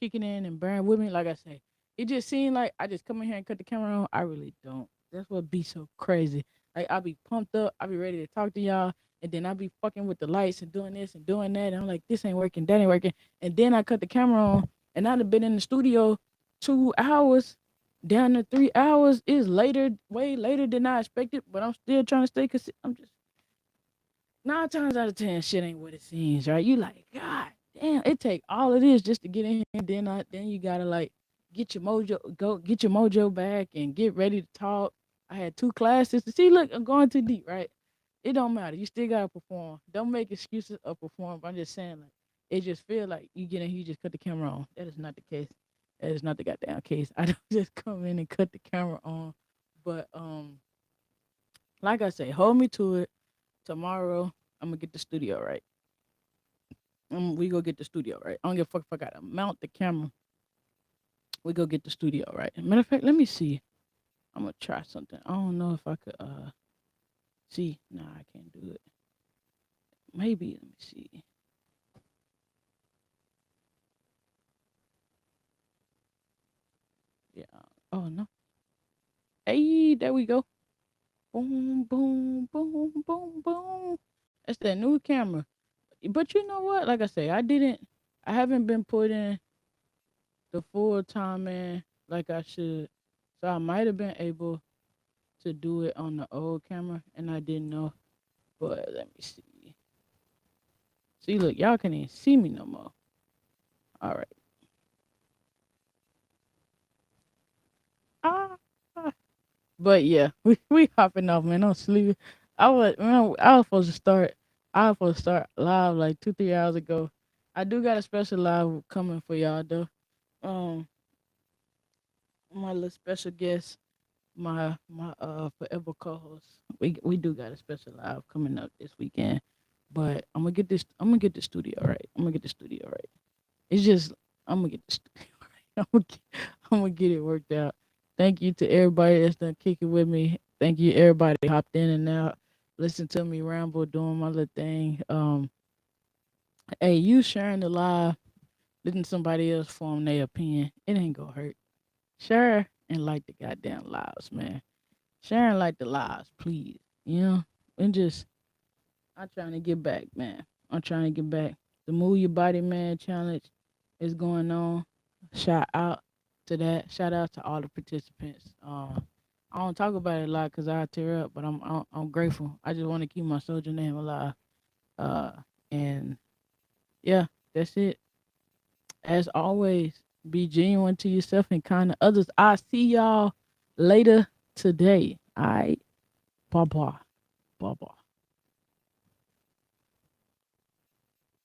kicking in and bearing with me. Like I say, it just seemed like I just come in here and cut the camera on. I really don't. That's what be so crazy. Like I be pumped up. I be ready to talk to y'all. And then I be fucking with the lights and doing this and doing that. And I'm like, this ain't working, that ain't working. And then I cut the camera on and I'd have been in the studio 2 hours, down to 3 hours. Is later, way later than I expected, but I'm still trying to stay because I'm just 9 times out of 10, shit ain't what it seems, right? You like, God damn, it take all of this just to get in here. And then you gotta like get your mojo back and get ready to talk. I had 2 classes. See, look, I'm going too deep, right? It don't matter. You still gotta perform. Don't make excuses of perform. I'm just saying, like, it just feel like you get in here, you just cut the camera on. That is not the case. That is not the goddamn case. I don't just come in and cut the camera on. But like I say, hold me to it. Tomorrow, I'm gonna get the studio right. We go get the studio right. I don't give a fuck if I gotta mount the camera. We go get the studio right. Matter of fact, let me see. I'm gonna try something. I don't know if I could see. Nah, I can't do it. Maybe let me see. Yeah. Oh no. Hey, there we go. Boom, boom, boom, boom, boom. That's that new camera. But you know what? Like I say, I haven't been putting the full time in like I should. So I might have been able to do it on the old camera and I didn't know. But let me see. See, look, y'all can't even see me no more. All right. Ah. But yeah, we hopping off, man. I'm sleeping. I was supposed to start. I was supposed to start live like 2 3 hours ago. I do got a special live coming for y'all though. Um, my little special guest, my forever co-host. We do got a special live coming up this weekend. But I'm gonna get the studio right. I'm gonna get the studio right. It's just I'm gonna get the studio right. I'm gonna get it worked out. Thank you to everybody that's done kicking with me. Thank you everybody that hopped in and out. Listen to me ramble doing my little thing. Hey, you sharing the live, letting somebody else form their opinion. It ain't gonna hurt. Sure. and like the goddamn lives, man. Sharing like the lives, please. You know, and just I'm trying to get back, man. I'm trying to get back. The Move Your Body Man challenge is going on. Shout out to that. Shout out to all the participants. I don't talk about it a lot because I tear up, but I'm grateful. I just want to keep my soldier name alive. Uh, and yeah, that's it. As always, be genuine to yourself and kind to others. I see y'all later today. All right, bye bye, bye bye.